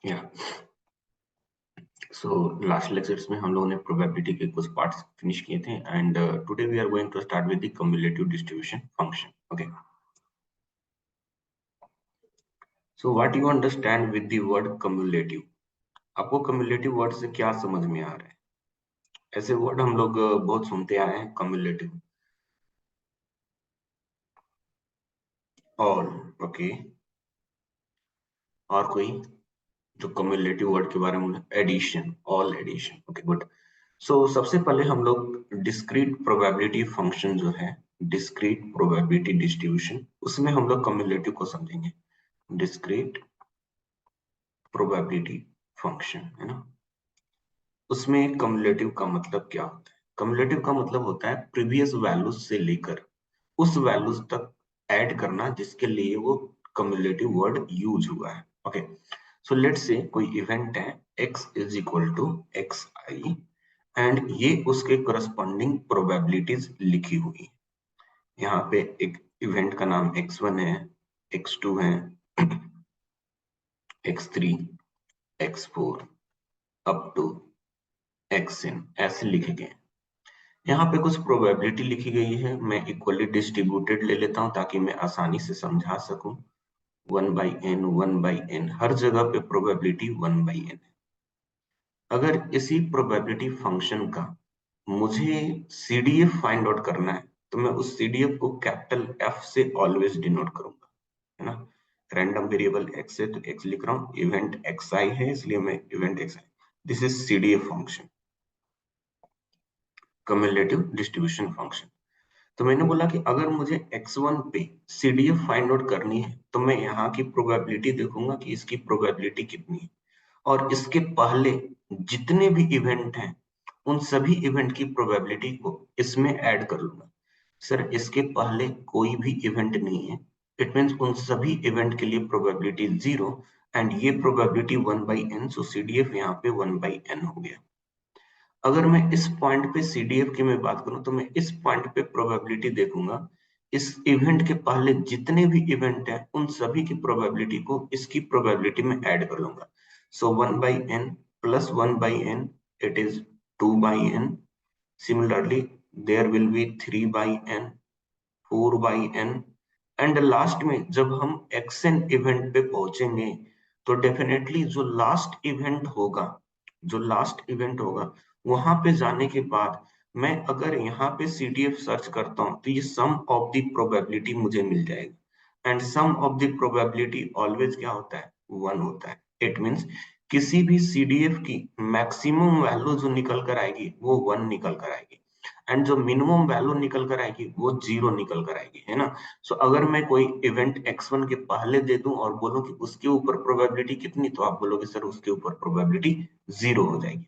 या so last lectures में हम लोगों ने प्रोबेबिलिटी के कुछ पार्ट्स फिनिश किए थे and today we are going to start with the cumulative distribution function. Okay, so what you understand with the word cumulative. आपको कम्युलेटिव वर्ड से क्या समझ में आ रहा है? ऐसे वर्ड हम लोग बहुत सुनते आए हैं, कम्युलेटिव, ऑल. ओके, और कोई जो कम्युलेटिव वर्ड के बारे में? Addition, all, addition. Okay, good. So सबसे पहले हम लोग डिस्क्रीट प्रोबेबिलिटी फंक्शन जो है, डिस्क्रीट प्रोबेबिलिटी डिस्ट्रीब्यूशन, उसमें हम लोग कम्युलेटिव को समझेंगे. डिस्क्रीट प्रोबेबिलिटी फंक्शन है ना, उसमें कम्युलेटिव का मतलब क्या होता है? कम्युलेटिव का मतलब होता है प्रीवियस वैल्यूज से लेकर उस वैल्यूज तक ऐड करना जिसके लिए वो कम्युलेटिव वर्ड यूज हुआ है. ओके, सो लेट्स से कोई इवेंट है x is equal to x i and ये उसके करस्पॉन्डिंग प्रोबेबिलिटीज लिखी हुई है. यहाँ पे एक इवेंट का नाम x1 है, x2 है, x3, x4 up to xn ऐसे लिखे गए. यहाँ पे कुछ प्रोबेबिलिटी लिखी गई है, मैं इक्वली डिस्ट्रीब्यूटेड ले लेता हूँ ताकि मैं आसानी से समझा सकूं. 1/n 1/n, हर जगह पे प्रोबेबिलिटी 1/n है. अगर इसी प्रोबेबिलिटी फंक्शन का मुझे CDF फाइंड आउट करना है तो मैं उस CDF को कैपिटल F से ऑलवेज डिनोट करूंगा, है ना. रैंडम वेरिएबल x है तो x लिख रहा हूँ, इवेंट xi है इसलिए मैं event xi. This is CDF function, cumulative distribution function. तो मैंने बोला कि अगर मुझे x1 पे CDF फाइंड आउट करनी है तो मैं यहाँ की प्रोबेबिलिटी देखूंगा कि इसकी प्रोबेबिलिटी कितनी है और इसके पहले जितने भी इवेंट हैं उन सभी इवेंट की प्रोबेबिलिटी को इसमें ऐड कर लूंगा. सर इसके पहले कोई भी इवेंट नहीं है, इट मींस उन सभी इवेंट के लिए प्रोबेबिलिटी 0 एंड ये प्रोबेबिलिटी 1/n, सो CDF यहाँ पे 1/n हो गया. अगर मैं इस पॉइंट पे CDF की मैं बात करूं तो मैं इस पॉइंट पे प्रोबेबिलिटी देखूंगा, इस इवेंट के पहले जितने भी इवेंट हैं उन सभी की प्रोबेबिलिटी को इसकी प्रोबेबिलिटी में ऐड कर लूंगा. So 1/n plus 1/n, it is 2/n. Similarly there will be 3/n, 4/n and last में जब हम xn इवेंट पे पहुंचेंगे तो डेफिनेटली जो लास्ट इवेंट होगा वहां पे जाने के बाद मैं अगर यहाँ पे CDF सर्च करता हूँ तो ये सम ऑफ द प्रोबेबिलिटी मुझे मिल जाएगा and sum of the probability always क्या होता है? 1 होता है. इट मींस किसी भी CDF की मैक्सिमम वैल्यू जो निकल कर आएगी वो 1 निकल कर आएगी एंड जो मिनिमम वैल्यू निकल कर आएगी वो 0 निकल कर आएगी, है ना. सो अगर मैं कोई इवेंट x1 के पहले दे दूं और बोलूं कि उसके ऊपर प्रोबेबिलिटी कितनी, तो आप बोलोगे सर उसके ऊपर प्रोबेबिलिटी 0 हो जाएगी.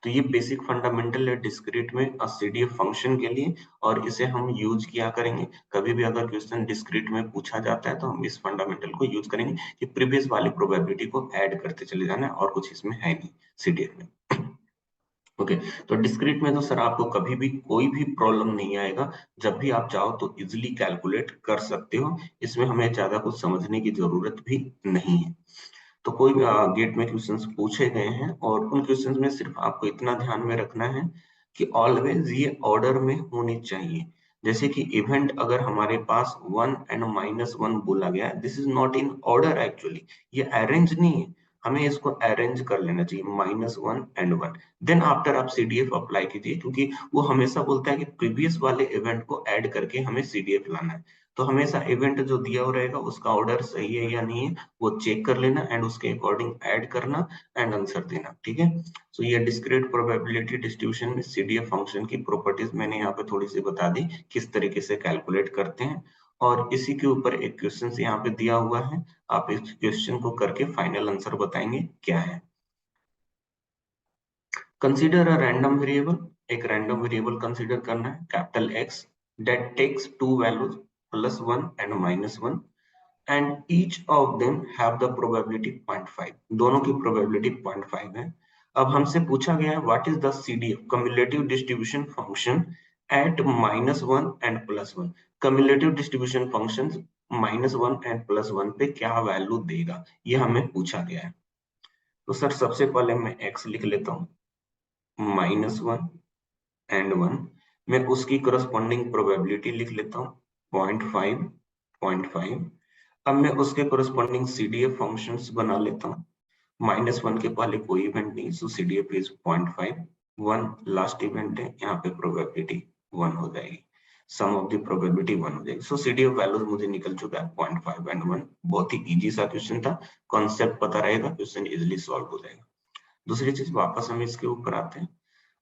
तो ये बेसिक फंडामेंटल है डिस्क्रीट में CDF फंक्शन के लिए और इसे हम यूज किया करेंगे. कभी भी अगर क्वेश्चन डिस्क्रीट में पूछा जाता है तो हम इस फंडामेंटल को यूज करेंगे कि प्रीवियस वाली प्रोबेबिलिटी को ऐड करते चले जाना है और कुछ इसमें है नहीं CDF में. ओके, तो डिस्क्रीट में तो सर आपको कभी भी कोई भी प्रॉब्लम नहीं आएगा, जब भी आप चाहो तो इजिली कैलकुलेट कर सकते हो, इसमें हमें ज्यादा कुछ समझने की जरूरत भी नहीं है. तो कोई गेट में क्वेश्चंस पूछे गए हैं और उन क्वेश्चंस में सिर्फ आपको इतना ध्यान में रखना है कि ऑलवेज ये ऑर्डर में होनी चाहिए. जैसे कि इवेंट अगर हमारे पास 1 एंड -1 बोला गया है, this is not in order actually, ये अरेंज नहीं है. हमें इसको अरेंज कर लेना चाहिए, -1 एंड 1. देन आफ्टर आप CDF अप्लाई कीजिए क्योंकि वो हमेशा बोलता है कि प्रीवियस वाले इवेंट को ऐड करके हमें CDF लाना है. तो हमेशा इवेंट जो दिया हुआ रहेगा उसका ऑर्डर सही है या नहीं है वो चेक कर लेना एंड उसके अकॉर्डिंग ऐड करना एंड आंसर देना. ठीक है, सो ये डिस्क्रीट प्रोबेबिलिटी डिस्ट्रीब्यूशन में CDF फंक्शन की प्रॉपर्टीज मैंने यहाँ पे थोड़ी सी बता दी किस तरीके से कैलकुलेट करते हैं. और इसी के ऊपर एक क्वेश्चन यहाँ पे दिया हुआ है, आप इस क्वेश्चन को करके फाइनल आंसर बताएंगे क्या है. कंसीडर अ रैंडम वेरिएबल, एक रैंडम वेरिएबल कंसीडर करना है capital X that takes two values +1 and -1 and each of them have the probability 0.5, दोनों की probability 0.5 है. अब हमसे पूछा गया है what is the CDF cumulative distribution function at -1 and +1. cumulative distribution functions -1 and +1 पे क्या वैल्यू देगा, ये हमें पूछा गया है। तो सर सबसे पहले मैं x लिख लेता हूँ, -1 एंड 1, मैं उसकी करस्पॉन्डिंग प्रोबेबिलिटी लिख लेता हूँ 0.5। अब मैं उसके करस्पॉन्डिंग CDF फंक्शंस बना लेता हूँ। -1 के पहले कोई इवेंट नहीं, सो CDF इज 0.5, 1 लास्ट इवेंट है, यहाँ पे प्रोबेबिलिटी 1 हो जाएगी, सम ऑफ द प्रोबेबिलिटी 1 हो जाएगी। सो CDF वैल्यूज मुझे निकल चुका है 0.5 एंड 1। बहुत ही इजी सा क्वेश्चन था, कॉन्सेप्ट पता रहेगा क्वेश्चन इजिली सॉल्व हो जाएगा। दूसरी चीज, वापस हम इसके ऊपर आते हैं।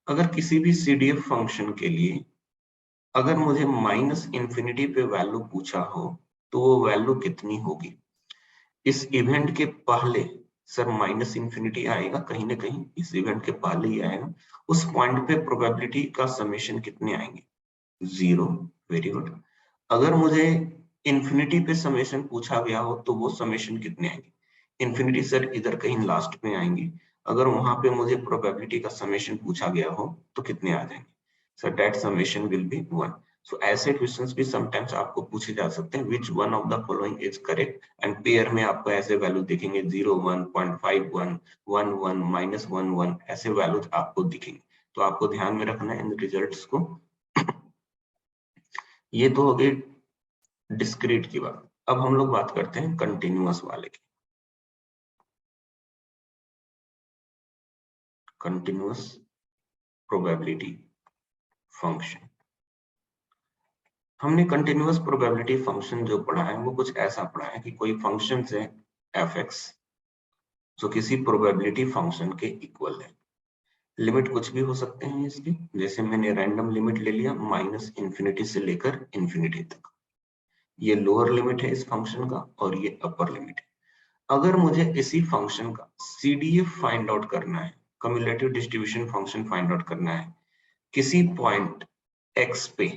अगर किसी भी CDF फंक्शन के लिए अगर मुझे -∞ पे वैल्यू पूछा हो तो वो वैल्यू कितनी होगी? इस इवेंट के पहले सर -∞ आएगा, कहीं ना कहीं इस इवेंट के पहले ही आएगा। उस पॉइंट पे प्रोबेबिलिटी का समेशन कितने आएंगे? 0। Very good. अगर मुझे इंफिनिटी पे समेशन पूछा गया हो तो वो समेशन कितने आएंगे? इंफिनिटी सर इधर कहीं लास्ट में आएंगे। अगर वहां पे मुझे प्रोबेबिलिटी का समेशन पूछा गया हो तो कितने आ जाएंगे? Sir that summation will be 1। सो ऐसे क्वेश्चंस भी समटाइम्स आपको पूछे जा सकते हैं, which one of the following is correct, and pair में आपको ऐसे वैल्यू दिखेंगे 0 1 0.51 1 1 -1 1, ऐसे वैल्यूज आपको दिखेंगे। तो आपको ध्यान में रखना है इन रिजल्ट्स को। ये तो हो गई डिस्क्रीट की बात। अब हम लोग बात करते हैं कंटिन्यूअस वाले की। Continuous probability function. हमने कंटिन्यूअस प्रोबेबिलिटी फंक्शन जो पढ़ा है वो कुछ ऐसा पढ़ा है कि कोई फंक्शन है f(x) जो किसी प्रोबेबिलिटी फंक्शन के इक्वल है। लिमिट कुछ भी हो सकते हैं इसकी, जैसे मैंने रैंडम लिमिट ले लिया -∞ से लेकर इंफिनिटी तक। ये लोअर लिमिट है इस फंक्शन का और ये अपर लिमिट है। अगर मुझे इसी फंक्शन का CDF फाइंड आउट करना है, cumulative distribution function find out करना है किसी पॉइंट x पे,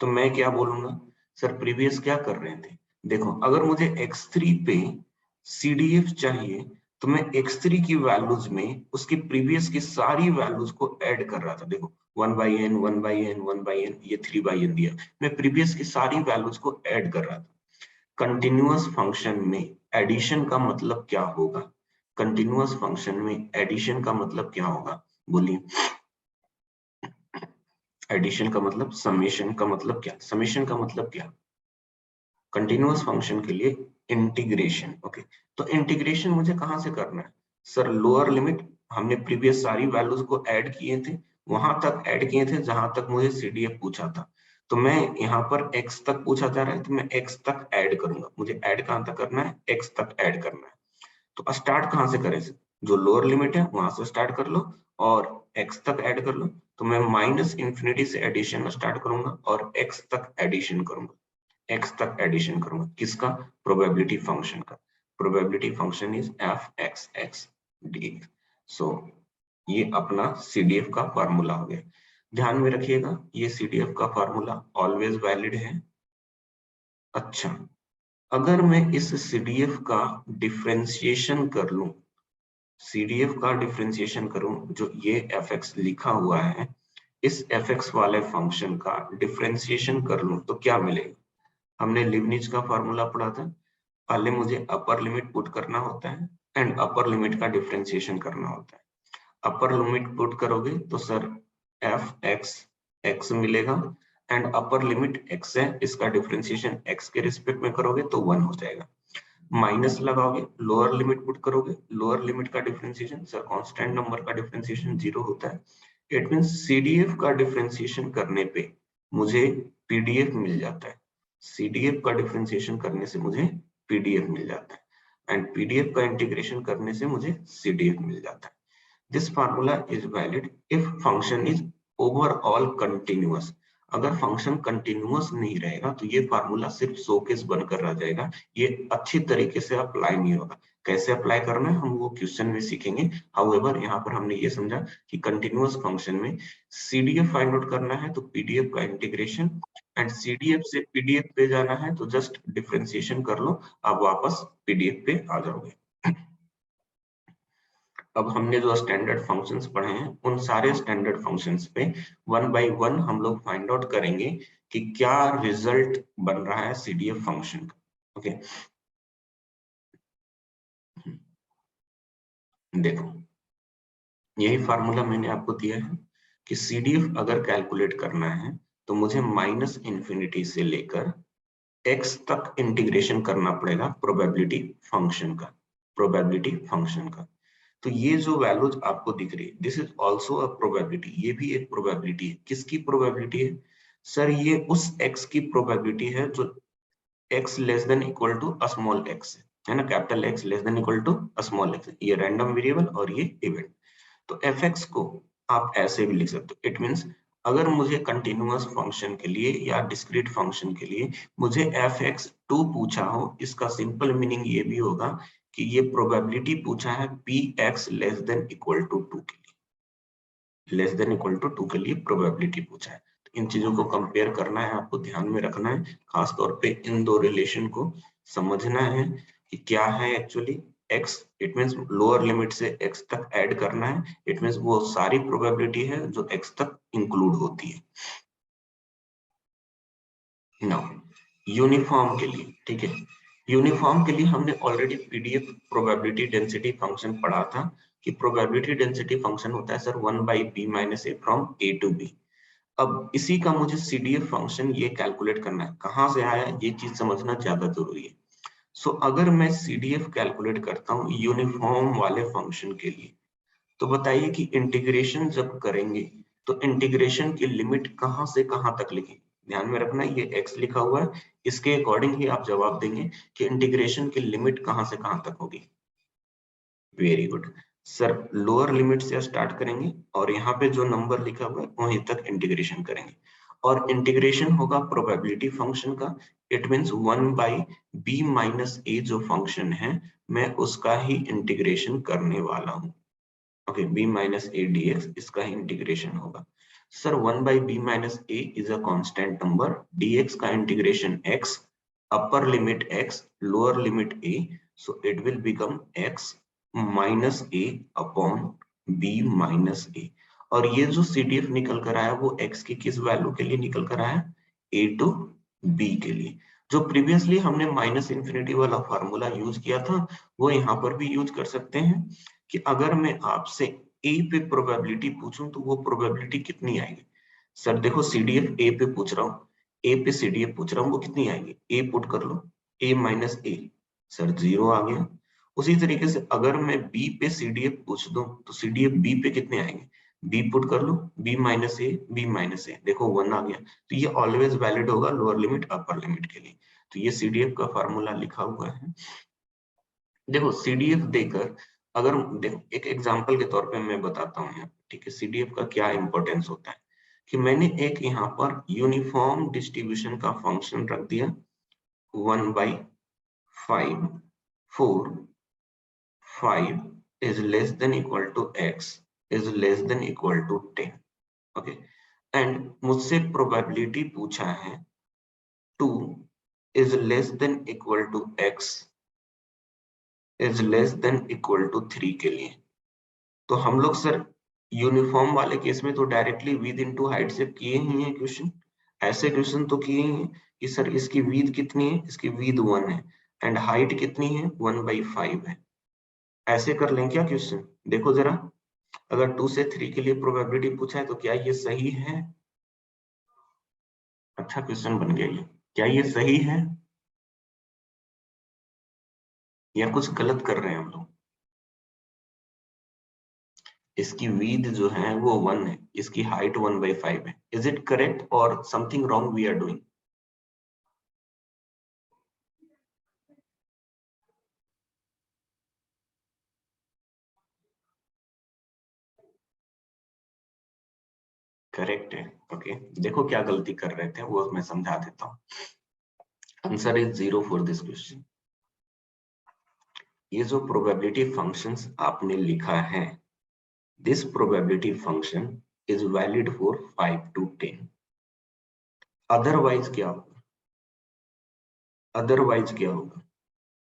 तो मैं क्या बोलूंगा? सर प्रीवियस क्या कर रहे थे, देखो अगर मुझे x3 पे CDF चाहिए तो मैं x3 की वैल्यूज में उसकी प्रीवियस की सारी वैल्यूज को ऐड कर रहा था। देखो 1/n 1/n 1/n, ये 3/n दिया, मैं प्रीवियस की सारी वैल्यूज को ऐड कर रहा था। कंटिन्यूअस फंक्शन में एडिशन का मतलब क्या होगा? कंटिन्यूअस फंक्शन में एडिशन का मतलब क्या होगा? बोलिए। एडिशन का मतलब, समेशन का मतलब क्या? समेशन का मतलब क्या? कंटिन्यूअस फंक्शन के लिए इंटीग्रेशन। ओके, तो इंटीग्रेशन मुझे कहां से करना है? सर लोअर लिमिट, हमने प्रीवियस सारी वैल्यूज को ऐड किए थे, वहां तक ऐड किए थे जहां तक मुझे CDF पूछा था। तो मैं यहाँ पर x तक पूछा जा रहा है तो मैं x तक ऐड करूंगा। मुझे ऐड कहां तक करना है? x तक ऐड करना है। तो स्टार्ट कहां से करें? जो लोअर लिमिट है वहां से स्टार्ट कर लो और x तक ऐड कर लो। तो मैं -∞ से एडिशन स्टार्ट करूंगा और x तक एडिशन करूंगा। x तक एडिशन करूंगा किसका? प्रोबेबिलिटी फंक्शन का। Probability function is f(x)(x) D. So ये अपना CDF का फार्मूला हो गया। ध्यान में रखिएगा ये CDF का फार्मूला ऑलवेज वैलिड है। अच्छा, अगर मैं इस CDF का डिफरेंशिएशन कर लूं, CDF का डिफरेंशिएशन करूं, जो ये f(x) लिखा हुआ है, इस f(x) वाले फंक्शन का डिफरेंशिएशन कर लूं तो क्या मिलेगा? हमने लिबनिज का फार्मूला पढ़ा था। पहले मुझे अपर लिमिट पुट करना होता है एंड अपर लिमिट का डिफरेंशिएशन करना होता है। अपर लिमिट पुट करोगे तो सर f(x) मिलेगा एंड अपर लिमिट x है, इसका डिफरेंशिएशन x के रिस्पेक्ट में करोगे तो 1 हो जाएगा। माइनस लगाओगे, लोअर लिमिट पुट करोगे, लोअर लिमिट का डिफरेंशिएशन सर कांस्टेंट नंबर का डिफरेंशिएशन 0 होता है। इट मींस CDF का डिफरेंशिएशन करने पे मुझे PDF मिल जाता है। CDF का डिफरेंशिएशन करने से मुझे PDF मिल जाता है एंड PDF का इंटीग्रेशन करने से मुझे CDF मिल जाता है। This formula is valid if function is overall continuous। अगर फंक्शन कंटिन्यूअस नहीं रहेगा तो ये फार्मूला सिर्फ शोकेस बनकर रह जाएगा, ये अच्छी तरीके से अप्लाई नहीं होगा। कैसे अप्लाई करना है हम वो क्वेश्चन में सीखेंगे। हाउएवर यहाँ पर हमने ये समझा कि कंटिन्यूअस फंक्शन में CDF फाइंड आउट करना है तो PDF का इंटीग्रेशन, एंड CDF से PDF पे जाना है तो जस्ट डिफरेंशिएशन कर लो, आप वापस PDF पे आ जाओगे। अब हमने जो स्टैंडर्ड फंक्शंस पढ़े हैं उन सारे स्टैंडर्ड फंक्शंस पे 1 बाय 1 हम लोग फाइंड आउट करेंगे कि क्या रिजल्ट बन रहा है CDF फंक्शन का। ओके, देखो यही फार्मूला मैंने आपको दिया है कि CDF अगर कैलकुलेट करना है तो मुझे माइनस इन्फिनिटी से लेकर x तक इंटीग्रेशन करना पड़ेगा प्रोबेबिलिटी फंक्शन का, प्रोबेबिलिटी फंक्शन का। तो ये जो वैल्यूज आपको दिख रही है, this is also a probability, ये भी एक प्रोबेबिलिटी है। किसकी प्रोबेबिलिटी है सर? ये उस x की प्रोबेबिलिटी है जो x less than equal to small x है ना, capital X less than equal to small x, ये रैंडम वेरिएबल और ये इवेंट। तो fx को आप ऐसे भी लिख सकते हो, इट मींस अगर मुझे कंटिन्यूअस फंक्शन के लिए या डिस्क्रीट फंक्शन के लिए मुझे fx2 पूछा हो, इसका सिंपल मीनिंग ये भी होगा कि ये प्रोबेबिलिटी पूछा है px less than equal to 2 के लिए, लेस देन इक्वल टू 2 के लिए प्रोबेबिलिटी पूछा है। तो इन चीजों को कंपेयर करना है, आपको ध्यान में रखना है, खास तौर पे इन दो रिलेशन को समझना है कि क्या है actually. x it means lower limit से x तक ऐड करना है, इट मींस वो सारी प्रोबेबिलिटी है जो x तक इंक्लूड होती है। नाउ यूनिफॉर्म के लिए, ठीक है, यूनिफॉर्म के लिए हमने already PDF probability density function पढ़ा था कि प्रोबेबिलिटी डेंसिटी फंक्शन होता है sir 1/b - a from a to b। अब इसी का मुझे CDF फंक्शन ये कैलकुलेट करना है, कहाँ से आया ये चीज समझना ज्यादा जरूरी है। सो अगर मैं CDF कैलकुलेट करता हूँ यूनिफॉर्म वाले फंक्शन के लिए, तो बताइए कि इंटीग्रेशन जब करेंगे तो इंटीग्रेशन की लिमिट कहाँ से कहाँ तक लिखें। ध्यान में रखना ये x लिखा हुआ है, इसके अकॉर्डिंग ही आप जवाब देंगे कि इंटीग्रेशन की लिमिट कहाँ से कहाँ तक होगी। Very good sir, lower limit से स्टार्ट करेंगे और यहाँ पे जो नंबर लिखा हुआ है वहीं तक इंटीग्रेशन करेंगे, और इंटीग्रेशन होगा प्रोबेबिलिटी फंक्शन का। इट मींस 1/b - a जो फंक्शन है मैं उसका ही इंटीग्रेशन करने वाला हूँ। ओके, b - a dx इसका ही इंटीग्रेशन होगा। Sir 1/b - a is a constant number, dx का integration x, upper limit x, lower limit a, so it will become x minus a upon b minus a। और ये जो CDF निकल कर आया वो x की किस वैल्यू के लिए निकल कर आया? a टू b के लिए। जो प्रीवियसली हमने माइनस इन्फिनिटी वाला फार्मूला यूज किया था वो यहाँ पर भी यूज कर सकते हैं कि अगर मैं आपसे a पे प्रोबेबिलिटी पूछूं तो वो प्रोबेबिलिटी कितनी आएगी। सर देखो CDF a पे पूछ रहा हूँ, a पे CDF पूछ रहा हूँ, वो कितनी आएगी? a पुट कर लो, a माइनस a, सर 0 आ गया। उसी तरीके से अगर मैं b पे CDF पूछ दूं तो CDF b पे कितने आएंगे? b पुट कर लो, b minus a, b minus a, देखो 1 आ गया। तो ये ऑलवेज वैलिड होगा लोअर लिमिट अपर लिमिट के लिए। तो ये CDF का फार्मूला लिखा हुआ है। देखो CDF देकर अगर देखो एक एग्जांपल के तौर पे मैं बताता हूँ यहाँ, ठीक है, CDF का क्या इंपॉर्टेंस होता है कि मैंने एक यहाँ पर यूनिफॉर्म डिस्ट्रीब्यूशन का फंक्शन रख दिया 1/5 4 5 is less than equal to x is less than equal to 10। Okay, and मुझसे प्रोबेबिलिटी पूछा है 2 is less than equal to x is less than equal to 3 के लिए। तो हम लोग सर यूनिफॉर्म वाले केस में तो डायरेक्टली विद इनटू हाइट से किए ही हैं क्वेश्चन, ऐसे क्वेश्चन तो किए ही हैं कि सर इसकी विद कितनी है, इसकी विद 1 है एंड हाइट कितनी है 1/5 है। ऐसे कर लें क्या क्वेश्चन? देखो जरा, अगर 2 से 3 के लिए प्रोबेबिलिटी पूछा है तो क्या ये सही है? अच्छा क्वेश्चन बन गया ये, क्या ये सही है या कुछ गलत कर रहे हैं हम लोग? इसकी विद जो है वो 1 है, इसकी हाइट 1/5 है। इज इट करेक्ट और something wrong we are doing? Correct है। ओके, देखो क्या गलती कर रहे थे वो मैं समझा देता हूँ। Answer is 0 for this question. ये जो प्रोबेबिलिटी फंक्शंस आपने लिखा है, this probability function is valid for 5 to 10। Otherwise क्या होगा? अदरवाइज क्या होगा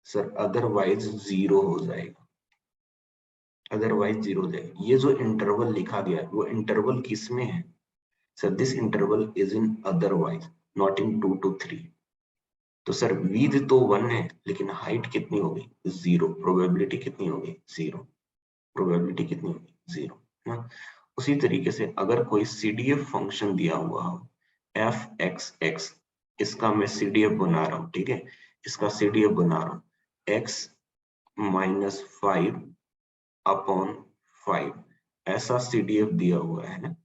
सर? अदरवाइज 0 हो जाएगा, अदरवाइज 0 हो जाएगा। ये जो इंटरवल लिखा गया है वो इंटरवल किस में है sir? This interval is in otherwise, not in 2 to 3। तो सर विड्थ तो 1 है लेकिन हाइट कितनी होगी 0, प्रोबेबिलिटी कितनी होगी 0, प्रोबेबिलिटी कितनी होगी 0 ना। उसी तरीके से अगर कोई CDF फंक्शन दिया हुआ हो f(x)(x), इसका मैं CDF बना रहा हूँ, ठीक है, इसका CDF बना रहा हूँ x - 5 अपॉन 5, ऐसा CDF दिया हुआ है ना।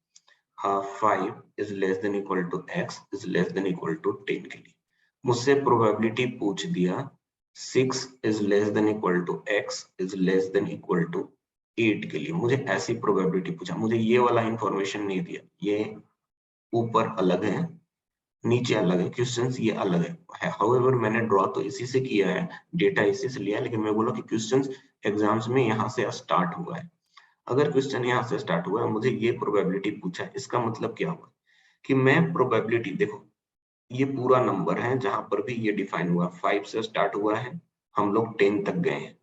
5 is less than equal to x is less than equal to 10 के लिए मुझसे प्रोबेबिलिटी पूछ दिया 6 is less than equal to x is less than equal to 8 के लिए, मुझे ऐसी प्रोबेबिलिटी पूछा, मुझे ये वाला इंफॉर्मेशन नहीं दिया, ये ऊपर अलग है नीचे अलग है, क्वेश्चंस ये अलग है। हाउएवर मैंने ड्रॉ तो इसी से किया है, डेटा इसी से लिया है, लेकिन मैं बोला कि क्वेश्चंस एग्जाम्स में यहाँ से स्टार्ट हुआ है। अगर क्वेश्चन यहाँ से स्टार्ट हुआ है, मुझे ये प्रोबेबिलिटी पूछा है, इसका मतलब क्या हुआ कि मैं प्रोबेबिलिटी देखो, ये पूरा नंबर है जहां पर भी ये डिफाइन हुआ 5 से स्टार्ट हुआ है, हम लोग 10 तक गए हैं।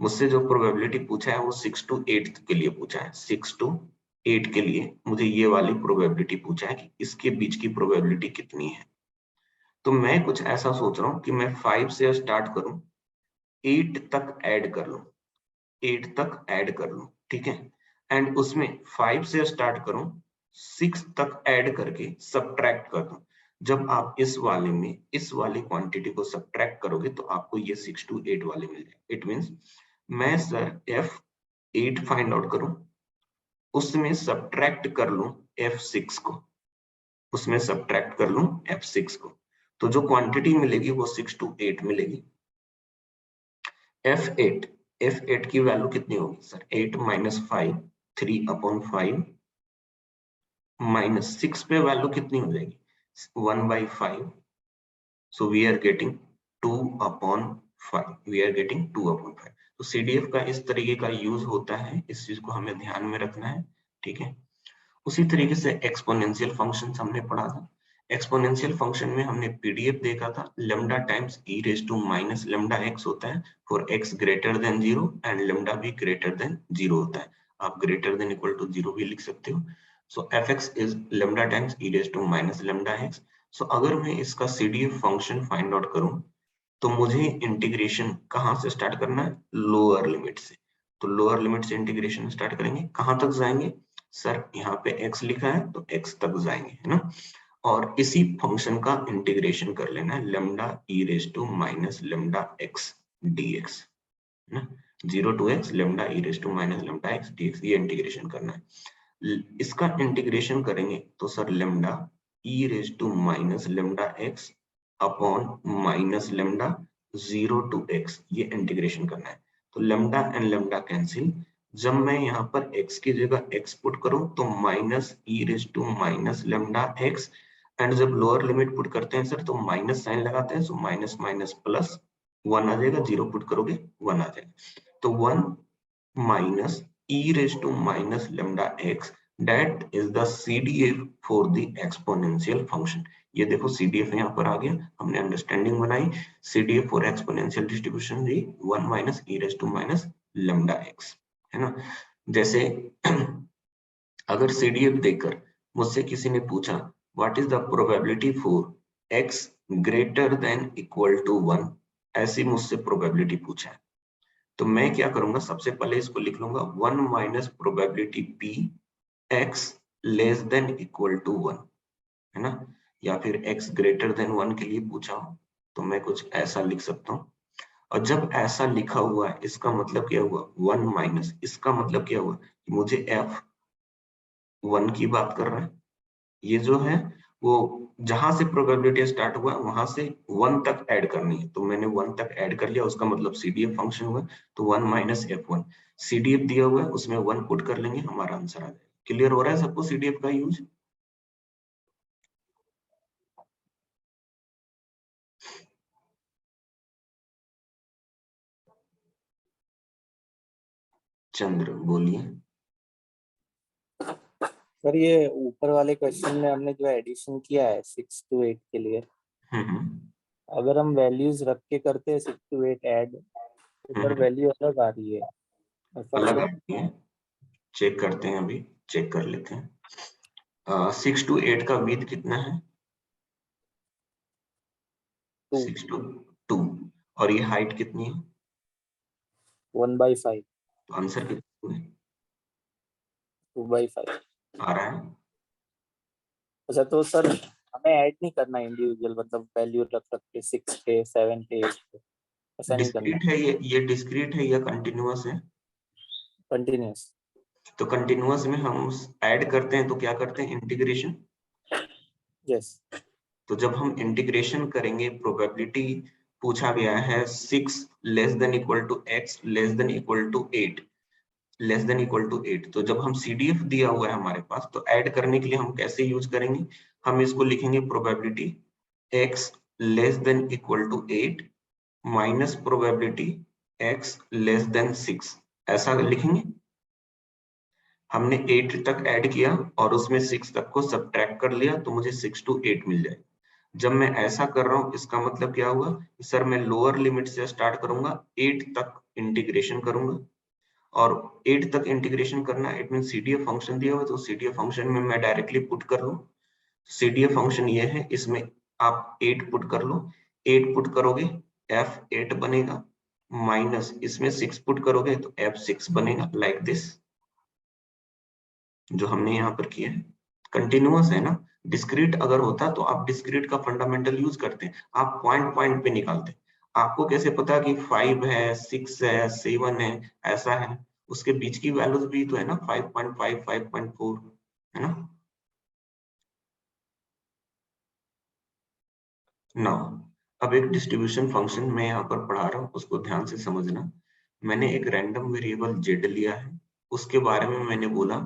मुझसे जो प्रोबेबिलिटी पूछा है वो 6 to 8 के लिए पूछा है, 6 to 8 के लिए मुझे ये वाली प्रोबेबिलिटी पूछा है कि इसके बीच की प्रोबेबिलिटी कितनी है। तो मैं कुछ ऐसा सोच रहा हूँ कि मैं 5 से स्टार्ट करूं, 8 तक ऐड कर लूं, 8 तक ऐड कर लूं, ठीक है, एंड उसमें 5 से स्टार्ट करूं, 6 तक ऐड करके सब्ट्रैक्ट कर दूं। जब आप इस वाले में इस वाली क्वांटिटी को सब्ट्रैक्ट करोगे तो आपको ये 6 to 8 वाले मिल जाए। इट मींस मैं सर f8 फाइंड आउट करूं, उसमें सब्ट्रैक्ट कर लूं f6 को, उसमें सब्ट्रैक्ट कर लूं f6 को, तो जो क्वांटिटी मिलेगी वो 6 to 8 मिलेगी। f8 की वैल्यू कितनी होगी सर, 8 - 5 3 अपॉन 5 माइनस 6 पे वैल्यू कितनी हो जाएगी 1/5, so we are getting 2 upon 5, we are getting 2 upon 5। तो CDF का इस तरीके का यूज होता है, इस चीज को हमें ध्यान में रखना है, ठीक है। उसी तरीके से एक्सपोनेंशियल फंक्शन हमने पढ़ा था। एक्सपोनेंशियल फंक्शन में हमने PDF देखा था, lambda times e raise to minus lambda x होता है for x greater than 0 and lambda भी ग्रेटर देन 0 होता है। आप ग्रेटर देन इक्वल टू 0 भी लिख सकते हो। So fx is lambda times e raise to minus lambda x। So अगर मैं इसका CDF फंक्शन फाइंड आउट करूं तो मुझे इंटीग्रेशन कहां से स्टार्ट करना है, लोअर लिमिट से। तो लोअर लिमिट से इंटीग्रेशन स्टार्ट करेंगे, कहां तक जाएंगे सर, यहाँ पे x लिखा है तो x तक जाएंगे, है ना। और इसी फंक्शन का इंटीग्रेशन कर लेना है, lambda e raise to minus lambda x dx, है ना, 0 to x lambda e raise to minus lambda x dx, ये इंटीग्रेशन करना है। इसका इंटीग्रेशन करेंगे तो sir lambda e raise to minus lambda x upon minus lambda 0 to x, ये integration करना है। तो लैम्डा एंड लैम्डा कैंसिल, जब मैं यहाँ पर x की जगह x पुट करूं तो minus e raise to minus lambda x, and जब लोअर लिमिट पुट करते हैं सर तो माइनस साइन लगाते हैं, सो माइनस माइनस प्लस 1 आ जाएगा, 0 पुट करोगे 1 आ जाएगा। तो 1 minus e raised to minus lambda x, that is the CDF for the exponential function। ये देखो CDF यहाँ पर आ गया, हमने अंडरस्टैंडिंग बनाई, CDF for exponential distribution भी 1 minus e raised to minus lambda x, है ना। जैसे अगर CDF देकर मुझसे किसी ने पूछा what is the probability for x greater than equal to 1, ऐसी मुझसे प्रोबेबिलिटी पूछा है, तो मैं क्या करूंगा, सबसे पहले इसको लिख लूंगा 1 minus probability p x less than equal to 1, है ना। या फिर x ग्रेटर देन 1 के लिए पूछा हो तो मैं कुछ ऐसा लिख सकता हूँ। और जब ऐसा लिखा हुआ है इसका मतलब क्या हुआ 1 माइनस, इसका मतलब क्या हुआ कि मुझे f1 की बात कर रहा है, ये जो है वो जहां से प्रोबेबिलिटी स्टार्ट हुआ वहां से 1 तक ऐड करनी है, तो मैंने 1 तक ऐड कर लिया, उसका मतलब CDF फंक्शन हुआ, तो 1 माइनस f1, CDF दिया हुआ है उसमें 1 पुट कर लेंगे, हमारा आंसर आ जाएगा। क्लियर हो रहा है सबको CDF का यूज। चंद्र बोलिए। सर ये ऊपर वाले क्वेश्चन में हमने जो एडिशन किया है 6 to 8 के लिए, अगर हम वैल्यूज रख के करते हैं 6 to 8 ऐड, ऊपर वैल्यू अलग आ रही है। अलग आती है, चेक करते हैं, अभी चेक कर लेते हैं। 6 to 8 का विड्थ कितना है, 6 to 2 और ये हाइट कितनी है? 1/5। तो आंसर कितना है? 2/5 आ रहा है। अच्छा, तो सर हमें ऐड नहीं करना इंडिविजुअल, मतलब वैल्यू रख के 6 के 7 के 8 के, ऐसा नहीं करना। डिस्क्रीट है ये डिस्क्रीट है या कंटिन्यूअस है? कंटिन्यूअस। तो कंटिन्यूअस में हम ऐड करते हैं तो क्या करते हैं? इंटीग्रेशन। यस। तो जब हम इंटीग्रेशन करेंगे, प्रोबेबिलिटी पूछा गया है 6 less than equal to x less than equal to 8 less than equal to 8। तो जब हम CDF दिया हुआ है हमारे पास, तो ऐड करने के लिए हम कैसे यूज करेंगे? हम इसको लिखेंगे probability x less than equal to 8 minus probability x less than 6, ऐसा लिखेंगे। हमने 8 तक ऐड किया और उसमें 6 तक को सब्ट्रैक्ट कर लिया, तो मुझे 6 to 8 मिल जाए। जब मैं ऐसा कर रहा हूँ, इसका मतलब क्या हुआ? सर मैं लोअर लिमिट से स्टार्ट करूंगा, 8 तक इंटीग्रेशन करूंगा, और 8 तक इंटीग्रेशन करना इट मीन CDF फंक्शन दिया हुआ, तो CDF फंक्शन में मैं डायरेक्टली पुट कर लूं। CDF फंक्शन ये है, इसमें आप 8 पुट कर लो। 8 पुट करोगे F8 बनेगा, माइनस इसमें 6 पुट करोगे तो F6 बनेगा, लाइक दिस जो हमने यहाँ पर किया है। कंटिन्यूअस है ना। डिस्क्रीट अगर होता तो आप डिस्क्रीट का फंडामेंटल यूज करते, आप पॉइंट पॉइंट पे निकालते। आपको कैसे पता कि 5 है, 6 है, 7 है, ऐसा है? उसके बीच की वैल्यूज भी तो है ना, 5.5, 5.4, है ना। ना, अब एक डिस्ट्रीब्यूशन फंक्शन मैं यहाँ पर पढ़ा रहा हूँ, उसको ध्यान से समझना। मैंने एक रैंडम वेरिएबल z लिया है, उसके बारे में मैंने बोला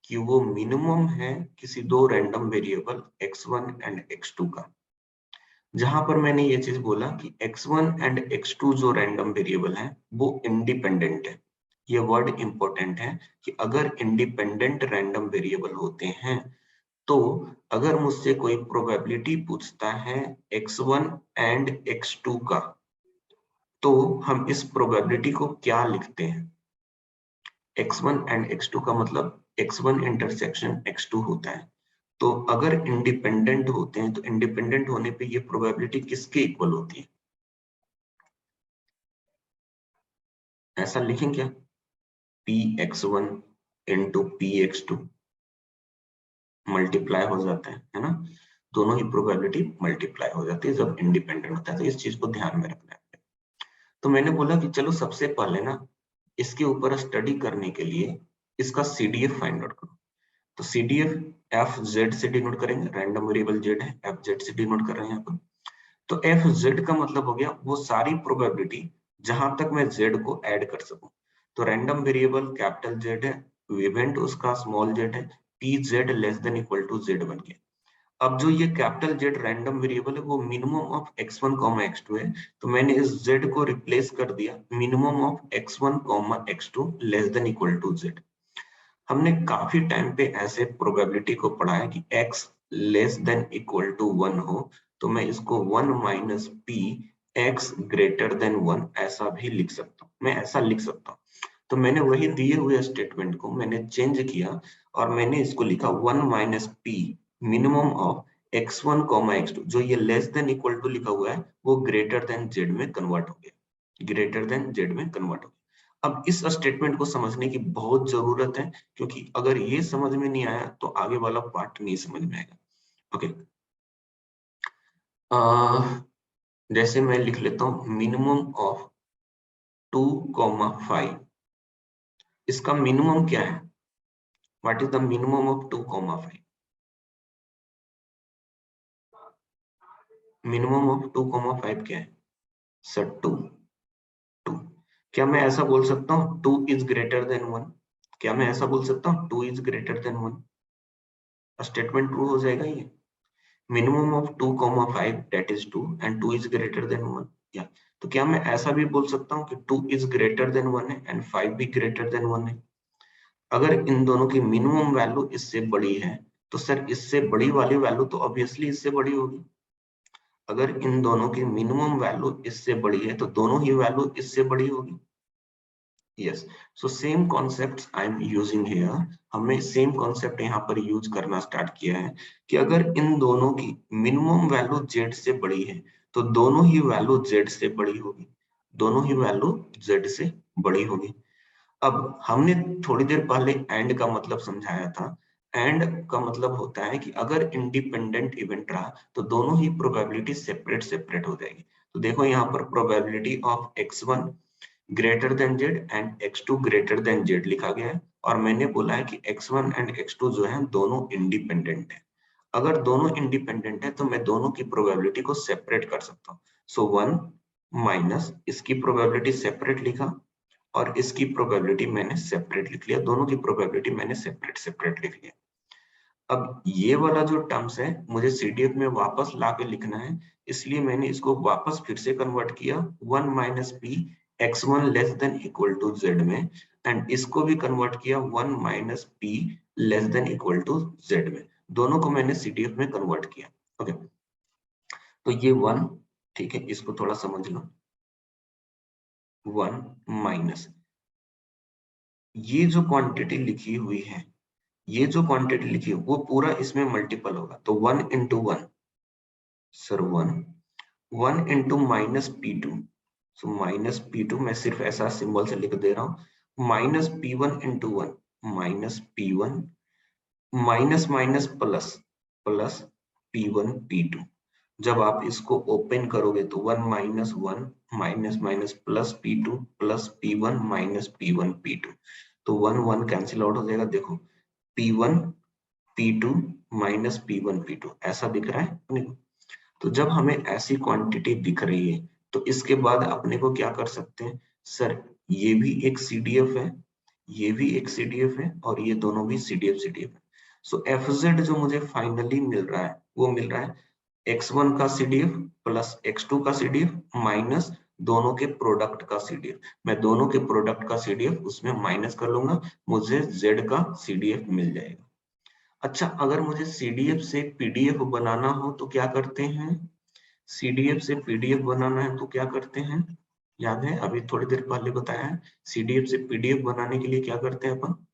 कि वो मिनिमम है किसी दो random variable x1 and x2 का। जहां पर मैंने ये चीज बोला कि x1 एंड x2 जो रैंडम वेरिएबल है वो इंडिपेंडेंट है। ये वर्ड इंपॉर्टेंट है कि अगर इंडिपेंडेंट रैंडम वेरिएबल होते हैं, तो अगर मुझसे कोई प्रोबेबिलिटी पूछता है x1 एंड x2 का, तो हम इस प्रोबेबिलिटी को क्या लिखते हैं? x1 एंड x2 का मतलब x1 इंटरसेक्शन x2 होता है। तो अगर इंडिपेंडेंट होते हैं, तो इंडिपेंडेंट होने पे ये प्रोबेबिलिटी किसके इक्वल होती है? ऐसा लिखें क्या? px1 इंटू px2 मल्टीप्लाई हो जाता है ना। दोनों ही प्रोबेबिलिटी मल्टीप्लाई हो जाती है जब इंडिपेंडेंट होता है, तो इस चीज को ध्यान में रखना है। तो मैंने बोला कि चलो सबसे पहले ना इसके ऊपर स्टडी करने के लिए इसका CDF फाइंड आउट करो। तो CDF FZ से डिनोट करेंगे, रैंडम वेरिएबल Z है, FZ से डिनोट कर रहे हैं यहाँ पर। तो FZ का मतलब हो गया वो सारी प्रोबेबिलिटी जहां तक मैं Z को ऐड कर सकूं। तो रैंडम वेरिएबल कैपिटल Z है, इवेंट उसका स्मॉल z है, PZ less than equal to Z बन गया। अब जो ये कैपिटल Z रैंडम वेरिएबल है वो मिनिमम ऑफ x1, x2 है, तो मैंने इस Z को रिप्लेस कर दिया minimum of x1, x2 less than equal to Z। हमने काफी टाइम पे ऐसे प्रोबेबिलिटी को पढ़ा है कि x less than equal to 1 हो, तो मैं इसको 1 minus p x greater than 1 ऐसा भी लिख सकता हूँ, मैं ऐसा लिख सकता हूँ। तो मैंने वही दिए हुए स्टेटमेंट को मैंने चेंज किया और मैंने इसको लिखा 1 minus p minimum of x1, x2, जो ये लेस देन इक्वल टू लिखा हुआ है वो ग्रेटर देन z में कन्वर्ट हो गया, ग्रेटर देन z में कन्वर्ट हो गया। अब इस स्टेटमेंट को समझने की बहुत जरूरत है, क्योंकि अगर ये समझ में नहीं आया तो आगे वाला पार्ट नहीं समझ में आएगा। ओके, जैसे मैं लिख लेता हूं मिनिमम ऑफ 2,5, इसका मिनिमम क्या है? What is the minimum of 2,5? Minimum of 2,5 क्या है सर? 2। क्या मैं ऐसा बोल सकता हूँ 2 इज ग्रेटर देन 1? क्या मैं ऐसा बोल सकता हूँ 2 is greater than 1? Statement true हो जाएगा ये। Minimum of 2,5 that is 2 and 2 is greater than 1। या तो क्या मैं ऐसा भी बोल सकता हूँ कि 2 इज ग्रेटर देन 1 है एंड 5 भी ग्रेटर देन 1 है? अगर इन दोनों की मिनिमम वैल्यू इससे बड़ी है, तो सर इससे बड़ी वाली वैल्यू तो ऑब्वियसली इससे बड़ी होगी। अगर इन दोनों की मिनिमम वैल्यू इससे बड़ी है तो दोनों ही वैल्यू इससे बड़ी होगी। Yes, so same concept I am using here. हमने सेम कॉन्सेप्ट यहाँ पर यूज करना स्टार्ट किया है कि अगर इन दोनों की मिनिमम वैल्यू z से बड़ी है, तो दोनों ही वैल्यू z से बड़ी होगी, दोनों ही वैल्यू z से बड़ी होगी। अब हमने थोड़ी देर पहले एंड का मतलब समझाया था। एंड का मतलब होता है कि अगर इंडिपेंडेंट इवेंट रहा तो दोनों ही प्रोबेबिलिटी सेपरेट सेपरेट हो जाएगी। तो देखो यहाँ पर probability of x1 greater than z and x2 greater than z लिखा गया है, और मैंने बोला है कि x1 एंड x2 जो है दोनों इंडिपेंडेंट है। अगर दोनों इंडिपेंडेंट है तो मैं दोनों की प्रोबेबिलिटी को सेपरेट कर सकता हूँ। सो 1 माइनस इसकी प्रोबेबिलिटी सेपरेट लिखा और इसकी प्रोबेबिलिटी मैंने सेपरेट लिख लिया, दोनों की प्रोबेबिलिटी मैंने सेपरेट सेपरेट लिख लिया। अब ये वाला जो टर्म्स है मुझे सीडीएफ में वापस ला के लिखना है, इसलिए मैंने इसको वापस फिर से कन्वर्ट किया 1 minus p x1 less than equal to z में, एंड इसको भी कन्वर्ट किया 1 minus p less than equal to z में। दोनों को मैंने सीडीएफ में कन्वर्ट किया। ओके, तो ये 1, ठीक है, इसको थोड़ा समझ लो। 1 माइनस ये जो क्वांटिटी लिखी हुई है, ये जो क्वांटिटी लिखी है वो पूरा इसमें मल्टीपल होगा, तो 1 into 1 sir 1 into minus P2, so minus P2 मैं सिर्फ ऐसा सिंबल से लिख दे रहा हूँ, minus P1 into 1 minus P1 minus minus plus plus P1 P2। जब आप इसको ओपन करोगे तो 1 minus 1 minus minus plus P2 plus P1 minus P1 P2, तो 1 1 कैंसिल आउट हो जाएगा। देखो P1 P2 minus P1 P2 ऐसा दिख रहा है अपने को। तो जब हमें ऐसी क्वांटिटी दिख रही है तो इसके बाद अपने को क्या कर सकते हैं, सर ये भी एक CDF है, ये भी एक CDF है, और ये दोनों भी CDF है। सो FZ जो मुझे फाइनली मिल रहा है वो मिल रहा है x1 का CDF प्लस x2 का CDF माइनस दोनों के प्रोडक्ट का CDF। मैं दोनों के प्रोडक्ट का CDF उसमें माइनस कर लूंगा, मुझे z का CDF मिल जाएगा। अच्छा, अगर मुझे CDF से PDF बनाना हो तो क्या करते हैं? CDF से PDF बनाना है तो क्या करते हैं? याद है, अभी थोड़ी देर पहले बताया है, CDF से PDF बनाने के लिए क्या करते हैं अपन?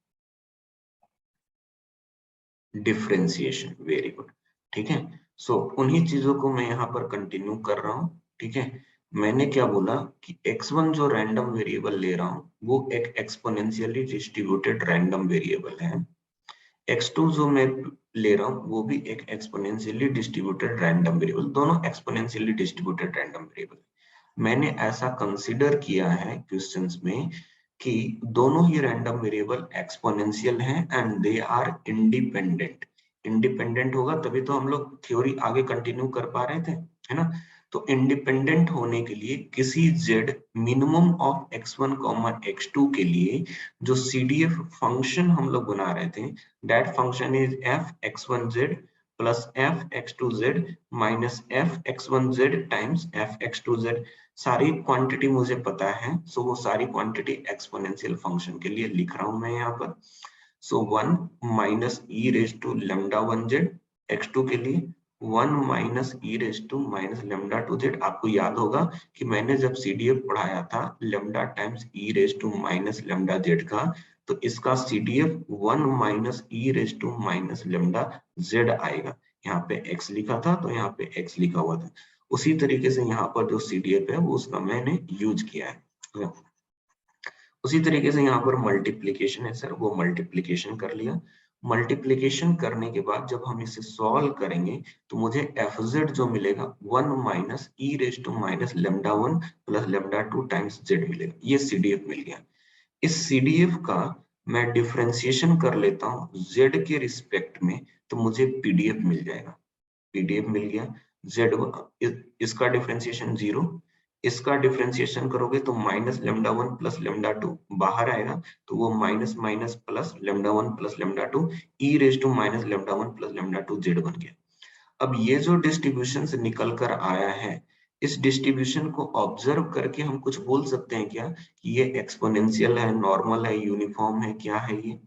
डिफरेंशिएशन। वेरी गुड, ठीक है। सो उन्हीं चीजों को मैं यहाँ पर कंटिन्यू कर रहा हूँ, ठीक है। मैंने क्या बोला कि x1 जो रैंडम वेरिएबल ले रहा हूँ वो एक एक्सपोनेंशियली डिस्ट्रीब्यूटेड रैंडम वेरिएबल है। x2 जो मैं ले रहा हूँ वो भी एक एक्सपोनेंशियली डिस्ट्रीब्यूटेड रैंडम वेरिएबल, दोनों एक्सपोनेंशियली डिस्ट्रीब्यूटेड रैंडम वेरिएबल। मैंने ऐसा कंसीडर किया है क्वेश्चंस में कि दोनों ही रैंडम वेरिएबल एक्सपोनेंशियल हैं and they are independent. Independent होगा तभी तो हम लोग थ्योरी आगे कंटिन्यू कर पा रहे थे, है ना। तो इंडिपेंडेंट होने के लिए किसी z minimum of x1 x2 के लिए जो CDF फंक्शन हम लोग बना रहे थे, that function is f x1z plus f x2z minus f x1z times f x2z। सारी क्वांटिटी मुझे पता है, सो वो सारी क्वांटिटी एक्सपोनेंशियल फंक्शन के लिए लिख रहा हूं मैं यहाँ पर। So 1 minus e raise to lambda 1z x2 के लिए, 1 minus e raise to minus lambda 2z। आपको याद होगा कि मैंने जब CDF पढ़ाया था lambda times e raise to minus lambda z का, तो इसका CDF 1 minus e raise to minus lambda z आएगा। यहाँ पे x लिखा था तो यहाँ पे x लिखा हुआ था। उसी तरीके से यहाँ पर जो CDF है वो उसका मैंने यूज किया है। उसी तरीके से यहाँ पर मल्टीप्लीकेशन है सर, वो मल्टीप्लीकेशन कर लिया। मल्टीप्लीकेशन करने के बाद जब हम इसे सॉल्व करेंगे तो मुझे FZ जो मिलेगा 1 minus e raise to minus lambda 1 plus lambda 2 times z मिलेगा। ये CDF मिल गया। इस CDF का मैं डिफरेंशिएशन कर लेता हूँ z के रिस्पेक्ट में, तो मुझे PDF मिल जाएगा। PDF मिल गया। z इसका डिफरेंशिएशन 0, इसका डिफरेंशिएशन करोगे तो माइनस लेमडा 1 प्लस लेमडा 2 बाहर आएगा, तो वो minus minus plus lambda 1 plus lambda 2 e raise to minus lambda 1 plus lambda 2 z बन गया। अब ये जो डिस्ट्रीब्यूशन से निकल कर आया है, इस डिस्ट्रीब्यूशन को ऑब्जर्व करके हम कुछ बोल सकते हैं क्या कि ये एक्सपोनेंशियल है, नॉर्मल है, यूनिफॉर्म है, क्या है ये?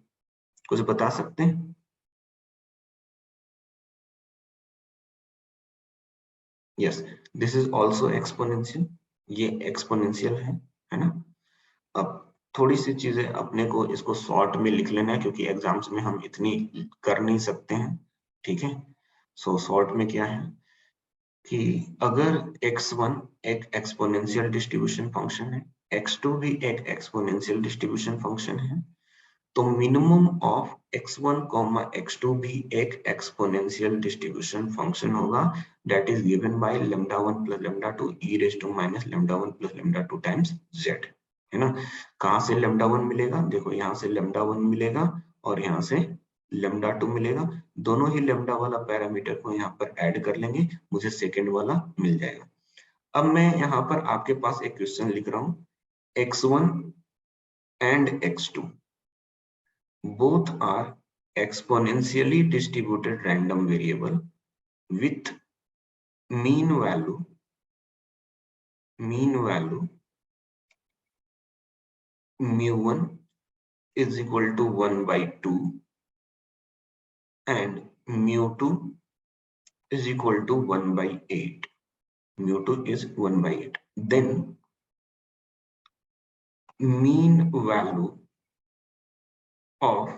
कुछ बता सकते हैं? Yes, this is also exponential. ये एक्सपोनेंशियल है ना। अब थोड़ी सी चीजें अपने को इसको शॉर्ट में लिख लेना है क्योंकि एग्जाम्स में हम इतनी कर नहीं सकते हैं, ठीक है। सो शॉर्ट में क्या है, कि अगर x1 एक एक्सपोनेंशियल डिस्ट्रीब्यूशन फंक्शन है, x2 भी एक एक्सपोनेंशियल डिस्ट्रीब्यूशन फंक्शन है, तो मिनिमम ऑफ x1 x2 भी एक एक्सपोनेंशियल डिस्ट्रीब्यूशन फंक्शन होगा, that is given by λ1 + λ2 e⁻⁻ λ1 + λ2 times z, है ना। कहां से λ1 मिलेगा, देखो यहाँ से λ1 मिलेगा और यहाँ से λ2 मिलेगा, दोनों ही लैम्डा वाला पैरामीटर को यहाँ पर ऐड कर लेंगे, मुझे सेकंड वाला मिल जाएगा। अब मैं यहाँ पर आपके पास एक क्वेश्चन लिख रहा हूँ, x1 and x2 both are exponentially distributed random variable with mean value mu1 is equal to 1/2 and mu2 is equal to 1/8. mu2 is 1/8. Then mean value of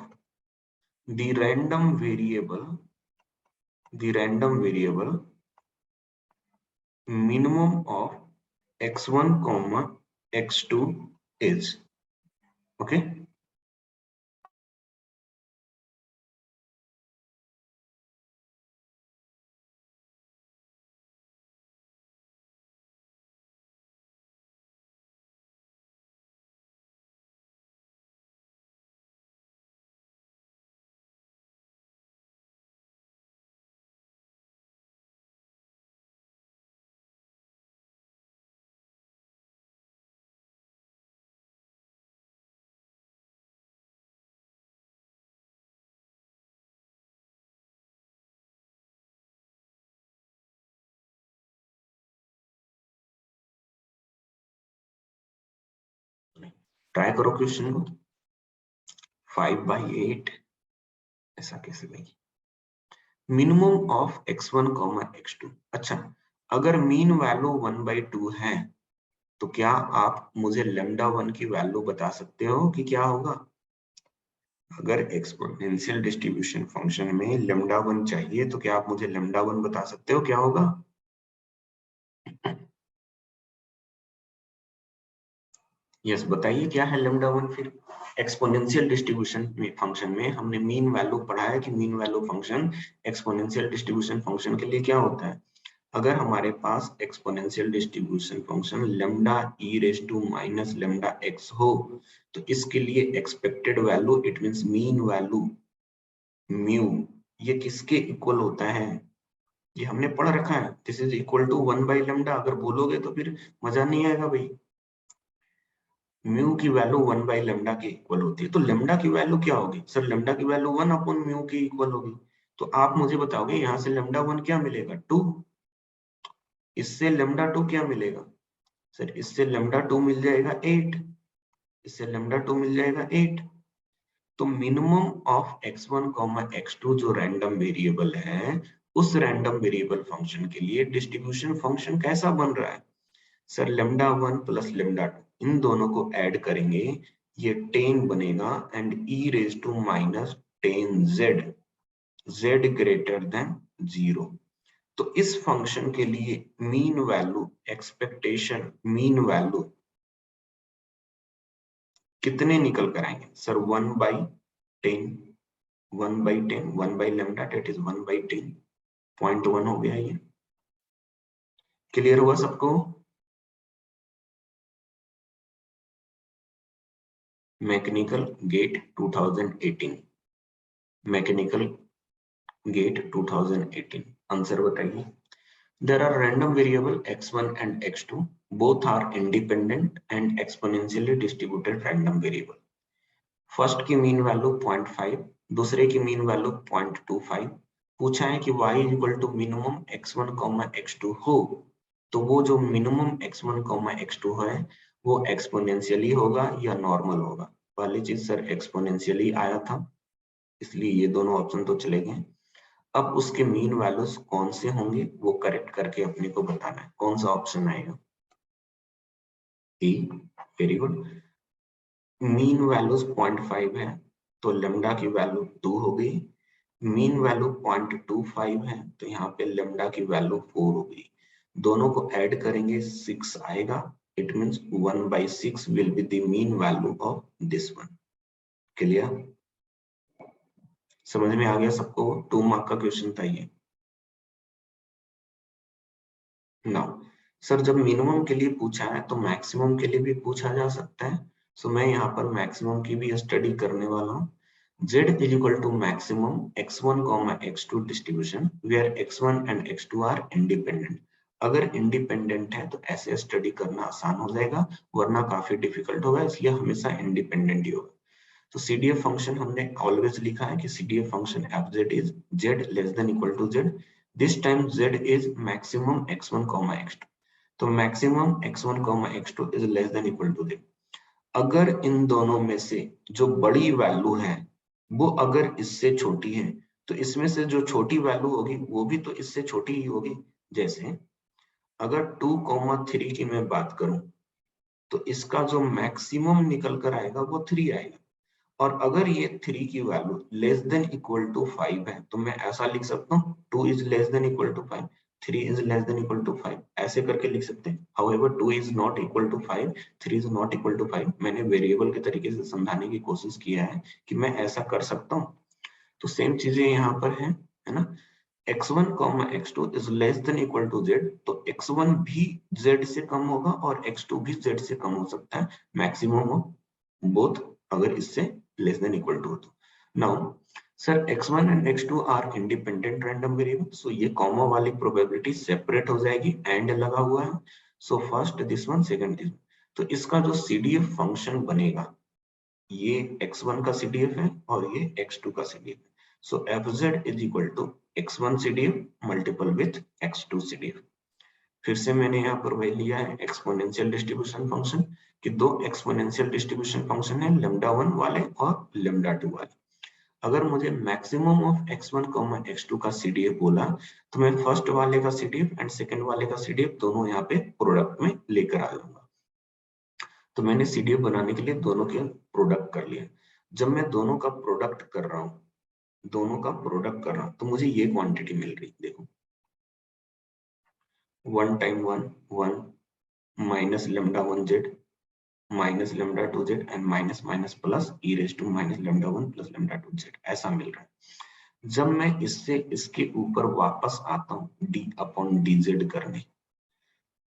the random variable minimum of x1 comma x2 is, okay, try करो question को। 5/8 ऐसा कैसे भाई, minimum of x1 x2। अच्छा, अगर mean value 1/2 है तो क्या आप मुझे λ1 की वैल्यू बता सकते हो कि क्या होगा? अगर एक्सपोनेंशियल डिस्ट्रीब्यूशन फंक्शन में λ1 चाहिए तो क्या आप मुझे λ1 बता सकते हो क्या होगा? यस, बताइए क्या है λ1 फिर? एक्सपोनेंशियल डिस्ट्रीब्यूशन फंक्शन में हमने मीन वैल्यू पढ़ा है कि mean value function exponential distribution function के लिए क्या होता है? अगर हमारे पास एक्सपोनेंशियल डिस्ट्रीब्यूशन फंक्शन λe⁻⁻x हो तो इसके लिए expected value, it means mean value mu, ये किसके इक्वल होता है? ये हमने पढ़ रखा है, दिस इज इक्वल टू 1/λ। अगर बोलोगे तो फिर मजा नहीं आएगा भाई। म्यू की वैल्यू 1/λ के इक्वल होती है, तो लैम्डा की वैल्यू क्या होगी? सर लैम्डा की वैल्यू 1/म्यू के इक्वल होगी। तो आप मुझे बताओगे यहाँ से λ1 क्या मिलेगा? 2। इससे λ2 क्या मिलेगा? सर इससे λ2 मिल जाएगा 8, इससे λ2 मिल जाएगा 8। तो मिनिमम ऑफ x1 x2 जो रैंडम वेरिएबल है, उस रैंडम वेरिएबल फंक्शन के लिए डिस्ट्रीब्यूशन फंक्शन कैसा बन रहा है? सर λ1 प्लस λ2 इन दोनों को ऐड करेंगे, ये 10 बनेगा and e⁻10z, z greater than 0। तो इस फंक्शन के लिए mean value, expectation mean value कितने निकल कर आएंगे? सर 1/10, 1/10, 1/λ दैट इज 1/10, 0.1 हो गया। ये क्लियर हुआ सबको? Mechanical GATE 2018, mechanical GATE 2018 answer बताइए। There are random variable x1 and x2, both are independent and exponentially distributed random variable। First की मीन वैल्यू 0.5, दूसरे की मीन वैल्यू 0.25। पूछा है कि y equal to minimum x1 x2 हो, तो वो जो मिनिमम x1 x2 है वो एक्सपोनेंशियली होगा या नॉर्मल होगा? पहली चीज सर एक्सपोनेंशियली आया था, इसलिए ये दोनों ऑप्शन तो चले गए। अब उसके मीन वैल्यूज कौन से होंगे वो करेक्ट करके अपने को बताना है। कौन सा ऑप्शन आएगा? ई, वेरी गुड। मीन वैल्यूज 0.5 है तो लैम्डा की वैल्यू 2 हो गई। मीन वैल्यू 0.25 है तो यहाँ पे लैम्डा की वैल्यू 4 हो गई। दोनों को ऐड करेंगे 6 आएगा, it means 1/6 will be the mean value of this one. Clear? समझ में आ गया सबको? 2 मार्क का क्वेश्चन था ये। नाउ सर, जब मिनिमम के लिए पूछा है तो मैक्सिमम के लिए भी पूछा जा सकता है। सो मैं यहाँ पर मैक्सिमम की भी स्टडी करने वाला हूँ। Z is equal to maximum x1, x2 distribution where x1 and x2 are independent। अगर इंडिपेंडेंट है तो ऐसे स्टडी करना आसान हो जाएगा, वरना काफी डिफिकल्ट होगा, इसलिए हमेशा इंडिपेंडेंट ही होगा। तो CDF फंक्शन हमने ऑलवेज लिखा है कि CDF function fz is z less than equal to z। This time z is maximum x1, x2। तो maximum x1, x2 is less than equal to z। अगर इन दोनों में से जो बड़ी वैल्यू है वो अगर इससे छोटी है, तो इसमें से जो छोटी वैल्यू होगी वो भी तो इससे छोटी ही होगी। जैसे अगर 2, 3 की मैं बात करूं तो इसका जो मैक्सिमम निकल कर आएगा वो 3 आएगा। और अगर ये 3 की value less than equal to 5 है तो मैं ऐसा लिख सकता हूँ 2 is less than equal to 5, 3 is less than equal to 5, ऐसे करके लिख सकते हैं। However 2 is not equal to 5, 3 is not equal to 5। मैंने वेरिएबल के तरीके से समझाने की कोशिश किया है कि मैं ऐसा कर सकता हूँ। तो सेम चीजें यहाँ पर है ना। x1, x2 is less than equal to z, तो x1 भी z से कम होगा और x2 भी z से कम हो सकता है, मैक्सिमम हो बोथ अगर इससे less than equal to हो तो। Now sir x1 and x2 are independent random variable, so ये कॉमा वाली प्रोबेबिलिटी सेपरेट हो जाएगी, एंड लगा हुआ है। So first this one, second this. तो इसका जो CDF फंक्शन बनेगा, ये x1 का CDF है और ये x2 का CDF है। So fz is equal to x1 CDF multiple with x2 CDF। फिर से मैंने यहाँ पर वही लिया है एक्सपोनेंशियल डिस्ट्रीब्यूशन फंक्शन कि दो एक्सपोनेंशियल डिस्ट्रीब्यूशन फंक्शन है, λ1 वाले और λ2 वाले। अगर मुझे मैक्सिमम ऑफ x1, x2 का CDF बोला तो मैं फर्स्ट वाले का CDF एंड सेकंड वाले का CDF दोनों यहाँ पे प्रोडक्ट में लेकर आ जाऊंगा। तो मैंने CDF बनाने के लिए दोनों के प्रोडक्ट कर लिया। जब मैं दोनों का प्रोडक्ट कर रहा हूँ तो मुझे ये क्वांटिटी मिल रही, देखो 1 time 1 1 minus λ1z minus λ2z and minus minus plus e raise to minus λ1 plus λ2z, ऐसा मिल रहा है। जब मैं इससे इसके ऊपर वापस आता हूँ d/dz करने,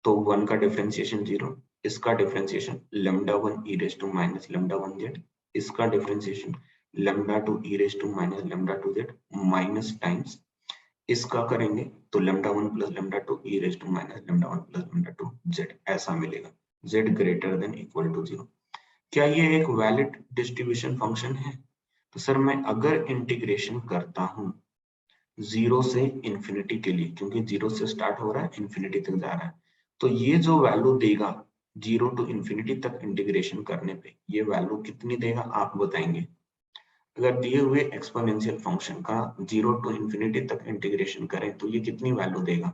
तो 1 का डिफरेंशिएशन 0, इसका differentiation λ1 e raise to minus λ1z, इसका differentiation λ2 e raise to minus λ2z minus times इसका करेंगे तो λ1 plus λ2 e raise to minus λ1 plus λ2z, ऐसा मिलेगा z greater than equal to 0। क्या ये एक वैलिड डिस्ट्रीब्यूशन फंक्शन है? तो सर मैं अगर इंटीग्रेशन करता हूँ 0 से इंफिनिटी के लिए, क्योंकि 0 से स्टार्ट हो रहा है इंफिनिटी तक जा रहा है, तो ये जो वैल्यू देगा 0 टू इंफिनिटी तक इंटीग्रेशन करने पे ये वैल्यू कितनी देगा आप बताएंगे? अगर दिए हुए एक्सपोनेंशियल फंक्शन का 0 टू इंफिनिटी तक इंटीग्रेशन करें तो ये कितनी वैल्यू देगा?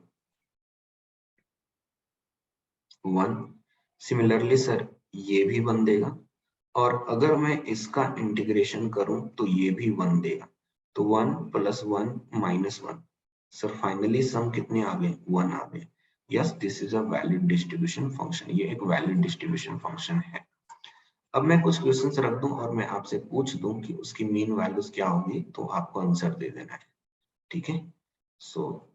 1। सिमिलरली सर ये भी 1 देगा, और अगर मैं इसका इंटीग्रेशन करूं तो ये भी 1 देगा, तो 1 plus 1 minus 1। Sir finally sum कितने आ गए? 1 आ गए। Yes, this is a valid distribution function, ये एक वैलिड डिस्ट्रीब्यूशन फंक्शन है। अब मैं कुछ क्वेश्चंस रख दूं और मैं आपसे पूछ दूं कि उसकी मीन वैल्यूज क्या होगी, तो आपको आंसर दे देना है, ठीक है? सो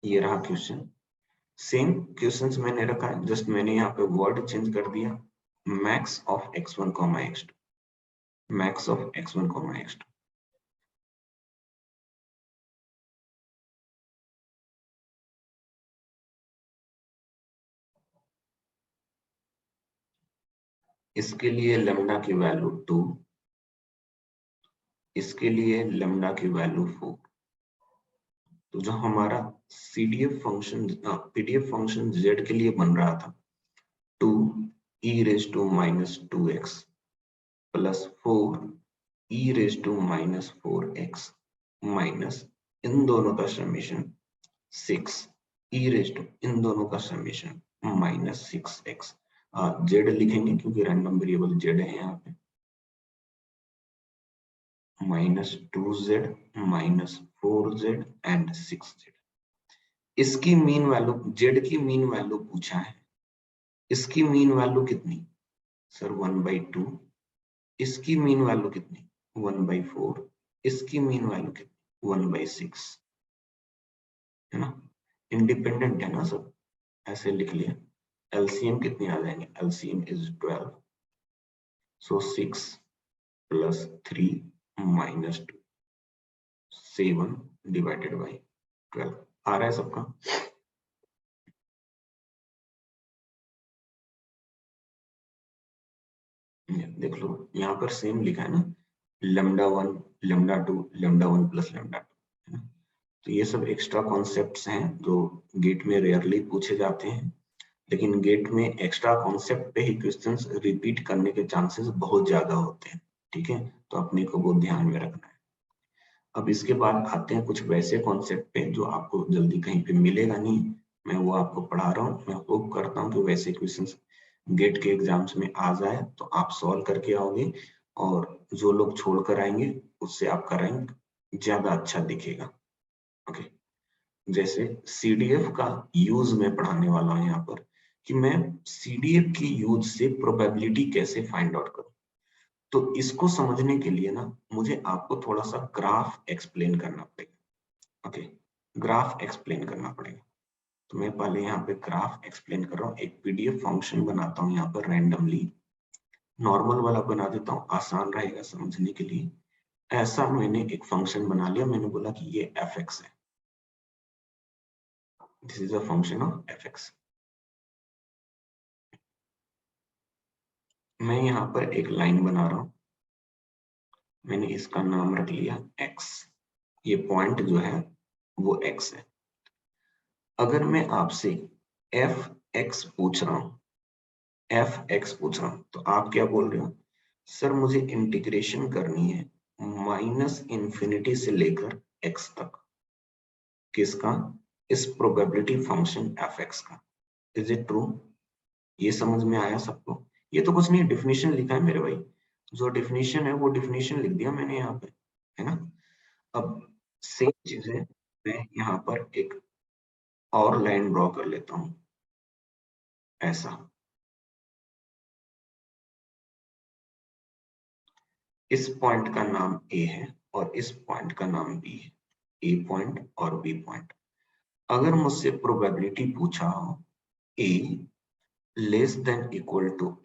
ये रहा क्वेश्चन। सेम क्वेश्चंस मैंने रखा है, जस्ट मैंने यहाँ पे वर्ड चेंज कर दिया, max of x1, x2, max of x1, x2। इसके लिए लैम्डा की वैल्यू 2, इसके लिए लैम्डा की वैल्यू 4। तो जो हमारा CDF function PDF function z के लिए बन रहा था 2 e raise to minus 2x plus 4 e raise to minus 4x minus इन दोनों का समेशन 6 e रेज टू इन दोनों का समेशन माइनस 6x। z लिखेंगे क्योंकि रैंडम वेरिएबल z है यहाँ पे, minus 2z minus 4z and 6z। इसकी मीन वैल्यू, जेड की मीन वैल्यू पूछा है, इसकी मीन वैल्यू कितनी सर 1/2, इसकी मीन वैल्यू कितनी 1/4, इसकी मीन वैल्यू कितनी 1/6, है ना, इंडिपेंडेंट है ना सब, ऐसे लिख लिया। एलसीएम कितनी आ जाएंगे, LCM is 12, so 6 + 3 - 2, 7 divided by 12 आ रहा है सबका। देख लो यहाँ पर सेम लिखा है ना, λ1, λ2, λ1 + λ2, तो ये सब एक्स्ट्रा कॉन्सेप्ट्स हैं जो गेट में रेयरली पूछे जाते हैं, लेकिन गेट में एक्स्ट्रा कॉन्सेप्ट पे ही क्वेश्चंस रिपीट करने के चांसेस बहुत ज्यादा होते हैं, ठीक है, तो अपने को वो ध्यान में रखना है। अब इसके बाद आते हैं कुछ वैसे कॉन्सेप्ट पे जो आपको जल्दी कहीं पे मिलेगा नहीं, मैं वो आपको पढ़ा रहा हूँ। मैं होप करता हूँ कि वैसे क्वेश्चंस गेट के एग्जाम्स में आ जाए तो आप सॉल्व करके आओगे, और जो लोग छोड़ कर आएंगे उससे आपका रैंक ज्यादा अच्छा दिखेगा। ओके, जैसे सीडीएफ का यूज मैं पढ़ाने वाला हूँ यहाँ पर, कि मैं सीडीएफ की यूज से प्रोबेबिलिटी कैसे फाइंड आउट करूँ। तो इसको समझने के लिए ना मुझे आपको थोड़ा सा ग्राफ एक्सप्लेन करना पड़ेगा। ओके, ग्राफ एक्सप्लेन करना पड़ेगा। तो मैं पहले यहाँ पे ग्राफ एक्सप्लेन कर रहा हूँ, एक पीडीएफ फंक्शन बनाता हूँ यहाँ पर रैंडमली, नॉर्मल वाला बना देता हूँ, आसान रहेगा समझने के लिए। ऐसा मैंने एक फंक्शन बना लिया, मैंने बोला कि ये fx है, this is a function of fx। मैं यहाँ पर एक लाइन बना रहा हूँ, मैंने इसका नाम रख लिया x, ये पॉइंट जो है वो x है। अगर मैं आपसे fx पूछ रहा हूँ, fx पूछ रहा हूँ, तो आप क्या बोल रहे हो, सर मुझे इंटीग्रेशन करनी है -∞ से लेकर x तक, किसका, इस प्रोबेबिलिटी फंक्शन fx का। Is it true? ये समझ में आया सबको? ये तो कुछ नहीं, डेफिनेशन लिखा है मेरे भाई, जो डेफिनेशन है वो डेफिनेशन लिख दिया मैंने यहाँ पे, है ना। अब सेम चीज है, मैं यहाँ पर एक और लाइन ड्रॉ कर लेता हूँ ऐसा, इस पॉइंट का नाम A है और इस पॉइंट का नाम B है, A पॉइंट और B पॉइंट। अगर मुझसे प्रोबेबिलिटी पूछा हो A <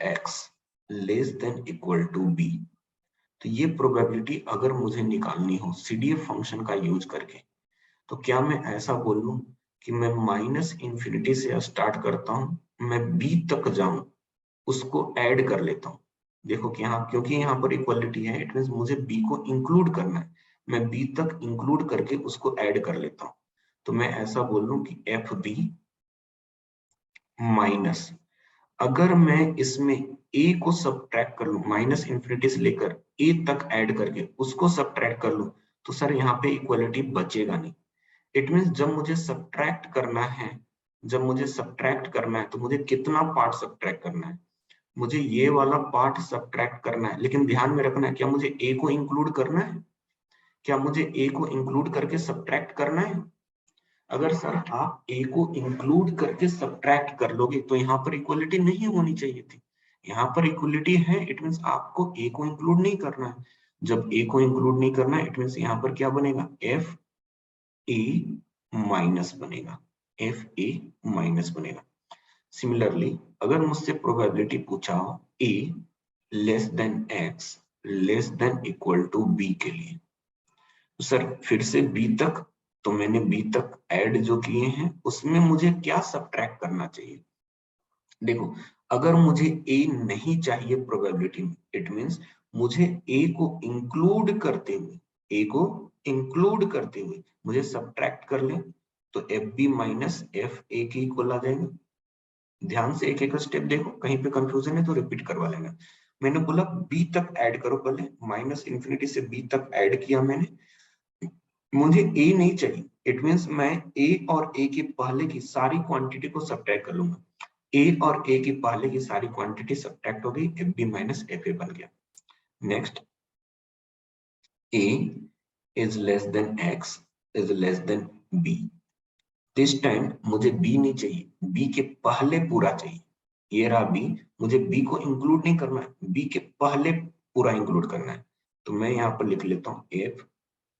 X B, तो ये प्रोबेबिलिटी अगर मुझे निकालनी हो सीडीएफ फंक्शन का यूज करके, तो क्या मैं ऐसा बोल लूं कि मैं -∞ से स्टार्ट करता हूं, मैं B तक जाऊं, उसको ऐड कर लेता हूं। देखो कि यहाँ, क्योंकि यहाँ पर इक्वलिटी है, इट मींस मुझे B को इंक्लूड करना है, मैं B तक इंक्लूड करके उसको ऐड कर लेता हूँ। तो मैं ऐसा बोल लूं कि FB माइनस, अगर मैं इसमें a को सब्ट्रैक्ट कर लूं, -∞ से लेकर a तक ऐड करके उसको सब्ट्रैक्ट कर लूं, तो सर यहाँ पे इक्वलिटी बचेगा नहीं। इट मींस जब मुझे सब्ट्रैक्ट करना है, तो मुझे कितना पार्ट सब्ट्रैक्ट करना है, मुझे ये वाला पार्ट सब्ट्रैक्ट करना है, लेकिन ध्यान में रखना है, क्या मुझे a को इंक्लूड करना है, क्या मुझे a को इंक्लूड करके सब्ट्रैक्ट करना है। अगर सर आप a को इंक्लूड करके सब्ट्रैक्ट कर लोगे तो यहाँ पर इक्वलिटी नहीं होनी चाहिए थी, यहाँ पर इक्वलिटी है, इट मींस आपको a को इंक्लूड नहीं करना है। जब a को इंक्लूड नहीं करना है, इट मींस यहाँ पर क्या बनेगा, fa माइनस बनेगा, fa माइनस बनेगा। सिमिलरली अगर मुझसे प्रोबेबिलिटी पूछा हो a <x > b के लिए, तो सर फिर से b तक, तो मैंने b तक ऐड जो किए हैं उसमें मुझे क्या सब्ट्रैक्ट करना चाहिए। देखो, अगर मुझे a नहीं चाहिए प्रोबेबिलिटी में, इट मींस मुझे a को इंक्लूड करते हुए मुझे सब्ट्रैक्ट कर ले, तो fb माइनस fa के इक्वल आ जाएगा। ध्यान से एक एक स्टेप देखो, कहीं पे कंफ्यूजन है तो रिपीट करवा लेना। मैंने बोला b तक ऐड करो, पहले -∞ से b तक ऐड किया मैंने, मुझे a नहीं चाहिए, इट मींस मैं a और a के पहले की सारी क्वांटिटी को सब्ट्रैक्ट कर लूंगा, a और a के पहले की सारी क्वांटिटी सब्ट्रैक्ट हो गई, fb माइनस fa बन गया। Next, a is less than x is less than b, this time मुझे बी नहीं चाहिए, बी के पहले पूरा चाहिए। ये रहा बी, मुझे बी को इंक्लूड नहीं करना है, बी के पहले पूरा इंक्लूड करना है। तो मैं यहाँ पर लिख लेता हूँ एफ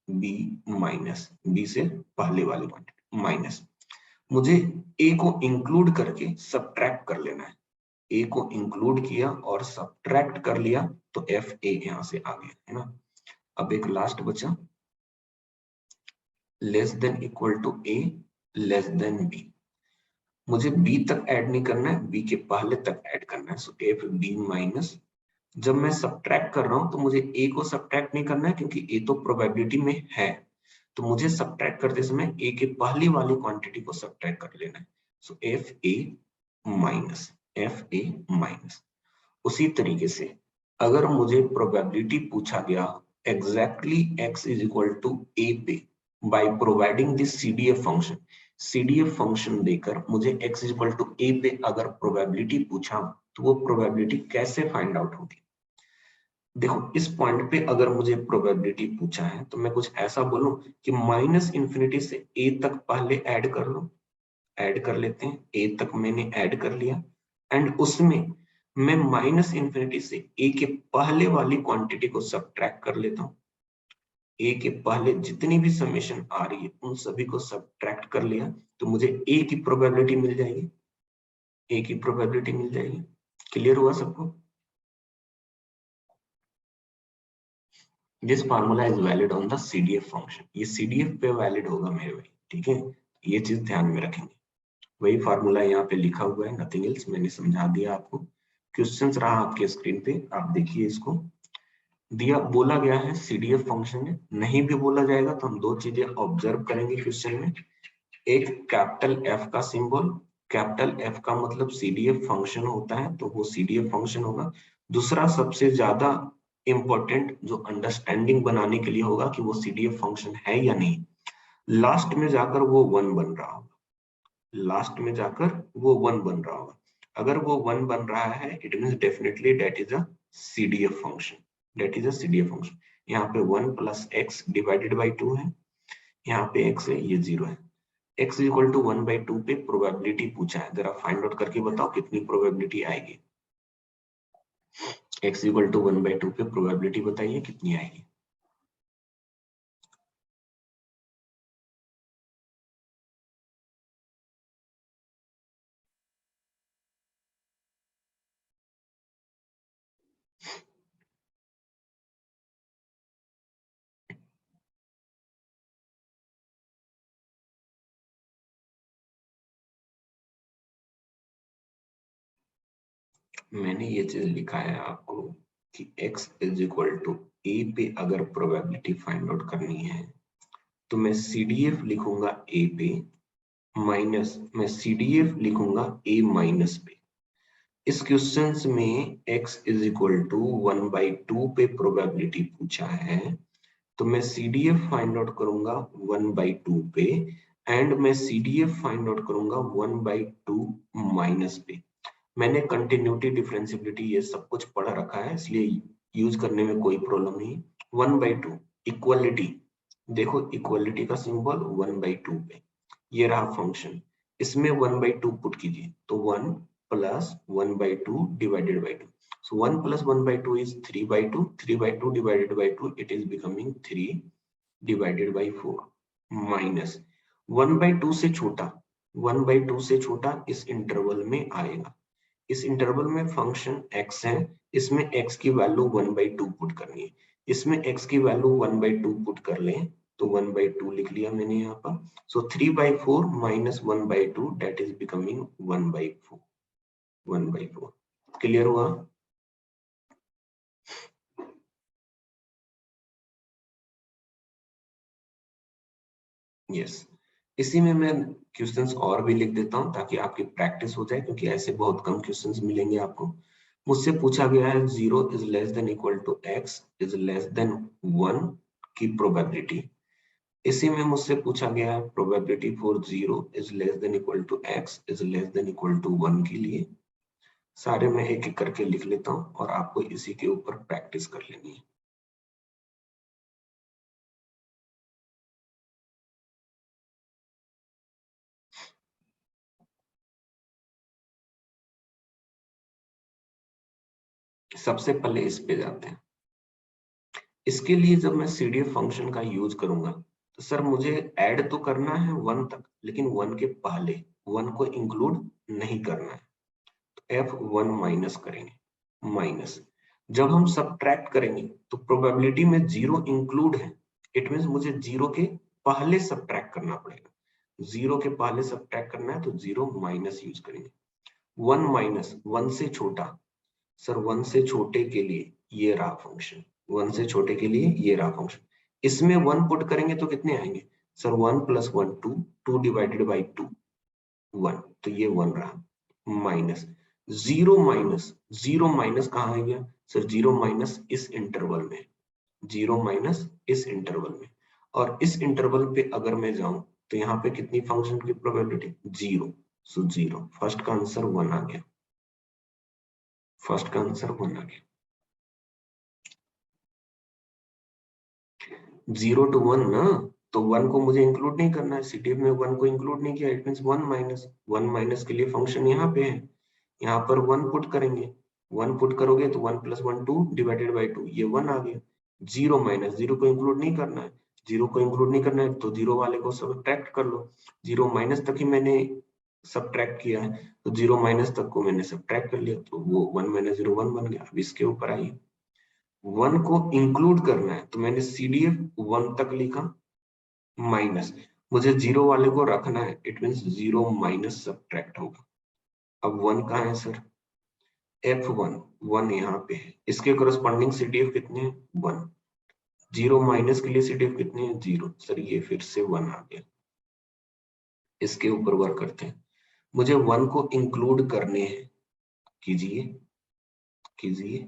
बी माइनस, बी से पहले वाली क्वांटिटी माइनस, मुझे ए को इंक्लूड करके सब्ट्रैक्ट कर लेना है। ए को इंक्लूड किया और सब्ट्रैक्ट कर लिया तो एफ ए यहाँ से आ गया, है ना। अब एक लास्ट बचा, less than equal to a less than b. मुझे बी तक ऐड नहीं करना है, बी के पहले तक ऐड करना है। सो एफ बी माइनस, जब मैं सब्ट्रैक्ट कर रहा हूं तो मुझे ए को सब्ट्रैक्ट नहीं करना है क्योंकि ए तो प्रोबेबिलिटी में है, तो मुझे सब्ट्रैक्ट करते समय ए के पहली वाली क्वांटिटी को सब्ट्रैक्ट कर लेना है। So F A minus, F A minus. उसी तरीके से अगर मुझे प्रोबेबिलिटी पूछा गया exactly x is equal to A पे by providing this CDF function, CDF function देकर मुझे x is equal to A पे अगर प्रोबेबिलिटी पूछा तो वो प्रोबेबिलिटी कैसे फाइंड आउट होगी। देखो इस पॉइंट पे अगर मुझे प्रोबेबिलिटी पूछा है तो मैं कुछ ऐसा बोलूं कि माइनस इंफिनिटी से a तक पहले ऐड कर लो, ऐड कर लेते हैं, a तक मैंने ऐड कर लिया एंड उसमें मैं माइनस इंफिनिटी से a के पहले वाली क्वांटिटी को सब्ट्रैक्ट कर लेता हूँ। a के पहले जितनी भी समेशन आ रही है उन सभी को सब्ट्रैक्ट कर लिया तो मुझे a की प्रोबेबिलिटी मिल जाएगी, a की प्रोबेबिलिटी मिल जाएगी। क्लियर हुआ सबको? This formula is valid on the CDF function, ये CDF पे वैलिड होगा मेरे भाई, ठीक है, ये चीज ध्यान में रखेंगे। वही फार्मूला यहाँ पे लिखा हुआ है, नथिंग एल्स, मैंने समझा दिया आपको। क्वेश्चंस रहा आपके स्क्रीन पे, आप देखिए इसको। दिया बोला गया है CDF फंक्शन में, नहीं भी बोला जाएगा तो हम दो चीजें ऑब्जर्व करेंगे क्वेश्चन में। एक कैपिटल F का सिंबल, कैपिटल F का मतलब CDF फंक्शन होता है तो वो CDF फंक्शन होगा। दूसरा सबसे ज्यादा इंपॉर्टेंट जो अंडरस्टैंडिंग बनाने के लिए होगा कि वो CDF फंक्शन है या नहीं, लास्ट में जाकर वो 1 बन रहा होगा, लास्ट में जाकर वो 1 बन रहा होगा। अगर वो 1 बन रहा है it means definitely that is a CDF function, that is a CDF function. यहाँ पे 1 प्लस एक्स डिवाइडेड बाई 2 है, यहाँ पे x है, ये 0 है। x इक्वल टू 1/2 पे प्रोबेबिलिटी पूछा है, जरा फाइंड आउट करके बताओ कितनी प्रोबेबिलिटी आएगी। x इक्वल टू 1/2 पे प्रोबेबिलिटी बताइए कितनी आएगी। मैंने ये चीज लिखा है आपको कि x is equal to a पे अगर प्रोबेबिलिटी फाइंड आउट करनी है तो मैं CDF लिखूंगा a पे माइनस मैं CDF लिखूंगा a माइनस पे। इस क्वेश्चन में x इज इक्वल टू 1/2 पे प्रोबेबिलिटी पूछा है तो मैं CDF फाइंड आउट करूंगा 1/2 पे एंड मैं CDF फाइंड आउट करूंगा 1/2 माइनस पे। मैंने कंटिन्यूटी डिफरेंशियबिलिटी ये सब कुछ पढ़ रखा है इसलिए यूज करने में कोई प्रॉब्लम नहीं। 1/2 इक्वलिटी, देखो इक्वलिटी का सिंबल 1/2 पे, ये रहा फंक्शन, इसमें 1/2 पुट कीजिए तो 1 plus 1/2 divided by 2। So 1 plus 1/2 is 3/2, 3/2 divided by 2 it is becoming 3 divided by 4 minus 1/2 से छोटा, 1/2 से छोटा इस इंटरवल में आएगा। इस इंटरवल में फंक्शन x है, इसमें x की वैल्यू 1/2 पुट करनी है, इसमें x की वैल्यू 1/2 पुट कर लें तो 1/2 लिख लिया मैंने यहाँ पर। सो 3/4 minus 1/2 that is becoming 1/4, 1/4। Clear हुआ? यस, इसी में मैं क्वेश्चंस और भी लिख देता हूं ताकि आपकी प्रैक्टिस हो जाए क्योंकि ऐसे बहुत कम क्वेश्चंस मिलेंगे आपको। मुझसे पूछा गया है 0 is less than equal to x is less than 1 की प्रोबेबिलिटी। इसी में मुझसे पूछा गया है probability for 0 is less than equal to x is less than equal to 1 के लिए। सारे मैं एक एक करके लिख लेता हूं और आपको इसी के ऊपर प्रैक्टिस कर लेनी है। सबसे पहले इस पे जाते हैं। इसके लिए जब मैं CDF फंक्शन का यूज करूंगा तो सर मुझे ऐड तो करना है 1 तक, लेकिन 1 के पहले 1 को इंक्लूड नहीं करना है। तो F1 माइनस करेंगे, माइनस जब हम सब्ट्रैक्ट करेंगे तो प्रोबेबिलिटी में 0 इंक्लूड है, इट मींस मुझे 0 के पहले सब्ट्रैक्ट करना पड़ेगा। 0 के पहले सब्ट्रैक्ट करना है तो 0 माइनस यूज करेंगे। 1 माइनस 1 से छोटा, सर 1 से छोटे के लिए ये रहा फंक्शन, 1 से छोटे के लिए ये रहा फंक्शन। इसमें 1 पुट करेंगे तो कितने आएंगे सर? 1 + 1 2, 2 डिवाइडेड बाई 2 1, तो ये 1 रहा। माइनस 0 माइनस, 0 माइनस कहाँ आ गया सर? 0 माइनस इस इंटरवल में, 0 माइनस इस इंटरवल में। और इस इंटरवल पे अगर मैं जाऊं तो यहाँ पे कितनी फंक्शन की प्रोबेबिलिटी? 0। सो 0, फर्स्ट का आंसर 1 आ गया, फर्स्ट का आंसर 1 आ गया। 0 to 1 ना, तो 1 को मुझे इंक्लूड नहीं करना है, CDF में 1 को इंक्लूड नहीं किया, इट मींस 1 माइनस, 1 माइनस के लिए फंक्शन यहाँ पे है, यहाँ पर 1 पुट करेंगे, 1 पुट करोगे तो 1 + 1 2 डिवाइडेड बाई 2, ये 1 आ गया। 0 माइनस, 0 को इंक्लूड नहीं करना है, 0 को इंक्लूड नहीं करना है तो 0 वाले को सब्ट्रैक्ट कर लो। 0 माइनस तक ही मैंने सब्ट्रैक्ट किया है, तो 0 माइनस तक को मैंने सब्ट्रैक्ट कर लिया, तो वो 1 माइनस 0 1 बन गया। अब इसके ऊपर आइए, 1 को इंक्लूड करना है तो मैंने CDF 1 तक लिखा, माइनस मुझे 0 वाले को रखना है, इट मींस 0 माइनस सब्ट्रैक्ट होगा। अब 1 कहाँ है सर? F1, 1 यहाँ पे है, इसके कोरस्पॉन्डिंग CDF कितने हैं? 1। 0 माइनस के लिए CDF कितने हैं? 0। सर ये फिर से 1 आ गया। इसके ऊपर वर्क करते हैं, मुझे 1 को इंक्लूड करने हैं, कीजिए कीजिए,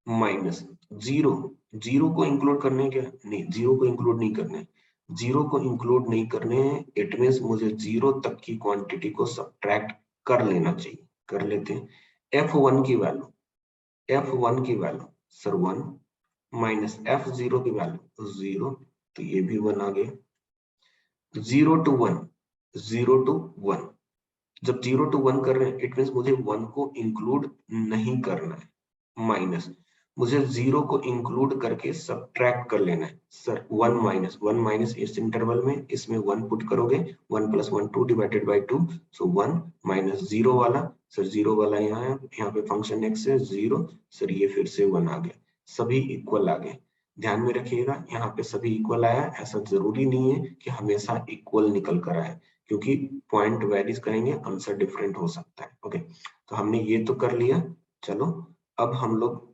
माइनस 0, 0 को इंक्लूड करने क्या नहीं, 0 को इंक्लूड नहीं करने, 0 को इंक्लूड नहीं करने हैं, इट मींस मुझे 0 तक की क्वांटिटी को सब्ट्रैक्ट कर लेना चाहिए, कर लेते हैं। F1 की वैल्यू, F1 की वैल्यू सर 1 माइनस F0 की वैल्यू 0, तो ये भी 1 आ गया। 0 to 1, 0 to 1, जब 0 to 1 कर रहे हैं इट मींस मुझे 1 को इंक्लूड नहीं करना है, माइनस मुझे 0 को इंक्लूड करके सब्ट्रैक्ट कर लेना है। सर 1 माइनस, 1 माइनस इस इंटरवल में, इसमें 1 पुट करोगे, 1 + 1 2 डिवाइडेड बाई 2, सो 1 माइनस 0 वाला, सर 0 वाला यहाँ है, यहाँ पे फंक्शन x है 0, सर ये फिर से 1 आ गया, सभी इक्वल आ गए। ध्यान में रखिएगा यहाँ पे सभी इक्वल आया, ऐसा जरूरी नहीं है कि हमेशा इक्वल निकल कर आए, क्योंकि पॉइंट वेरीज करेंगे, आंसर डिफरेंट हो सकता है। ओके, तो हमने ये तो कर लिया। चलो अब हम लोग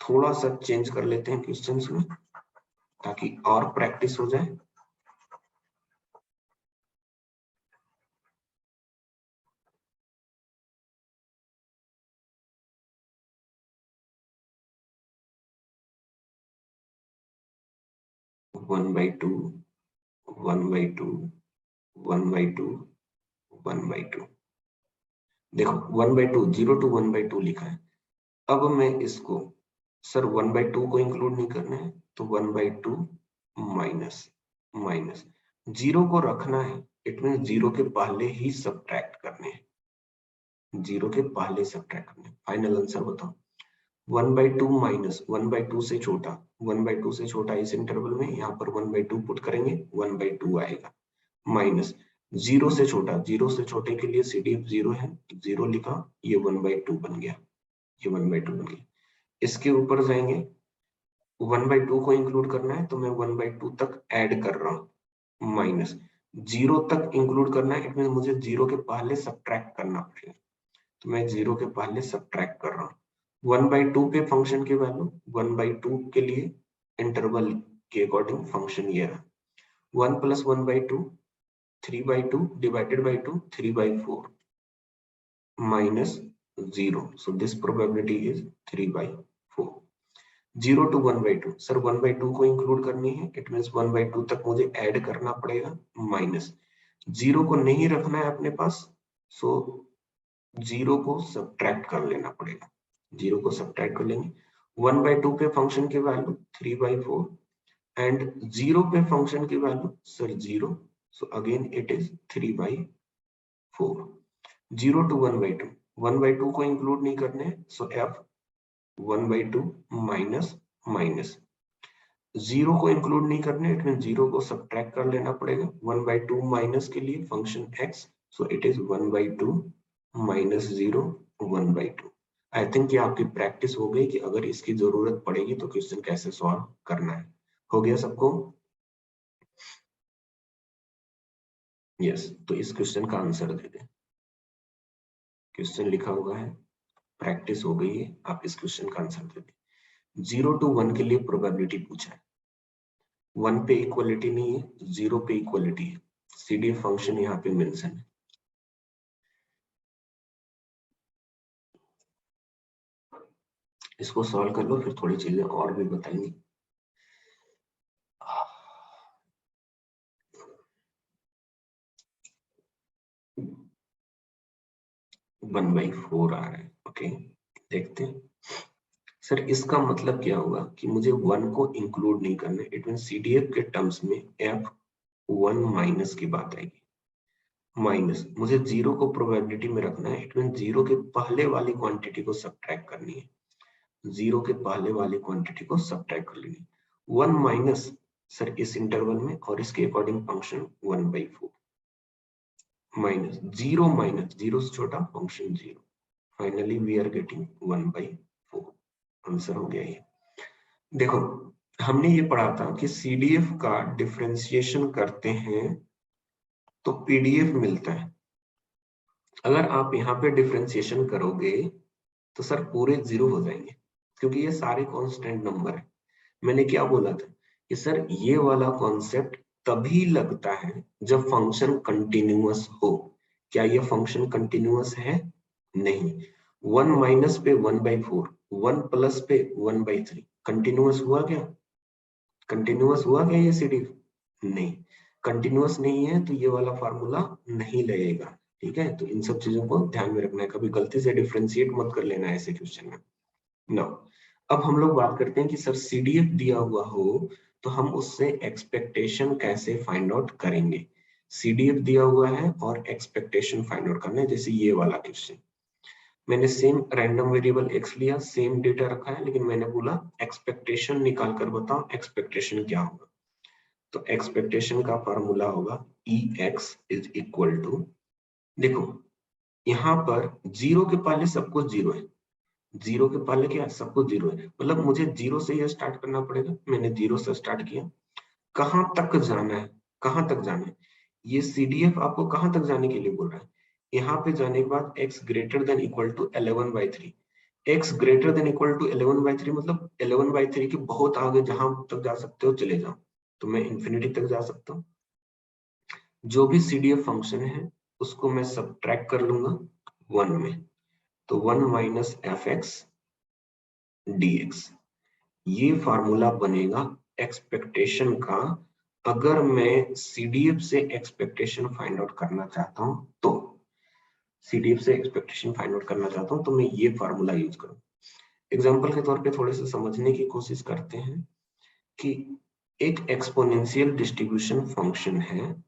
थोड़ा सा चेंज कर लेते हैं क्वेश्चंस में, ताकि और प्रैक्टिस हो जाए। One by two, one by two, one by two, one by two, देखो 1/2, 0 to 1/2 लिखा है। अब मैं इसको, सर 1/2 को इंक्लूड नहीं करना है, तो 1/2 माइनस, माइनस 0 को रखना है, इट मीन 0 के पहले ही सब्ट्रैक्ट करने हैं, 0 के पहले सब्ट्रैक्ट करने हैं। फाइनल आंसर बताओ। 1/2 माइनस 1/2 से छोटा, 1/2 से छोटा इस इंटरवल में, यहाँ पर 1/2 पुट करेंगे, 1/2 आएगा, माइनस 0 से छोटा, 0 से छोटे के लिए CDF 0 है, 0 लिखा, ये 1/2 बन गया, ये 1/2 बन गया। इसके ऊपर जाएंगे, 1/2 को इंक्लूड करना है तो मैं 1/2 तक ऐड कर रहा हूँ, माइनस 0 तक इंक्लूड करना है, इट मीन मुझे 0 के पहले सब्ट्रैक्ट करना पड़ेगा, तो मैं 0 के पहले सब्ट्रैक्ट कर रहा हूँ। 1/2 पे फंक्शन की वैल्यू, 1/2 के लिए इंटरवल के अकॉर्डिंग फंक्शन ये रहा, 1 + 1/2 3/2 divided by 2 3/4 minus 0, so this probability is 3/4। 0 to 1/2, sir 1/2 को इंक्लूड करनी है, इट मींस 1/2 तक मुझे ऐड करना पड़ेगा, माइनस 0 को नहीं रखना है अपने पास, सो 0 को सब्ट्रैक्ट कर लेना पड़ेगा, 0 को सब्ट्रैक्ट कर लेंगे। 1/2 पे फंक्शन की वैल्यू 3/4 एंड 0 पे फंक्शन की value sir 0, so again it is 3/4। 0 to 1/2, 1/2 को इंक्लूड नहीं करने, सो 1/2 माइनस माइनस, 0 को इंक्लूड नहीं करने, इट मीन 0 को सब्ट्रैक्ट कर लेना पड़ेगा 1/2 माइनस के लिए function x, so it is 1/2 minus 0 1/2। I think ये आपकी प्रैक्टिस हो गई कि अगर इसकी जरूरत पड़ेगी तो क्वेश्चन कैसे सॉल्व करना है। हो गया सबको? यस, तो इस क्वेश्चन का आंसर दे दें। क्वेश्चन लिखा हुआ है, प्रैक्टिस हो गई है, आप इस क्वेश्चन का आंसर दे दें। 0 to 1 के लिए प्रोबेबिलिटी पूछा है, 1 पे इक्वलिटी नहीं है, 0 पे इक्वलिटी है, CDF फंक्शन यहाँ पे मेंशन है। इसको सॉल्व कर लो, फिर थोड़ी चीजें और भी बताएंगे। 1/4 आ रहा है, ओके देखते हैं। सर इसका मतलब क्या होगा कि मुझे 1 को इंक्लूड नहीं करना, इट मीन CDF के टर्म्स में F1 माइनस की बात आएगी, माइनस मुझे 0 को प्रोबेबिलिटी में रखना है, इट मीन 0 के पहले वाली क्वांटिटी को सब्ट्रैक्ट करनी है, 0 के पहले वाली क्वांटिटी को सब्ट्रैक्ट कर लेनी, 1 माइनस सर इस इंटरवल में और इसके अकॉर्डिंग फंक्शन 1/4 माइनस 0 माइनस 0 से छोटा function 0, finally we are getting 1/4। Answer हो गया ये। देखो हमने ये पढ़ा था कि CDF का डिफरेंशिएशन करते हैं तो PDF मिलता है। अगर आप यहाँ पे डिफरेंशिएशन करोगे तो सर पूरे 0 हो जाएंगे, क्योंकि ये सारे कांस्टेंट नंबर है। मैंने क्या बोला था कि सर ये वाला कॉन्सेप्ट तभी लगता है जब फंक्शन कंटिन्यूअस हो। क्या ये फंक्शन कंटिन्यूअस है? नहीं। 1 माइनस पे 1/4, 1 प्लस पे 1/3 कंटिन्यूअस हुआ क्या? कंटिन्यूअस हुआ क्या ये CDF? नहीं, कंटिन्यूअस नहीं है तो ये वाला फार्मूला नहीं लगेगा। ठीक है, तो इन सब चीजों को ध्यान में रखना है, कभी गलती से डिफरेंशिएट मत कर लेना ऐसे क्वेश्चन में। नो, अब हम लोग बात करते हैं कि सर CDF दिया हुआ हो तो हम उससे एक्सपेक्टेशन कैसे फाइंड आउट करेंगे। CDF दिया हुआ है और एक्सपेक्टेशन फाइंड आउट करना है, जैसे ये वाला क्वेश्चन मैंने सेम रैंडम वेरिएबल x लिया, सेम डेटा रखा है, लेकिन मैंने बोला एक्सपेक्टेशन निकाल कर बताओ एक्सपेक्टेशन क्या होगा। तो एक्सपेक्टेशन का फार्मूला होगा EX इज इक्वल टू, देखो यहाँ पर 0 के पहले सब कुछ 0 है, 0 के पहले क्या सब कुछ 0 है, मतलब मुझे 0 से ये स्टार्ट करना पड़ेगा। मैंने 0 से स्टार्ट किया, कहाँ तक जाना है, कहाँ तक जाना है, ये CDF आपको कहाँ तक जाने के लिए बोल रहा है। यहाँ पे जाने के बाद x greater than equal to 11/3, x greater than equal to 11/3 मतलब 11/3 के बहुत आगे जहां तक जा सकते हो चले जाओ, तो मैं इंफिनिटी तक जा सकता हूँ। जो भी CDF फंक्शन है उसको मैं सब्ट्रैक्ट कर लूंगा 1 में, तो 1 माइनस fx dx, ये फार्मूला बनेगा एक्सपेक्टेशन का। अगर मैं CDF से एक्सपेक्टेशन फाइंड आउट करना चाहता हूं तो CDF से एक्सपेक्टेशन फाइंड आउट करना चाहता हूं तो मैं ये फार्मूला यूज करूं। एग्जांपल के तौर पे थोड़े से समझने की कोशिश करते हैं कि एक एक्सपोनेंशियल डिस्ट्रीब्यूशन फंक्शन है,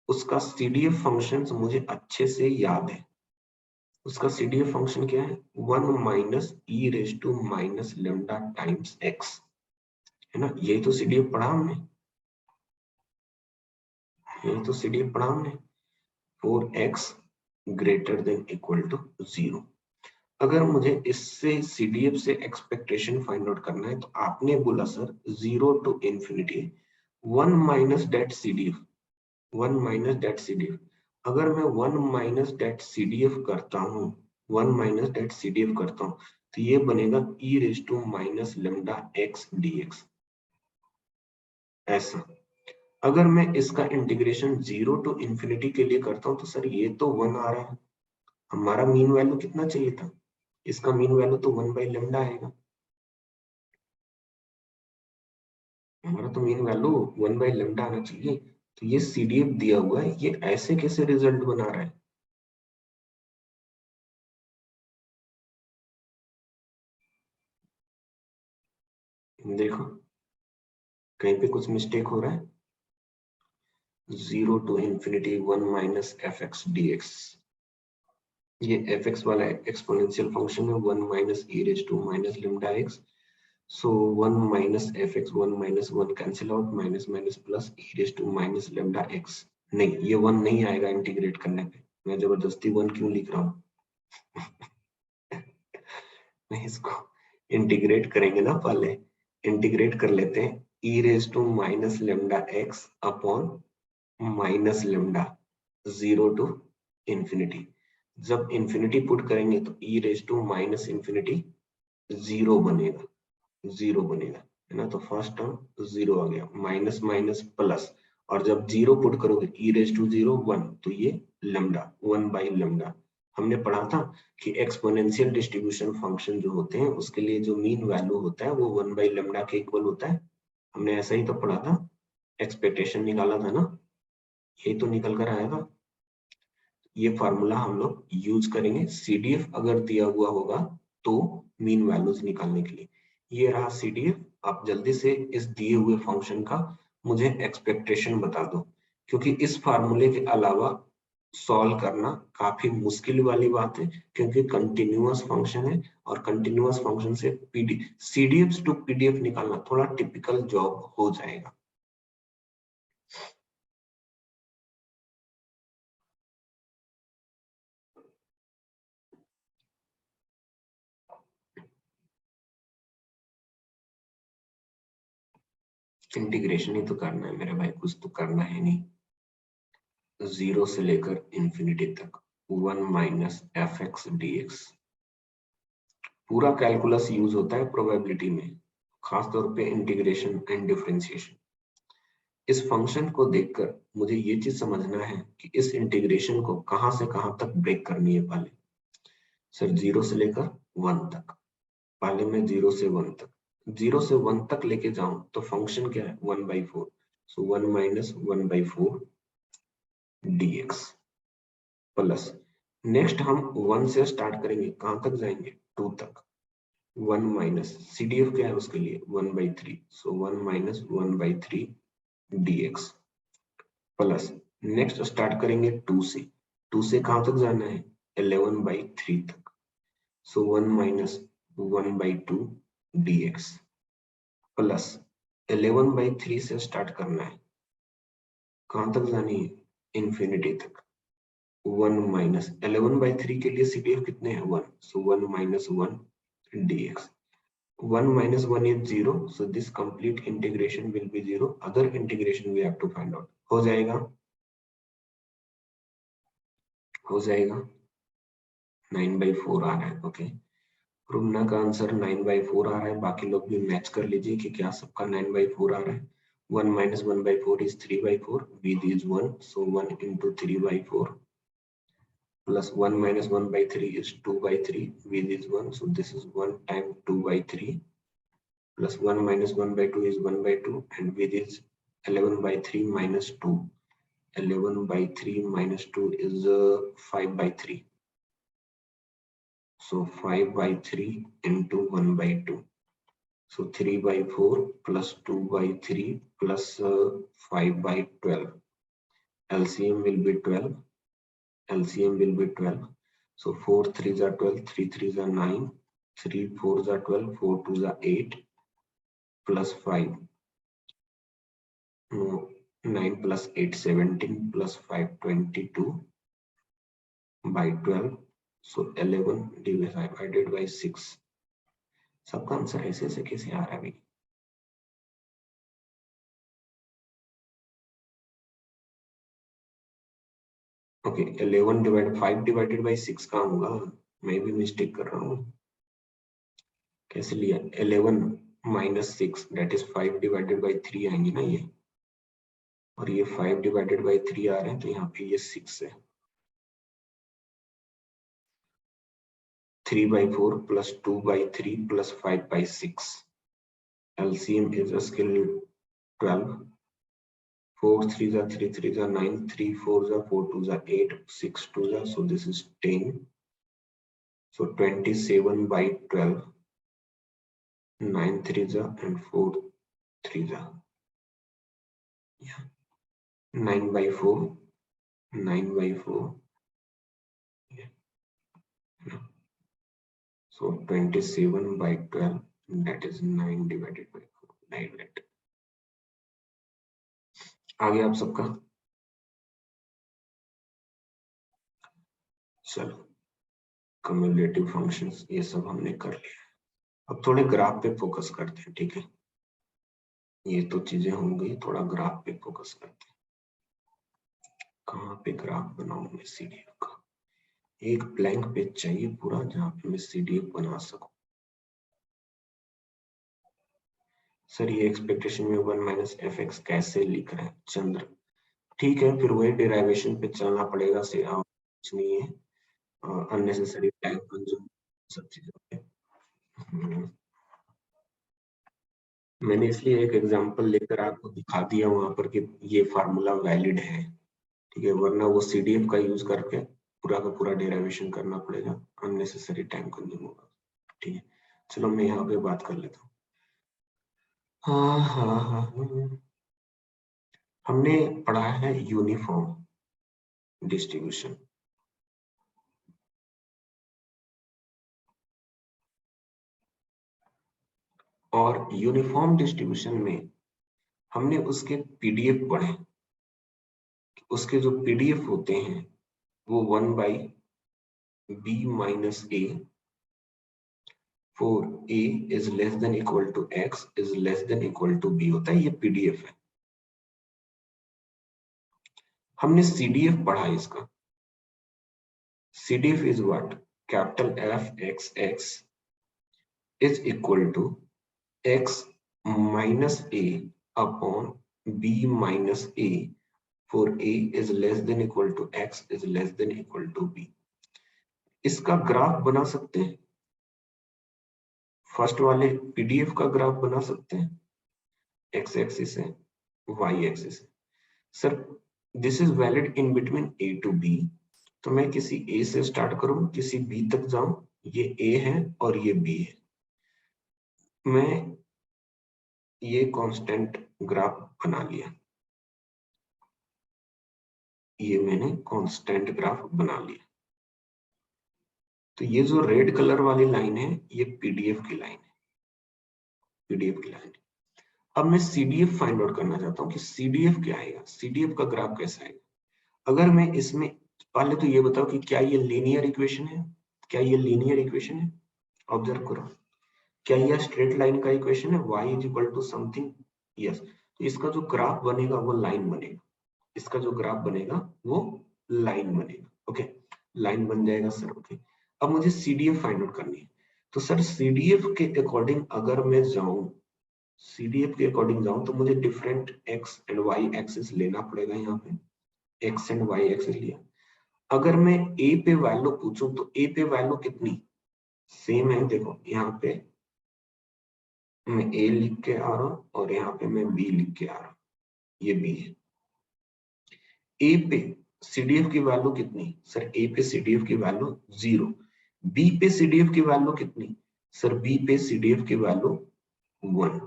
उसका CDF फंक्शन मुझे अच्छे से याद है। उसका CDF फंक्शन क्या है? 1 minus e raise to minus lambda times x, है ना, यही तो CDF पढ़ा हमने, यही तो CDF पढ़ा हमने, 4x greater than equal to 0। अगर मुझे इससे CDF से एक्सपेक्टेशन फाइंड आउट करना है तो आपने बोला sir 0 to infinity 1 minus that CDF, 1 minus that CDF। अगर मैं 1 माइनस डेट CDF करता हूँ, 1 माइनस डेट CDF करता हूँ तो ये बनेगा e raise to minus lambda x dx, ऐसा। अगर मैं इसका इंटीग्रेशन 0 टू इंफिनिटी के लिए करता हूँ तो सर ये तो 1 आ रहा है, हमारा मीन वैल्यू कितना चाहिए था, इसका मीन वैल्यू तो 1/λ आएगा, हमारा तो मीन वैल्यू 1/λ आना चाहिए। तो ये CDF दिया हुआ है, ये ऐसे कैसे रिजल्ट बना रहा है। देखो कहीं पे कुछ मिस्टेक हो रहा है। 0 to infinity 1 minus fx dx, ये fx वाला एक्सपोनेंशियल फंक्शन है 1 minus e raise to minus lambda x. So 1 minus fx 1 minus 1 cancel out, minus minus plus e raised to minus lambda x. नहीं, ये 1 नहीं आएगा इंटीग्रेट करने पे. मैं जबरदस्ती 1 क्यों लिख रहा हूँ? नहीं, इसको इंटीग्रेट करेंगे ना, पहले इंटीग्रेट कर लेते हैं. e raised to minus lambda x upon minus lambda 0 to infinity. जब इंफिनिटी पुट करेंगे तो e raised to minus infinity 0 बनेगा, 0 बनेगा, है ना. तो फर्स्ट टर्म 0 आ गया, माइनस माइनस प्लस, और जब 0 पुट करोगे e रेज टू 0 1, तो ये लैम्डा 1 बाई लैम्डा. हमने पढ़ा था कि एक्सपोनेंशियल डिस्ट्रीब्यूशन फंक्शन जो होते हैं उसके लिए जो मीन वैल्यू होता है वो 1 बाई लैम्डा के इक्वल होता है. हमने ऐसा ही तो पढ़ा था, एक्सपेक्टेशन निकाला था ना, यही तो निकल कर आया था. ये फार्मूला हम लोग यूज करेंगे सीडीएफ अगर दिया हुआ होगा तो मीन वैल्यूज निकालने के लिए. ये रहा सीडीएफ. आप जल्दी से इस दिए हुए फंक्शन का मुझे एक्सपेक्टेशन बता दो, क्योंकि इस फार्मूले के अलावा सॉल्व करना काफी मुश्किल वाली बात है, क्योंकि कंटिन्यूअस फंक्शन है और कंटिन्यूअस फंक्शन से सीडीएफ टू पीडीएफ निकालना थोड़ा टिपिकल जॉब हो जाएगा. इंटीग्रेशन ही तो करना है मेरे भाई, कुछ तो करना है नहीं. 0 से लेकर इंफिनिटी तक 1 minus F x D x. पूरा कैलकुलस यूज होता है प्रोबेबिलिटी में, खासतौर पे इंटीग्रेशन एंड डिफरेंशिएशन. इस फंक्शन को देखकर मुझे ये चीज समझना है कि इस इंटीग्रेशन को कहां से कहां तक ब्रेक करनी है. पहले सर 0 से लेकर 1 तक, पहले मैं 0 से 1 तक, 0 से 1 तक लेके जाऊं तो फंक्शन क्या है 1/4. सो 1 माइनस 1/4 dx प्लस, नेक्स्ट हम 1 से स्टार्ट करेंगे, कहां तक जाएंगे 2 तक. 1 माइनस सीडीएफ क्या है उसके लिए 1/3. सो 1 minus 1/3 dx plus, next start करेंगे 2 से, 2 से कहां तक जाना है 11/3 तक. सो 1 माइनस 1/2 dx प्लस 11/3 से स्टार्ट करना है, कहां तक जानी है इंफिनिटी तक. 1 माइनस 11/3 के लिए सीडीएफ कितने हैं 1. सो 1 minus 1 dx. 1 minus 1 is 0, so this complete integration will be 0. Other integration we have to find out. हो जाएगा, हो जाएगा. 9/4 आ रहा है. ओके, रुमना का आंसर 9/4 आ रहा है. बाकी लोग भी मैच कर लीजिए कि क्या सबका 9/4 आ रहा है. 1 minus 1/4 is 3/4. With is 1, so 1 into 3/4 plus 1 minus 1/3 is 2/3. With is 1, so this is 1 times 2/3 plus 1 minus 1/2 is 1/2, and with is 11/3 minus 2. 11/3 minus 2 is 5/3. So 5/3 into 1/2. So 3/4 plus 2/3 plus 5/12. LCM will be 12. LCM will be 12. So 4 3s are 12, 3 3s are 9, 3 4s are 12, 4 2s are 8 plus 5. No, 9 plus 8 17 plus 5 22 by 12. So 11 divided by 6. सबका answer ऐसे ऐसे कैसे आ रहा है भाई? Okay, 11 divide 5 divided by 6 का होगा. मैं भी मिस्टेक कर रहा हूँ. कैसे लिया 11 minus 6 that is 5 divided by 3 आएंगे ना ये, और ये 5 डिवाइडेड बाय 3 आ रहे हैं, तो यहाँ पे ये 6 है. 3/4 plus 2/3 plus 5/6. LCM is a skill 12. 4 3s are 3 3s are 9, 3 4s are 4 2s are 8, 6 2s are, so this is 10. So 27/12. 9 3s are and 4 3s are. Yeah. 9/4. 9/4. Yeah. So 27 by 12, that is 9 divided by 4, 9 net. आगे आप सबका चलो cumulative functions ये सब हमने कर लिया। अब थोड़े ग्राफ पे फोकस करते हैं, ठीक है? ये तो चीजें होंगी, थोड़ा ग्राफ पे फोकस करते हैं। कहाँ पे ग्राफ बनाऊं मैं सीडीएफ का? एक ब्लैंक पेज चाहिए पूरा जहाँ पे मैं सीडीएफ बना सकूं। सर ये एक्सपेक्टेशन में 1 माइनस एफ एक्स कैसे लिख रहे हैं चंद्र? ठीक है, फिर वही डेरिवेशन पे चलना पड़ेगा से, कुछ नहीं है अननेसेसरी टाइम कंज्यूम सब चीजों पे। मैंने इसलिए एक एग्जांपल लेकर आपको दिखा दिया वहां पर कि ये फार्मूला वैलिड है, ठीक है, वरना वो सीडीएफ का यूज करके पूरा का पूरा डेरिवेशन करना पड़ेगा, अननेसेसरी टाइम कंज्यूम होगा, ठीक है। चलो मैं यहाँ पे बात कर लेता हूँ। हाँ। हमने पढ़ा है यूनिफॉर्म डिस्ट्रीब्यूशन, और यूनिफॉर्म डिस्ट्रीब्यूशन में हमने उसके पीडीएफ पढ़े। उसके जो पीडीएफ होते हैं वो 1 by b minus a for a is less than equal to x is less than equal to b होता है, ये पीडीएफ है। हमने सीडीएफ पढ़ा है इसका। CDF is what? Capital F(x(x) is equal to x minus a upon b minus a for a is less than equal to x is less than equal to b। इसका graph बना सकते हैं, first वाले PDF का graph बना सकते हैं, x axis है, वाई एक्सिस है। Sir this is valid in between a to b, तो मैं किसी ए से स्टार्ट करूं, किसी बी तक जाऊं, ये ए है और ये बी है। मैं ये कांस्टेंट ग्राफ बना लिया, ये मैंने कांस्टेंट ग्राफ बना लिया। तो ये जो रेड कलर वाली लाइन है ये पीडीएफ की लाइन है, पीडीएफ की लाइन। अब मैं सीडीएफ फाइंड आउट करना चाहता हूँ कि सीडीएफ क्या आएगा, सीडीएफ का ग्राफ कैसा आएगा। अगर मैं इसमें पहले तो ये बताओ कि क्या ये लीनियर इक्वेशन है, क्या ये लीनियर इक्वेशन है? ऑब्जर्व करो, क्या यह स्ट्रेट लाइन का इक्वेशन है, y is equal to something? Yes. तो इसका जो ग्राफ बनेगा वो लाइन बनेगा, इसका जो ग्राफ बनेगा वो लाइन बनेगा। ओके, लाइन बन जाएगा सर। ओके, अब मुझे सीडीएफ फाइंड आउट करनी है। तो सर सीडीएफ के अकॉर्डिंग अगर मैं जाऊं, सीडीएफ के अकॉर्डिंग जाऊं तो मुझे different x and y axis लेना पड़ेगा। यहाँ पे एक्स एंड वाई एक्सिस लिया। अगर मैं ए पे वैल्यू पूछूं तो ए पे वैल्यू कितनी सेम है, देखो यहाँ पे मैं ए लिख के आ रहा हूं और यहाँ पे मैं बी लिख के आ रहा हूं, ये बी है। ए पे सीडीएफ की वैल्यू कितनी? सर ए पे सीडीएफ की वैल्यू 0। बी पे सीडीएफ की वैल्यू कितनी? सर बी पे सीडीएफ की वैल्यू 1।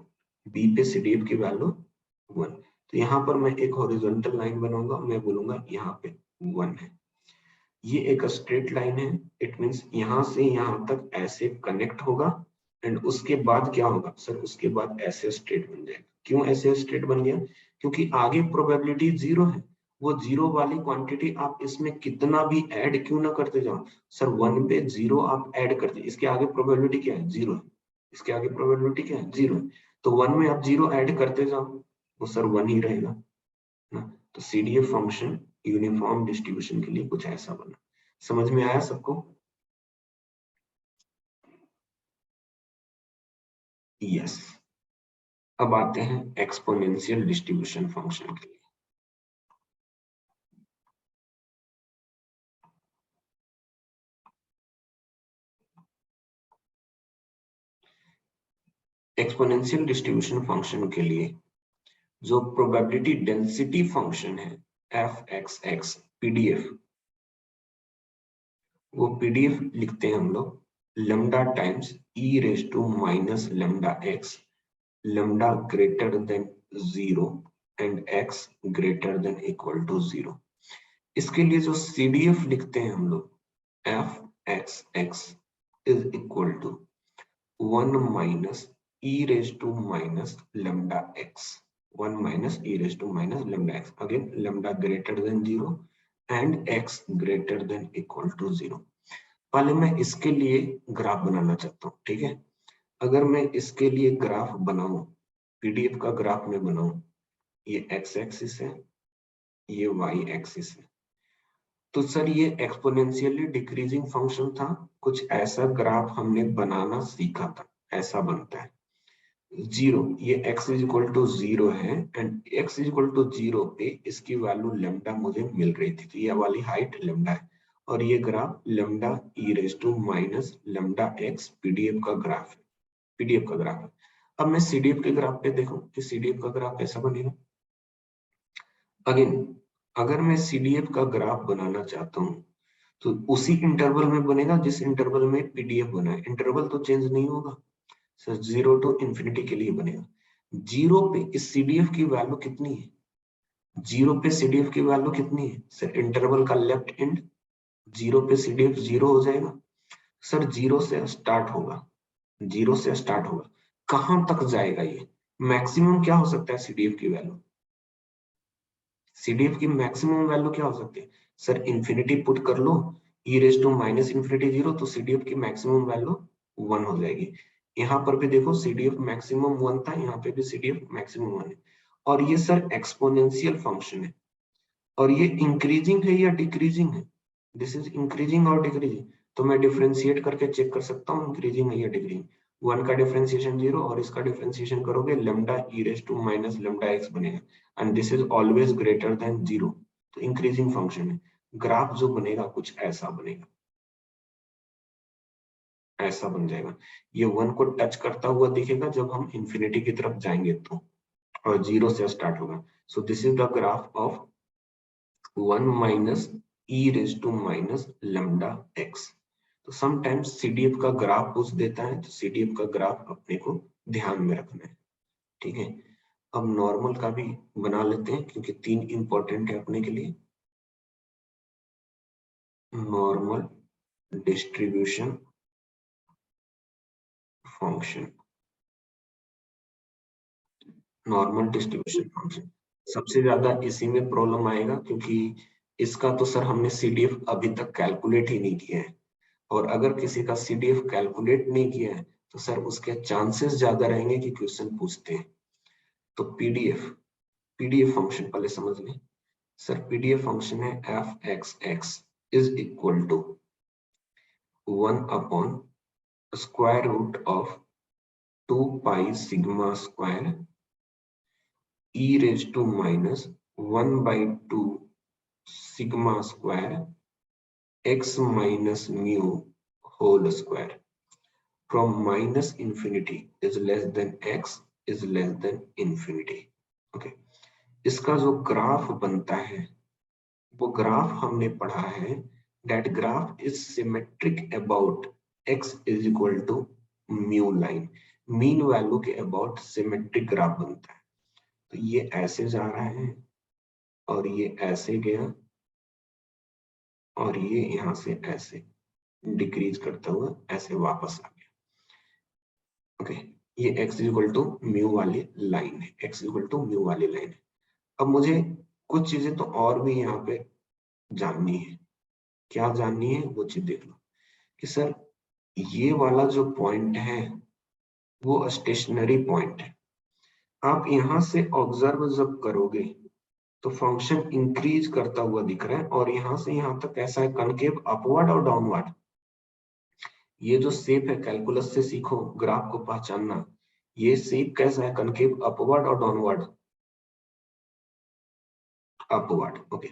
बी पे सीडीएफ की वैल्यू 1। तो यहाँ पर मैं एक हॉरिजॉन्टल लाइन बनाऊंगा, मैं बोलूंगा यहाँ पे 1 है। ये एक स्ट्रेट लाइन है, इट मींस यहाँ से यहाँ तक ऐसे कनेक्ट होगा एंड उसके बाद क्या होगा? सर उसके बाद ऐसे स्ट्रेट बन जाएगा। क्यों ऐसे स्ट्रेट बन गया? क्योंकि आगे प्रोबेबिलिटी 0 है। वो 0 वाली क्वांटिटी आप इसमें कितना भी ऐड क्यों ना करते जाओ, सर 1 पे 0 आप ऐड करते, इसके आगे प्रोबेबिलिटी क्या है? 0 है। इसके आगे प्रोबेबिलिटी क्या है? 0 है। तो 1 में आप 0 ऐड करते जाओ, वो सर 1 ही रहेगा ना। तो सीडीएफ फंक्शन यूनिफॉर्म डिस्ट्रीब्यूशन के लिए कुछ ऐसा बना। समझ में आया सबको? यस। अब आते हैं एक्सपोनेंशियल डिस्ट्रीब्यूशन फंक्शन के लिए। एक्सपोनेंशियल डिस्ट्रीब्यूशन फंक्शन के लिए जो प्रोबेबिलिटी डेंसिटी फंक्शन है एफ एक्स एक्स पीडीएफ, वो पीडीएफ लिखते हैं हम लोग lambda times e raise to minus lambda x, lambda greater than 0 and x greater than equal to 0। इसके लिए जो सीडीएफ लिखते हैं हम लोग f x x is equal to 1 minus e raised to minus lambda x. 1 minus e raised to minus lambda x. Again, lambda greater than 0 and x greater than equal to 0. पहले मैं इसके लिए graph बनाना चाहता हूँ, ठीक है। अगर मैं इसके लिए ग्राफ बनाऊं, पीडीएफ का ग्राफ में बनाऊं, ये एक्स एक्सिस है, ये वाई एक्सिस है, तो सर ये एक्सपोनेंशियली डिक्रीजिंग फंक्शन था। कुछ ऐसा ग्राफ हमने बनाना सीखा था, ऐसा बनता है। 0, ये x इज इक्वल टू 0 है and x is equal to 0 पे इसकी वैल्यू लेमडा मुझे मिल रही थी, तो ये वाली हाइट लेमडा है और ये graph lambda e raise to minus lambda x PDF का ग्राफ है, पीडीएफ का ग्राफ है। अब मैं सीडीएफ के ग्राफ पे देखूं कि सीडीएफ का ग्राफ कैसा बनेगा। अगेन, अगर मैं सीडीएफ का ग्राफ बनाना चाहता हूं तो उसी इंटरवल में बनेगा जिस इंटरवल में पीडीएफ बना है, इंटरवल तो चेंज नहीं होगा सर, 0 टू इंफिनिटी के लिए बनेगा। 0 पे इस सीडीएफ की वैल्यू कितनी है, 0 पे सीडीएफ की वैल्यू कितनी है सर, इंटरवल का लेफ्ट एंड 0 पे सीडीएफ 0 हो जाएगा सर। 0 से स्टार्ट होगा, 0 से स्टार्ट होगा, कहां तक जाएगा ये, मैक्सिमम क्या हो सकता है सीडीएफ की वैल्यू, सीडीएफ की मैक्सिमम वैल्यू क्या हो सकती है सर, इंफिनिटी पुट कर लो, ई रेज टू माइनस इंफिनिटी 0, तो सीडीएफ की मैक्सिमम वैल्यू 1 हो जाएगी। यहाँ पर भी देखो सीडीएफ मैक्सिमम 1 था, यहाँ पे भी सीडीएफ मैक्सिमम 1 है और ये सर एक्सपोनेंशियल फंक्शन है और ये इंक्रीजिंग है या डिक्रीजिंग है, दिस इज इंक्रीजिंग और डिक्रीजिंग, तो मैं डिफरेंशिएट करके चेक कर सकता हूँ इंक्रीजिंग है या डिक्रीजिंग। 1 का डिफरेंशिएशन 0 और इसका डिफरेंशिएशन करोगे lambda e raise to minus lambda x बनेगा and this is always greater than 0, तो इंक्रीजिंग फंक्शन है। ग्राफ जो बनेगा कुछ ऐसा बनेगा, ऐसा बन जाएगा। ये 1 को टच करता हुआ दिखेगा जब हम इंफिनिटी की तरफ जाएंगे तो, और 0 से स्टार्ट होगा। So this is the graph of 1 minus e raise to minus lambda x. तो समटाइम्स सीडीएफ का ग्राफ पूछ देता है, तो सीडीएफ का ग्राफ अपने को ध्यान में रखना है, ठीक है। अब नॉर्मल का भी बना लेते हैं क्योंकि 3 इंपॉर्टेंट है अपने के लिए। Normal distribution function, normal distribution function सबसे ज्यादा इसी में प्रॉब्लम आएगा क्योंकि इसका तो सर हमने सीडीएफ अभी तक कैलकुलेट ही नहीं किया है, और अगर किसी का सीडीएफ कैलकुलेट नहीं किया है तो सर उसके चांसेस ज्यादा रहेंगे कि क्वेश्चन पूछते हैं। तो पीडीएफ फंक्शन पहले समझ लें सर। पीडीएफ फंक्शन है f x x is equal to 1 upon square root of 2 pi sigma square e raised to minus 1 by 2 sigma square x minus mu whole square from minus infinity is less than x is less than infinity. Okay, इसका जो graph बनता है वो graph हमने पढ़ा है, that graph is symmetric about x is equal to mu line, mean value के about symmetric graph बनता है। तो ये ऐसे जा रहा है और ये ऐसे गया और ये यहां से ऐसे डिक्रीज करता हुआ ऐसे वापस आ गया। ओके, ये x इक्वल टू म्यू वाली लाइन है, x इक्वल टू म्यू वाली लाइन है। अब मुझे कुछ चीजें तो और भी यहाँ पे जाननी है। क्या जाननी है वो चीज देख लो कि सर ये वाला जो पॉइंट है वो स्टेशनरी पॉइंट है। आप यहाँ से ऑब्जर्व जब करोगे तो फंक्शन इंक्रीज करता हुआ दिख रहा है और यहां से यहां तक कैसा है, कनकेव अपवर्ड और डाउनवर्ड। ये जो शेप है कैलकुलस से सीखो ग्राफ को पहचानना, ये शेप कैसा है, कनकेव अपवर्ड और डाउनवर्ड, अपवर्ड। ओके,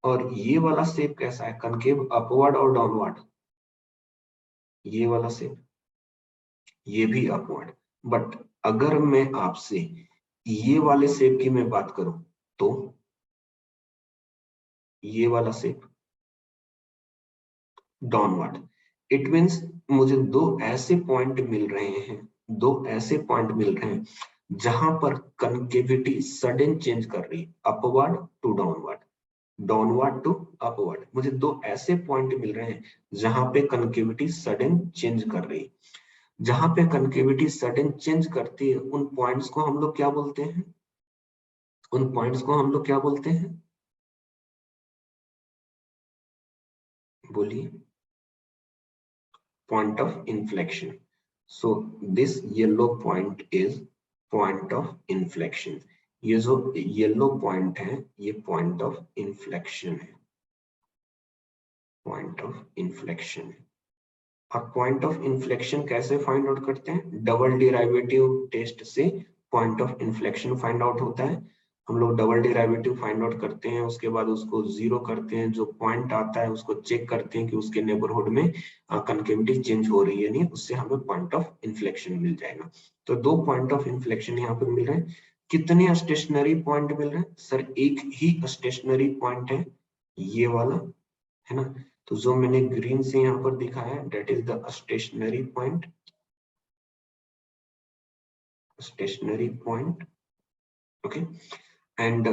और ये वाला शेप कैसा है, कनकेव अपवर्ड और डाउनवर्ड, ये वाला शेप, ये भी अपवर्ड। बट अगर मैं आपसे ये वाले शेप की मैं बात करूं तो ये वाला शेप डाउनवर्ड। इट मीन्स मुझे दो ऐसे पॉइंट मिल रहे हैं, दो ऐसे पॉइंट मिल रहे हैं जहां पर कनकेविटी सडन चेंज कर रही है upward to downward. Downward to upward. मुझे दो ऐसे पॉइंट मिल रहे हैं जहां पे कनकेविटी सडन चेंज कर रही है। जहां पे कनकेविटी सडन चेंज करती है उन पॉइंट्स को हम लोग क्या बोलते हैं? उन पॉइंट्स को हम लोग क्या बोलते हैं? बोलिए। Point of inflection. So this yellow point is point of inflection. ये जो येलो पॉइंट है ये पॉइंट ऑफ इन्फ्लेक्शन है, पॉइंट ऑफ इन्फ्लेक्शन है। और पॉइंट ऑफ इन्फ्लेक्शन कैसे फाइंड आउट करते हैं? डबल डेरिवेटिव टेस्ट से point of inflection find out होता है। हम लोग डबल डेरिवेटिव फाइंड आउट करते हैं, उसके बाद उसको जीरो करते हैं, जो पॉइंट आता है उसको चेक करते हैं कि उसके नेबरहुड में कनकेविटी चेंज हो रही है नहीं, उससे हमें पॉइंट ऑफ इन्फ्लेक्शन मिल जाएगा। तो दो पॉइंट ऑफ इन्फ्लेक्शन यहाँ पे मिल रहे हैं। कितने स्टेशनरी पॉइंट मिल रहे हैं? सर एक ही स्टेशनरी पॉइंट है, ये वाला, है ना। तो जो मैंने ग्रीन से यहाँ पर दिखाया है that is the stationary point, stationary point. Okay, and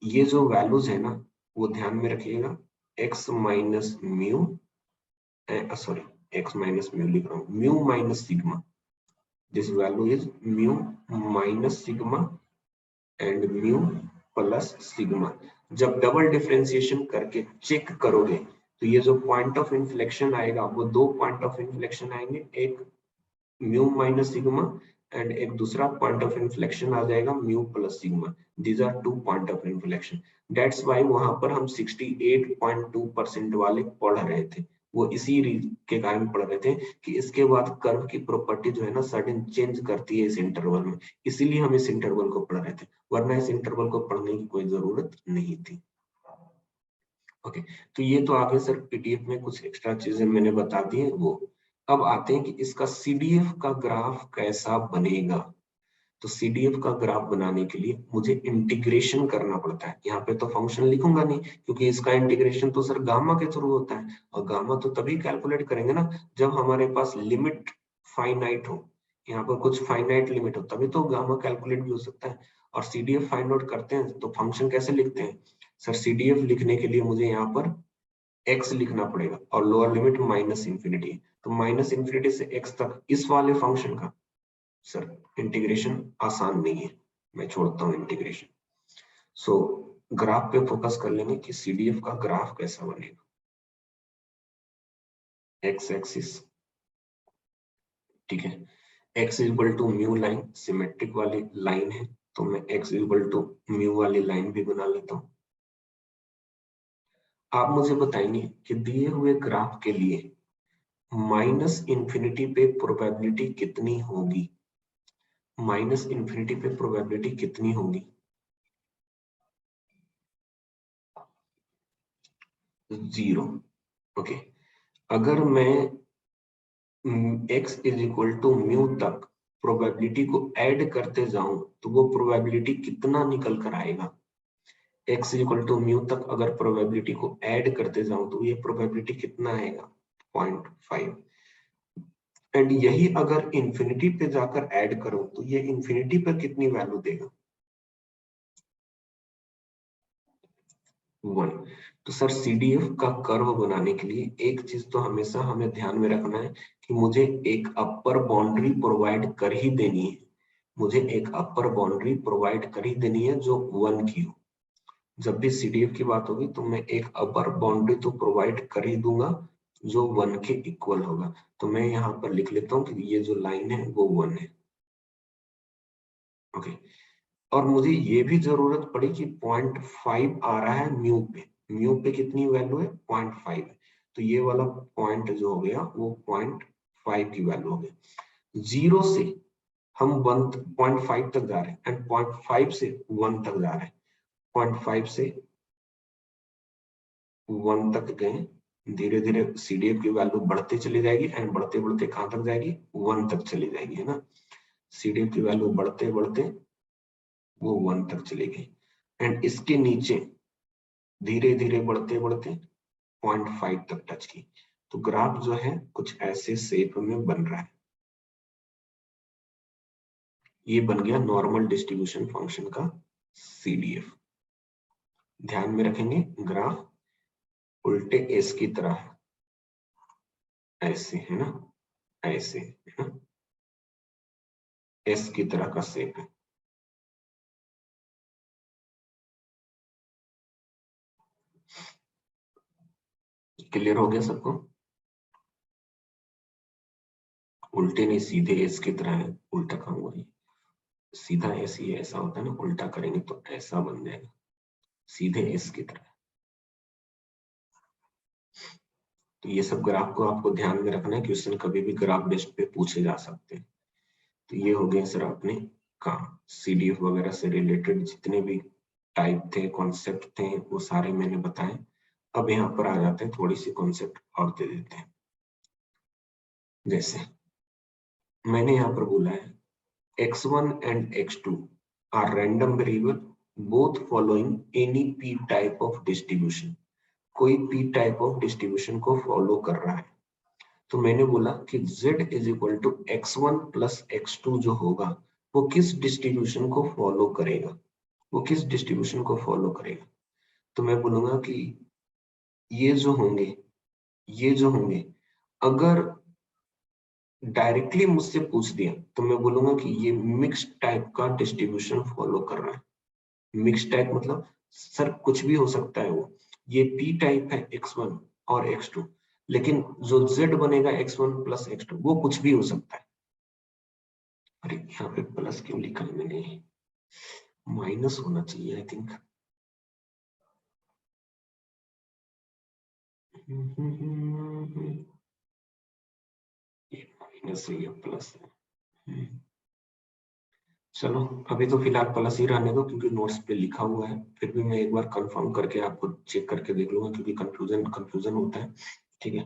ये जो वैल्यूज है ना वो ध्यान में रखिएगा, x minus mu, sorry x minus mu लिख रहा हूँ, mu minus sigma, this value is mu minus sigma and mu plus sigma. जब डबल डिफरेंशिएशन करके चेक करोगे तो ये जो पॉइंट ऑफ इन्फ्लेक्शन आएगा वो दो पॉइंट ऑफ इन्फ्लेक्शन आएंगे, एक म्यू माइनस सिग्मा एंड एक दूसरा पॉइंट ऑफ इन्फ्लेक्शन आ जाएगा mu plus sigma. These are two point of inflection. That's why वहां पर हम 68.2% वाले पढ़ रहे थे, वो इसी के कारण पढ़ रहे थे कि इसके बाद कर्व की प्रॉपर्टी जो है ना सडन चेंज करती है इस इंटरवल में, इसीलिए हम इस इंटरवल को पढ़ रहे थे, वरना इस इंटरवल को पढ़ने की कोई जरूरत नहीं थी। ओके, तो ये तो आगे सर पीडीएफ में कुछ एक्स्ट्रा चीजें मैंने बता दी है वो। अब आते हैं कि इसका सीडीएफ का ग्राफ कैसा बनेगा। तो सीडीएफ का ग्राफ बनाने के लिए मुझे इंटीग्रेशन करना पड़ता है। यहाँ पे तो फंक्शन लिखूंगा नहीं क्योंकि इसका इंटीग्रेशन तो सर गामा के थ्रू होता है, और गामा तो तभी कैलकुलेट करेंगे ना जब हमारे पास लिमिट फाइनाइट हो, यहाँ पर कुछ फाइनाइट लिमिट हो, तभी तो गामा कैलकुलेट भी हो सकता है। और सीडीएफ फाइंड आउट करते हैं तो फंक्शन कैसे लिखते हैं? सर सीडीएफ लिखने के लिए मुझे यहाँ पर x लिखना पड़ेगा और लोअर लिमिट माइनस इंफिनिटी, तो माइनस इंफिनिटी से x तक इस वाले फंक्शन का सर इंटीग्रेशन आसान नहीं है, मैं छोड़ता हूँ इंटीग्रेशन। सो ग्राफ पे फोकस कर लेंगे कि सीडीएफ का ग्राफ कैसा बनेगा। एक्स एक्सिस, ठीक है, x equal to mu line symmetric वाली लाइन है, तो मैं x इक्वल टू म्यू वाली लाइन भी बना लेता हूँ। आप मुझे बताएंगे कि दिए हुए ग्राफ के लिए माइनस इंफिनिटी पे प्रोबेबिलिटी कितनी होगी? माइनस इंफिनिटी पे प्रोबेबिलिटी कितनी होगी? 0। ओके, अगर मैं x is equal to mu तक प्रोबेबिलिटी को ऐड करते जाऊं तो वो प्रोबेबिलिटी कितना निकल कर आएगा? x is equal to mu तक अगर प्रोबेबिलिटी को ऐड करते जाऊं तो ये प्रोबेबिलिटी कितना आएगा? 0.5। एंड यही अगर इंफिनिटी पे जाकर ऐड करो तो ये इंफिनिटी पर कितनी वैल्यू देगा? 1। तो सर सीडीएफ का कर्व बनाने के लिए एक चीज तो हमेशा हमें ध्यान में रखना है कि मुझे एक अपर बाउंड्री प्रोवाइड कर ही देनी है, मुझे एक अपर बाउंड्री प्रोवाइड कर ही देनी है जो 1 की हो। जब भी सीडीएफ की बात होगी तो मैं एक अपर बाउंड्री तो प्रोवाइड कर ही दूंगा जो 1 के इक्वल होगा। तो मैं यहाँ पर लिख लेता हूँ कि ये जो लाइन है वो 1 है। ओके, और मुझे ये भी जरूरत पड़ी कि 0.5 आ रहा है म्यू पे, म्यू पे कितनी वैल्यू है? 0.5 है, तो ये वाला पॉइंट जो हो गया वो 0.5 की वैल्यू हो गई। 0 से हम 1.5 तक जा रहे हैं एंड 0.5 से 1 तक जा रहे हैं, 0.5 से 1 तक गए, धीरे धीरे सीडीएफ की वैल्यू बढ़ते चली जाएगी एंड बढ़ते बढ़ते कहां तक जाएगी? 1 तक चली जाएगी, है ना। सीडीएफ की वैल्यू बढ़ते बढ़ते वो 1 तक चली गई एंड इसके नीचे धीरे धीरे बढ़ते बढ़ते 0.5 तक टच की। तो ग्राफ जो है कुछ ऐसे शेप में बन रहा है। ये बन गया नॉर्मल डिस्ट्रीब्यूशन फंक्शन का सीडीएफ। ध्यान में रखेंगे ग्राफ उल्टे एस की तरह, ऐसे है ना, ऐसे है ना, एस की तरह का शेप है। क्लियर हो गया सबको? उल्टे नहीं, सीधे एस की तरह है, उल्टा काम हो रही है। सीधा ऐसे ही ऐसा होता है ना, उल्टा करेंगे तो ऐसा बन जाएगा, सीधे एस की तरह। तो ये सब ग्राफ को आपको ध्यान में रखना है, क्वेश्चन कभी भी ग्राफ बेस्ड पे पूछे जा सकते हैं। तो ये हो गए सर अपने काम, सीडीएफ वगैरह से रिलेटेड जितने भी टाइप थे, कॉन्सेप्ट थे, वो सारे मैंने बताए। अब यहाँ पर आ जाते हैं, थोड़ी सी कॉन्सेप्ट और दे देते हैं। जैसे मैंने यहाँ पर बोला है x1 and x2 are random variable both following any p type of distribution। कोई p टाइप ऑफ डिस्ट्रीब्यूशन को फॉलो कर रहा है, तो मैंने बोला कि z is equal to x1 plus x2 जो होगा वो किस डिस्ट्रीब्यूशन को फॉलो करेगा, वो किस डिस्ट्रीब्यूशन को फॉलो करेगा। तो मैं बोलूंगा कि ये जो होंगे, ये जो होंगे, अगर डायरेक्टली मुझसे पूछ दिया तो मैं बोलूंगा कि ये मिक्स टाइप का डिस्ट्रीब्यूशन फॉलो कर रहा है। मिक्स टाइप मतलब सर कुछ भी हो सकता है, वो ये पी टाइप है x1 और x2, लेकिन जो z बनेगा x1 प्लस x2 वो कुछ भी हो सकता है। अरे यहाँ पे प्लस क्यों लिखा है मैंने, माइनस होना चाहिए आई थिंक। ये माइनस है, ये प्लस है। चलो अभी तो फिलहाल प्लस ही रहने दो, क्योंकि नोट्स पे लिखा हुआ है। फिर भी मैं एक बार कंफर्म करके आपको चेक करके देख लूंगा, क्योंकि कंफ्यूजन होता है। ठीक है,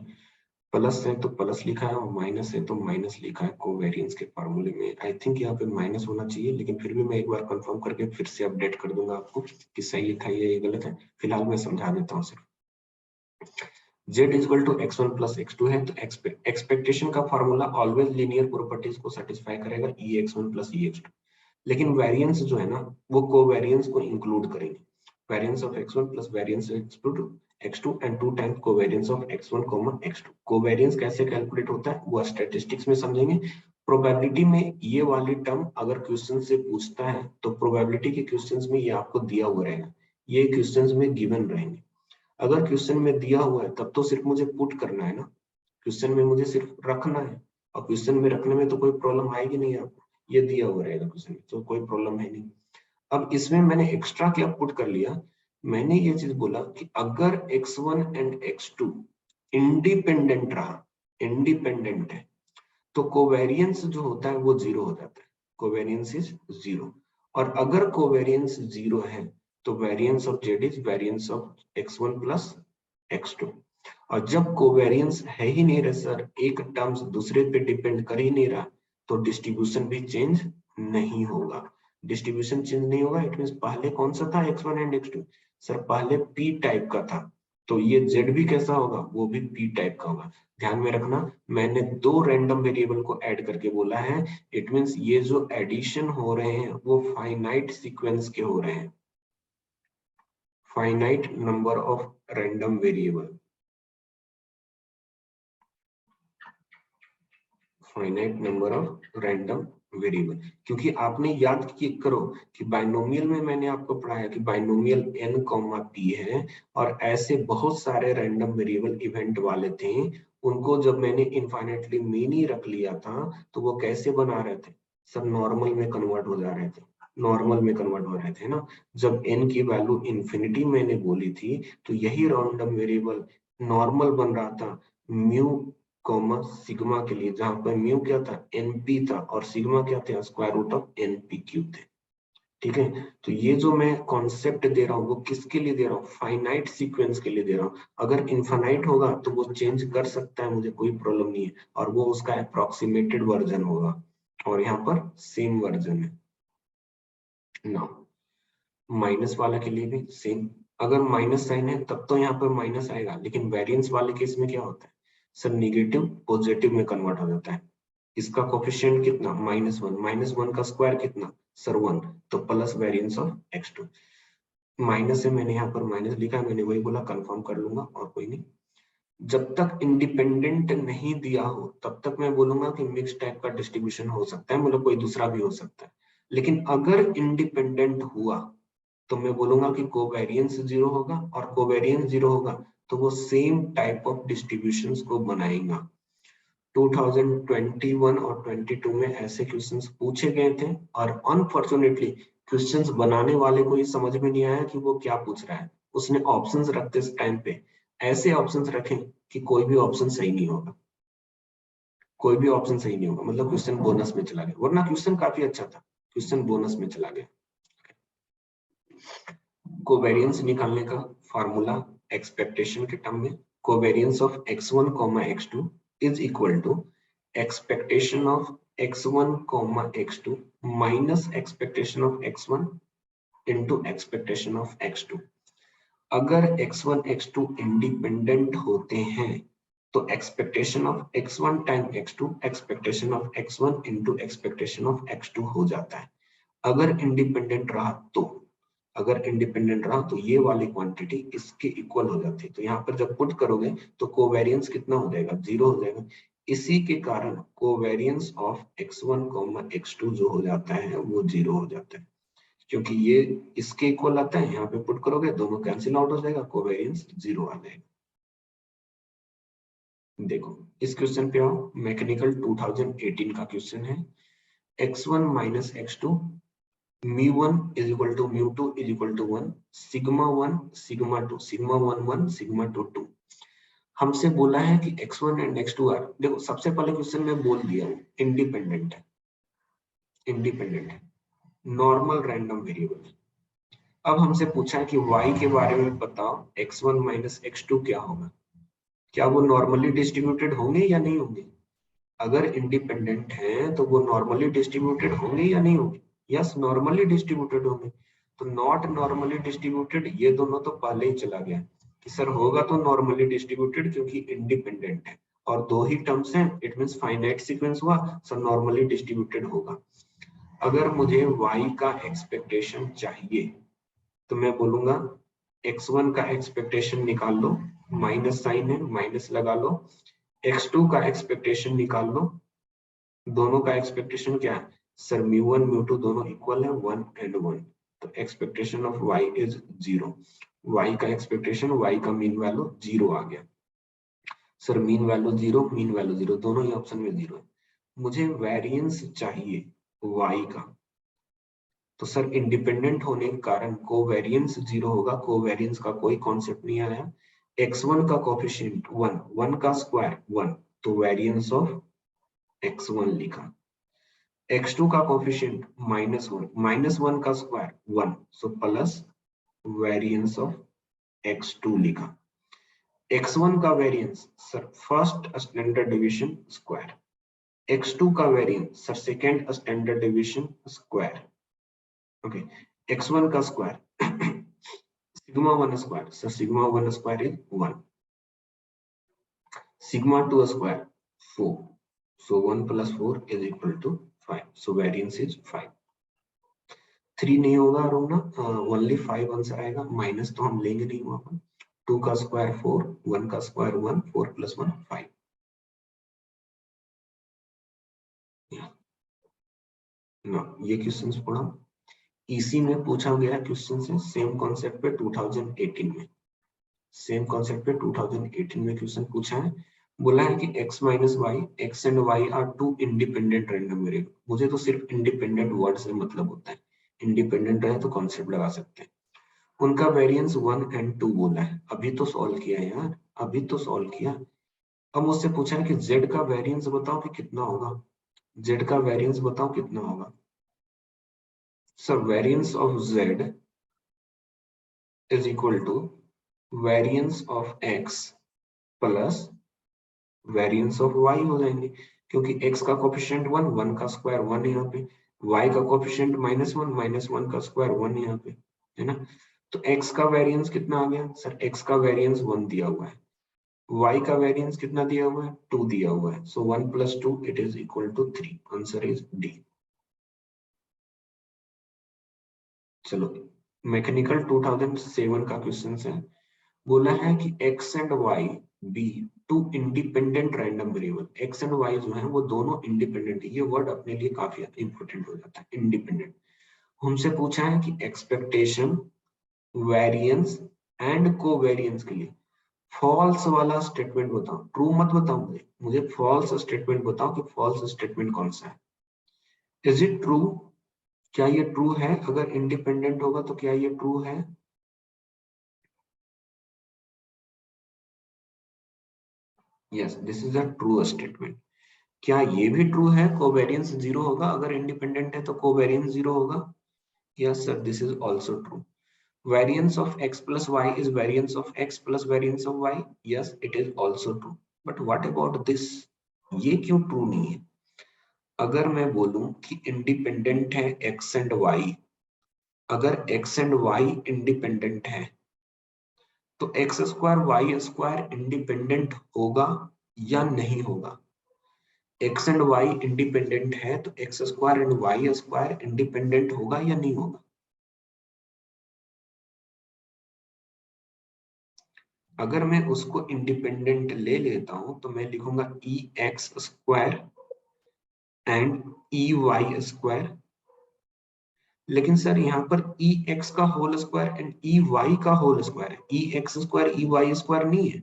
प्लस है तो प्लस लिखा है और माइनस है तो माइनस लिखा है कोवेरिएंस के फार्मूले में। आई थिंक यहाँ पे माइनस होना चाहिए, लेकिन फिर भी मैं एक बार कंफर्म करके फिर से अपडेट कर दूंगा आपको कि सही लिखा है या ये गलत है। फिलहाल मैं समझा देता हूँ सिर्फ। z equal to x1 plus x2 है, तो एक्सपेक्टेशन का फार्मूला ऑलवेज लीनियर प्रॉपर्टीज को सेटिस्फाई करेगा, e(x1 प्लस e(x2)। लेकिन वेरिएंस जो है ना, वो कोवेरिएंस को इंक्लूड करेंगे। Variance of x1 plus variance x2 and 2 times covariance of x1 x2। Covariance कैसे कैलकुलेट होता है वो स्टैटिस्टिक्स में समझेंगे। प्रोबेबिलिटी में ये वाली टर्म अगर क्वेश्चन से पूछता है तो प्रोबेबिलिटी के क्वेश्चंस में ये आपको दिया हुआ रहेगा, ये क्वेश्चंस में गिवन रहेंगे। अगर क्वेश्चन में दिया हुआ है तब तो सिर्फ मुझे पुट करना है ना, क्वेश्चन में मुझे सिर्फ रखना है, और क्वेश्चन में रखने में तो कोई प्रॉब्लम आएगी नहीं आपको, ये दिया हुआ रहेगा क्वेश्चन में तो कोई प्रॉब्लम है नहीं। अब इसमें मैंने एक्स्ट्रा क्या पुट कर लिया, मैंने ये चीज बोला कि अगर x1 एंड x2 इंडिपेंडेंट रहा, इंडिपेंडेंट है, तो कोवेरिएंस जो होता है वो जीरो हो जाता है, कोवेरिएंस इज जीरो। और अगर कोवेरिएंस जीरो है तो variance of z is variance of x1 plus x2। और जब कोवेरिएंस है ही नहीं रहा सर, एक टर्म्स दूसरे पे डिपेंड कर ही नहीं रहा, तो डिस्ट्रीब्यूशन भी चेंज नहीं होगा। डिस्ट्रीब्यूशन चेंज नहीं होगा, इट मींस पहले कौन सा था x1 एंड x2, सर पहले p टाइप का था, तो ये z भी कैसा होगा, वो भी p टाइप का होगा। ध्यान में रखना, मैंने दो रैंडम वेरिएबल को ऐड करके बोला है, इट मींस ये जो एडिशन हो रहे हैं वो फाइनाइट सीक्वेंस के हो रहे हैं, finite number of random variable, finite number of random variable. क्योंकि आपने याद करो कि बाइनोमियल में मैंने आपको पढ़ाया कि बाइनोमियल n, p है, और ऐसे बहुत सारे रैंडम वेरिएबल इवेंट वाले थे, उनको जब मैंने इनफाइनाइटली मीनी रख लिया था तो वो कैसे बना रहे थे, सब नॉर्मल में कन्वर्ट हो जा रहे थे, नॉर्मल में कन्वर्ट हो रहे थे ना। जब n की वैल्यू इन्फिनिटी मैंने बोली थी तो यही रैंडम वेरिएबल नॉर्मल बन रहा था म्यू कॉमा सिग्मा के लिए, जहां पर म्यू क्या था, एनपी था, और सिग्मा क्या था, square root of NP q थे। ठीक है, तो ये जो मैं कॉन्सेप्ट दे रहा हूँ वो किसके लिए दे रहा हूँ, फाइनाइट सीक्वेंस के लिए दे रहा हूँ। अगर इनफाइनाइट होगा तो वो चेंज कर सकता है, मुझे कोई प्रॉब्लम नहीं है, और वो उसका अप्रोक्सीमेटेड वर्जन होगा, और यहाँ पर सेम वर्जन है ना। माइनस वाला के लिए भी सेम, अगर माइनस साइन है तब तो यहाँ पर माइनस आएगा, लेकिन वेरिएंस वाले केस में क्या होता है सर, निगेटिव पॉजिटिव में कन्वर्ट हो जाता है। इसका कोफिशिएंट कितना, -1, -1 का स्क्वायर कितना सर 1, तो plus variance of x2। Minus है, मैंने यहाँ पर माइनस लिखा है, मैंने वही बोला कंफर्म कर लूंगा और कोई नहीं। जब तक इंडिपेंडेंट नहीं दिया हो तब तक मैं बोलूंगा कि मिक्स टाइप का डिस्ट्रीब्यूशन हो सकता है, मतलब कोई दूसरा भी हो सकता है। लेकिन अगर इंडिपेंडेंट हुआ तो मैं बोलूंगा कि कोवेरियंस 0 होगा, और कोवेरियंस 0 होगा तो वो सेम टाइप ऑफ डिस्ट्रीब्यूशंस को बनाएगा। 2021 और 22 में ऐसे क्वेश्चंस पूछे गए थे, और अनफॉर्चुनेटली क्वेश्चंस बनाने वाले को ये समझ में नहीं आया कि वो क्या पूछ रहा है। उसने ऑप्शंस रखते इस टाइम पे ऐसे ऑप्शंस रखे कि कोई भी ऑप्शन सही नहीं होगा, कोई भी ऑप्शन सही नहीं होगा, मतलब क्वेश्चन बोनस में चला गया, वरना क्वेश्चन काफी अच्छा था, क्वेश्चन बोनस में चला गया। कोवेरियंस निकालने का फार्मूला एक्सपेक्टेशन के टर्म में, covariance of x1, x2 is equal to expectation of x1, x2 minus expectation of x1 into expectation of x2। अगर x1, x2 इंडिपेंडेंट होते हैं तो expectation of x1 time x2 expectation of x1 into expectation of x2 हो जाता है। अगर independent रहा तो, अगर इंडिपेंडेंट रहा तो ये वाली क्वांटिटी इसके इक्वल हो जाती है। तो यहाँ पर जब पुट करोगे तो कोवेरियंस कितना हो जाएगा, 0 हो जाएगा। इसी के कारण कोवेरियंस ऑफ x1, x2 जो हो जाता है वो 0 हो जाता है, क्योंकि ये इसके इक्वल आता है। यहाँ पे पुट करोगे दोनों कैंसिल आउट हो जाएगा, कोवेरियंस 0 आ जाएगा। देखो इस क्वेश्चन पे आओ, मैकेनिकल 2018 का क्वेश्चन है। x1 minus x2 mu1 is equal to mu2 is equal to 1, sigma 1 sigma 2 sigma 1 1 sigma 2 2। हमसे बोला है कि x1 एंड x2 आर, देखो सबसे पहले क्वेश्चन में बोल दिया हूँ इंडिपेंडेंट है, इंडिपेंडेंट है, नॉर्मल रैंडम वेरिएबल। अब हमसे पूछा है कि y के बारे में बताओ, x1 माइनस x2 क्या होगा, क्या वो नॉर्मली डिस्ट्रीब्यूटेड होंगे या नहीं होंगे। अगर इंडिपेंडेंट है तो वो नॉर्मली डिस्ट्रीब्यूटेड होंगे या नहीं होंगे, यस नॉर्मली डिस्ट्रीब्यूटेड होंगे। तो नॉट नॉर्मली डिस्ट्रीब्यूटेड ये दोनों तो पहले ही चला गया कि सर होगा तो नॉर्मली डिस्ट्रीब्यूटेड क्योंकि इंडिपेंडेंट है, और दो ही टर्म्स हैं, इट मींस फाइनाइट सीक्वेंस हुआ, सर नॉर्मली डिस्ट्रीब्यूटेड होगा। अगर मुझे y का एक्सपेक्टेशन चाहिए तो मैं बोलूंगा x1 का एक्सपेक्टेशन निकाल लो, माइनस साइन है माइनस लगा लो, x2 का एक्सपेक्टेशन निकाल लो, दोनों का एक्सपेक्टेशन क्या है सर, mu1 mu2 दोनों इक्वल है 1 एंड 1, तो expectation of y is 0। y का एक्सपेक्टेशन, y का मीन वैल्यू 0 आ गया। Sir mean value 0, mean value 0, दोनों ही ऑप्शन में 0 है। मुझे वेरिएंस चाहिए y का, तो सर इंडिपेंडेंट होने के कारण कोवेरिएंस 0 होगा, कोवेरिएंस का कोई कॉन्सेप्ट नहीं आया। x1 का कोएफिशिएंट 1, 1 का स्क्वायर 1, तो वेरिएंस ऑफ x1 लिखा। x2 का कोएफिशिएंट -1, -1 का square 1, so plus variance of x2 लिखा। x1 का variance sir first standard division square, x2 का variance sir second standard division square. Okay, x1 का square sigma 1 square, sir sigma 1 square is 1, sigma 2 square 4, so 1 plus 4 is equal to 5, so variance is 5। 3 नहीं होगा रोना, only 5 answer आएगा, minus तो हम लेंगे नहीं वहां पर। 2 का स्क्वायर 4, 1 का स्क्वायर 1, 4 प्लस 1 5। ना ये क्वेश्चंस पढ़ा, इसी में पूछा गया क्वेश्चन से सेम कॉन्सेप्ट पे 2018 में, सेम कॉन्सेप्ट पे 2018 में क्वेश्चन पूछा है। बोला है कि x minus y, x and y are two independent random variable. मुझे तो सिर्फ इंडिपेंडेंट वर्ड से मतलब होता है, इंडिपेंडेंट रहे तो कॉन्सेप्ट लगा सकते हैं। उनका वेरिएंस 1 एंड 2 बोला है, अभी तो सॉल्व किया है यार, अभी तो सॉल्व किया। अब मुझसे पूछा है कि z का वेरिएंस बताओ कि कितना होगा, z का वेरिएंस बताओ कितना होगा। Sir variance of z is equal to variance of x plus variance of y हो जाएंगे, क्योंकि x का कोएफिशिएंट 1, 1 का स्क्वायर 1 यहाँ पे, y का कोएफिशिएंट -1, -1 का स्क्वायर 1 यहाँ पे, है ना। तो x का वेरिएंस कितना आ गया सर, x का वेरिएंस 1 दिया हुआ है, y का वेरिएंस कितना दिया हुआ है 2 दिया हुआ है, so 1 + 2 it is equal to 3, answer is D. चलो मैकेनिकल 2007 का क्वेश्चन है। बोला है कि x and y be two independent random variable, x and y जो है वो दोनों इंडिपेंडेंट, ये वर्ड अपने लिए काफी इंपॉर्टेंट हो जाता है, इंडिपेंडेंट। हमसे पूछा है कि एक्सपेक्टेशन, वेरिएंस एंड कोवेरिएंस के लिए फॉल्स वाला स्टेटमेंट बताओ, ट्रू मत बताओ, मुझे फॉल्स स्टेटमेंट बताओ कि फॉल्स स्टेटमेंट कौन सा है। Is it true? क्या ये ट्रू है? अगर इंडिपेंडेंट होगा तो क्या ये ट्रू है? Yes, this is a true statement. क्या ये भी ट्रू है कोवेरिएंस 0 होगा? अगर इंडिपेंडेंट है तो कोवेरिएंस 0 होगा। Yes sir, this is also true. Variance of x plus y is variance of x plus variance of y. Yes, it is also true. But what about this? ये क्यों true नहीं है? अगर मैं बोलूं कि इंडिपेंडेंट है x एंड y, अगर x एंड y इंडिपेंडेंट है तो x square y square independent होगा या नहीं होगा? x एंड y इंडिपेंडेंट है तो x square and y square independent होगा या नहीं होगा? अगर मैं उसको इंडिपेंडेंट ले लेता हूं तो मैं लिखूंगा E X square and E Y square. लेकिन सर यहाँ पर ई एक्स का whole square and E Y का होल स्क्वायर है, E X square E Y square नहीं है।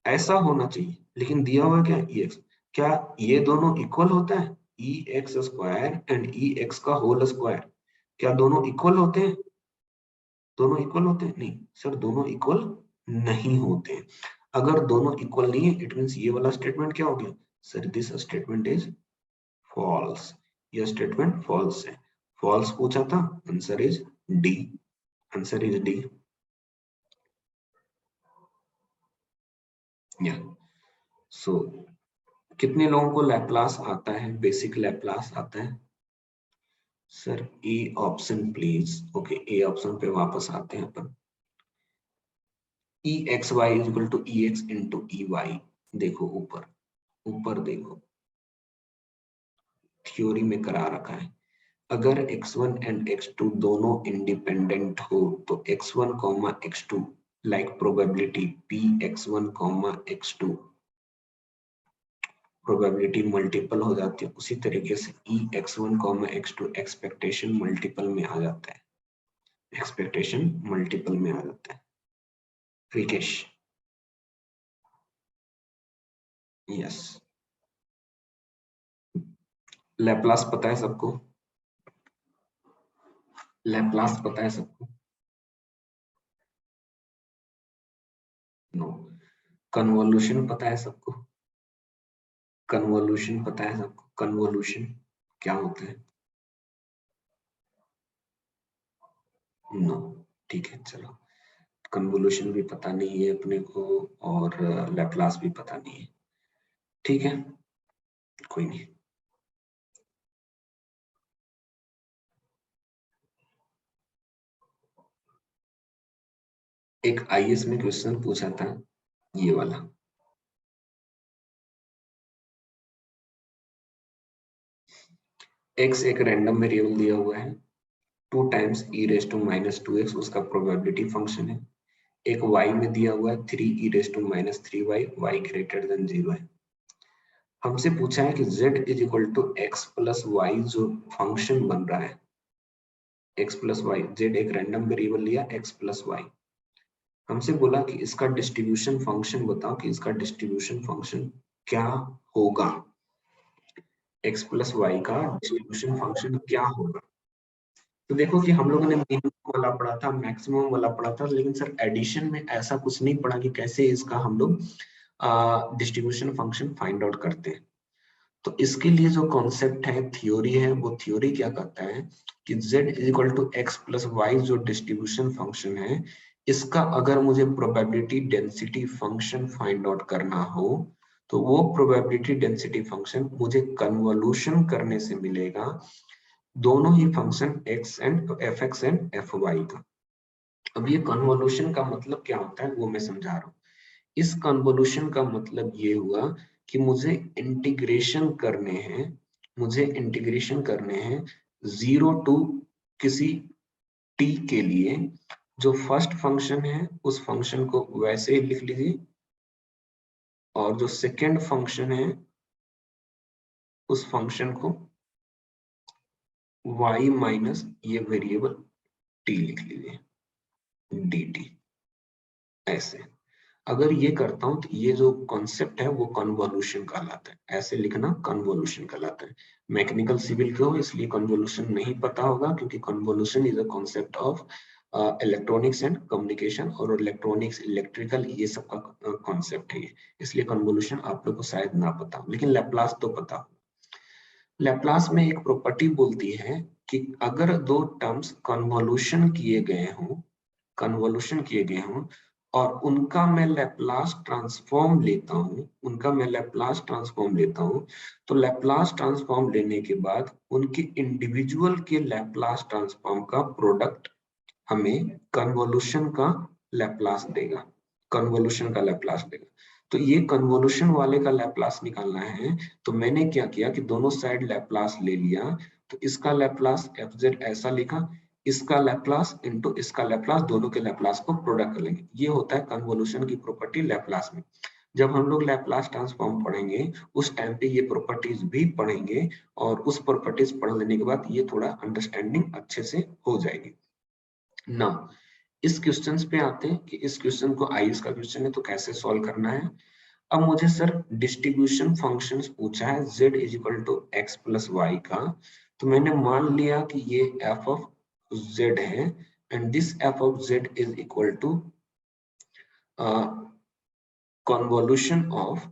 ऐसा होना चाहिए, लेकिन दिया हुआ क्या ई एक्स। क्या ये दोनों इक्वल होता है? E X square and E X का होल स्क्वायर, क्या दोनों इक्वल होते हैं? दोनों इक्वल होते हैं? नहीं सर, दोनों इक्वल नहीं होते हैं। अगर दोनों इक्वल नहीं है, इट मींस ये वाला स्टेटमेंट क्या हो गया sir? This statement is false. यह स्टेटमेंट फॉल्स है। फॉल्स पूछा था, answer is D. Answer is D. या सो कितने लोगों को लैप्लास आता है? बेसिक लैप्लास आता है sir? A option please. Okay, A option पे वापस आते हैं अपन। E X Y is equal to E X into E Y. देखो ऊपर, ऊपर देखो, थ्योरी में करा रखा है। अगर x1 एंड x2 दोनों इंडिपेंडेंट हो तो x1 x2 like probability p x1 x2 probability multiple हो जाती है, उसी तरीके से e x1 x2 expectation multiple में आ जाता है। एक्सपेक्टेशन मल्टीपल में आ जाता है। रिकेश, यस। लैप्लास पता है सबको? लैप्लास पता है सबको? नो। कन्वोल्यूशन पता है सबको? कन्वोल्यूशन पता है सबको? कन्वोल्यूशन क्या होता है? नो, ठीक है चलो। कन्वोल्यूशन भी पता नहीं है अपने को और लैप्लास भी पता नहीं है, ठीक है, कोई नहीं। एक आईएएस में क्वेश्चन पूछा था ये वाला, x एक रैंडम वेरिएबल दिया हुआ है, 2 times e raise to minus 2x उसका प्रोबेबिलिटी फंक्शन है। एक y में दिया हुआ है 3 e raise to minus 3y, y greater than 0 है। हमसे पूछा है कि z is equal to x plus Y जो फंक्शन बन रहा है, x प्लस वाई, z एक रैंडम वेरिएबल लिया x प्लस वाई। हमसे बोला कि इसका डिस्ट्रीब्यूशन फंक्शन बताओ कि इसका डिस्ट्रीब्यूशन फंक्शन क्या होगा, x प्लस वाई का डिस्ट्रीब्यूशन फंक्शन क्या होगा। तो देखो कि हम लोगों ने मिनिमम वाला पढ़ा था, मैक्सिमम वाला पढ़ा था, लेकिन सर एडिशन में ऐसा कुछ नहीं पढ़ा कि कैसे इसका हम लोग डिस्ट्रीब्यूशन फंक्शन फाइंड आउट करते हैं। तो इसके लिए जो कॉन्सेप्ट है, थ्योरी है, वो थ्योरी क्या कहता है कि z is equal to x plus Y जो डिस्ट्रीब्यूशन फंक्शन है, इसका अगर मुझे probability density function find out करना हो तो वो प्रोबेबिलिटी डेंसिटी फंक्शन मुझे कन्वोल्यूशन करने से मिलेगा दोनों ही function x and F X and F Y का। अब ये कन्वोल्यूशन का मतलब क्या होता है वो मैं समझा रहा हूँ। इस कन्वोल्यूशन का मतलब ये हुआ कि मुझे इंटीग्रेशन करने हैं, मुझे इंटीग्रेशन करने हैं 0 टू किसी टी के लिए जो फर्स्ट फंक्शन है उस फंक्शन को वैसे ही लिख लीजिए, और जो सेकेंड फंक्शन है उस फंक्शन को y माइनस ये वेरिएबल t लिख लीजिए, dt। ऐसे अगर ये करता हूं तो ये जो कॉन्सेप्ट है वो कन्वोल्यूशन कहलाता है, ऐसे लिखना कन्वोल्यूशन कहलाता है। मैकेनिकल सिविल के हो इसलिए कन्वोल्यूशन नहीं पता होगा, क्योंकि convolution is a concept of electronics and communication, और इलेक्ट्रॉनिक्स इलेक्ट्रिकल ये सब का कॉन्सेप्ट है ये, इसलिए कन्वोल्यूशन आप लोग को शायद ना पता हो, लेकिन लैप्लास तो पता हो। लैप्लास में एक प्रॉपर्टी बोलती है कि अगर दो टर्म्स कन्वोल्यूशन किए गए हों, कन्वोल्यूशन किए गए हों और उनका मैं लैप्लास ट्रांसफॉर्म लेता हूं, उनका मैं लैप्लास ट्रांसफॉर्म लेता हूं, तो लैप्लास ट्रांसफॉर्म लेने के बाद उनके इंडिविजुअल के लैप्लास ट्रांसफॉर्म का प्रोडक्ट हमें कन्वोल्यूशन का लैप्लास देगा, कन्वोल्यूशन का लैप्लास देगा। तो ये कन्वोल्यूशन वाले का लैप्लास निकालना है, तो मैंने क्या किया कि दोनों साइड लैप्लास ले लिया, तो इसका लैप्लास fz ऐसा लिखा, इसका लैप्लास इनटू इसका लैप्लास, दोनों के लैप्लास को प्रोडक्ट कर लेंगे। ये होता है कन्वोल्यूशन की प्रॉपर्टी लैप्लास में। जब हम लोग लैप्लास ट्रांसफॉर्म पढ़ेंगे उस टाइम पे ये प्रॉपर्टीज भी पढ़ेंगे, और उस प्रॉपर्टीज पढ़ लेने के बाद ये थोड़ा अंडरस्टैंडिंग अच्छे से हो जाएगी। नाउ इस क्वेश्चंस पे आते हैं कि इस क्वेश्चन को आईएएस का क्वेश्चन है तो कैसे सॉल्व करना है। अब मुझे सर डिस्ट्रीब्यूशन फंक्शंस पूछा है z is equal to x plus y का, तो मैंने मान लिया कि ये f ऑफ z है and this f of z is equal to convolution of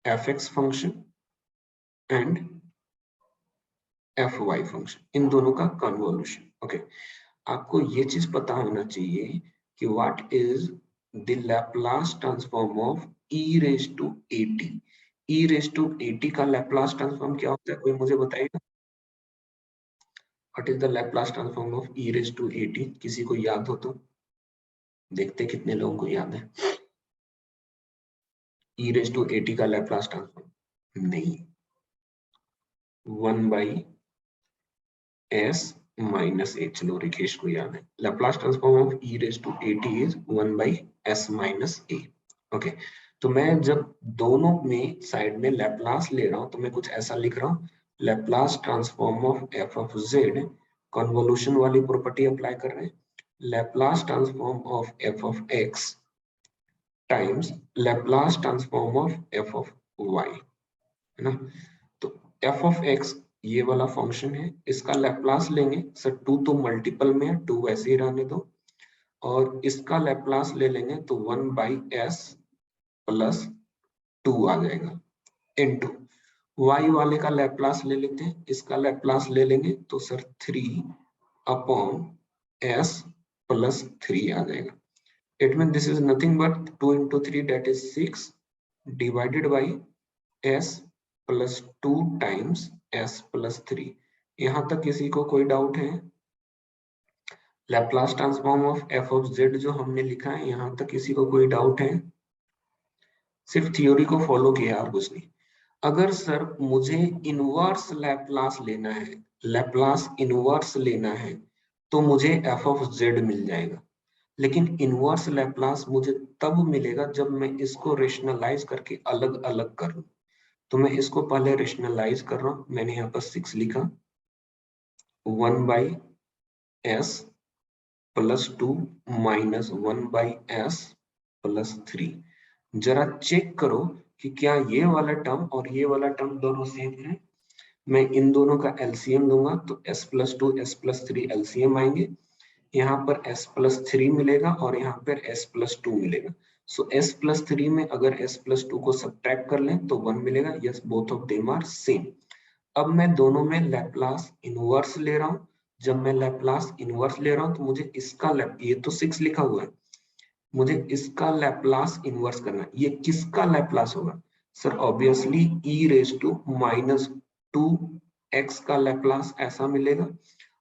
fx function and fy function, इन दोनों का कन्वोल्यूशन। ओके, आपको ये चीज पता होना चाहिए कि what is the Laplace transform of e raise to at। e raise to at का लैप्लास ट्रांसफॉर्म क्या होता है, कोई मुझे बताइएगा। What is the Laplace transform of e raise to at, किसी को याद हो तो देखते कितने लोगों को याद है। e रेज टू at का लैप्लास ट्रांसफॉर्म नहीं, 1 बाई s माइनस a, चलो रिकेश को याद है। Laplace transform of e raise to at is 1 by s minus a। Okay, तो मैं जब दोनों में साइड में लैप्लास ले रहा हूं तो मैं कुछ ऐसा लिख रहा हूं, Laplace transform of f of z, convolution वाली प्रॉपर्टी अप्लाई कर रहे हैं, Laplace transform of f of x times Laplace transform of f of y, है ना। तो f ऑफ x ये वाला फंक्शन है, इसका लैप्लास लेंगे सर, 2 तो मल्टीपल में है, 2 वैसे ही रहने दो, और इसका लैप्लास ले लेंगे तो 1 बाई s प्लस 2 आ जाएगा इनटू y वाले का लैप्लास ले लेते हैं, इसका लैप्लास ले लेंगे तो सर 3 अपॉन s प्लस 3 आ जाएगा। It mean this is nothing but 2 into 3 that is 6 divided by s plus 2 times s plus 3। यहां तक किसी को कोई डाउट है? Laplace transform of f of z जो हमने लिखा है, यहां तक किसी को कोई डाउट है? सिर्फ थ्योरी को फॉलो किया और कुछ नहीं। अगर सर मुझे इनवर्स लैप्लास लेना है, लैप्लास इनवर्स लेना है, तो मुझे f ऑफ z मिल जाएगा, लेकिन इनवर्स लैप्लास मुझे तब मिलेगा जब मैं इसको रेशनलाइज करके अलग अलग करूं। तो मैं इसको पहले रेशनलाइज कर रहा हूं, मैंने यहाँ पर 6 लिखा, 1 by s plus 2 minus 1 by s plus 3। जरा चेक करो कि क्या ये वाला टर्म और ये वाला टर्म दोनों सेम है। मैं इन दोनों का एलसीएम लूंगा तो s plus 2 s plus 3 LCM आएंगे, यहाँ पर s प्लस 3 मिलेगा और यहाँ पर s प्लस 2 मिलेगा। सो s प्लस 3 में अगर s प्लस 2 को सब्ट्रैक्ट कर लें तो 1 मिलेगा। Yes, both of them are same. अब मैं दोनों में लैप्लास इनवर्स ले रहा हूँ। जब मैं लैप्लास इनवर्स ले रहा हूँ तो मुझे इसका ये तो 6 लिखा हुआ है, मुझे इसका लैप्लास इनवर्स करना है। ये किसका लैप्लास होगा sir? Obviously e raise to minus 2x का लैप्लास ऐसा मिलेगा,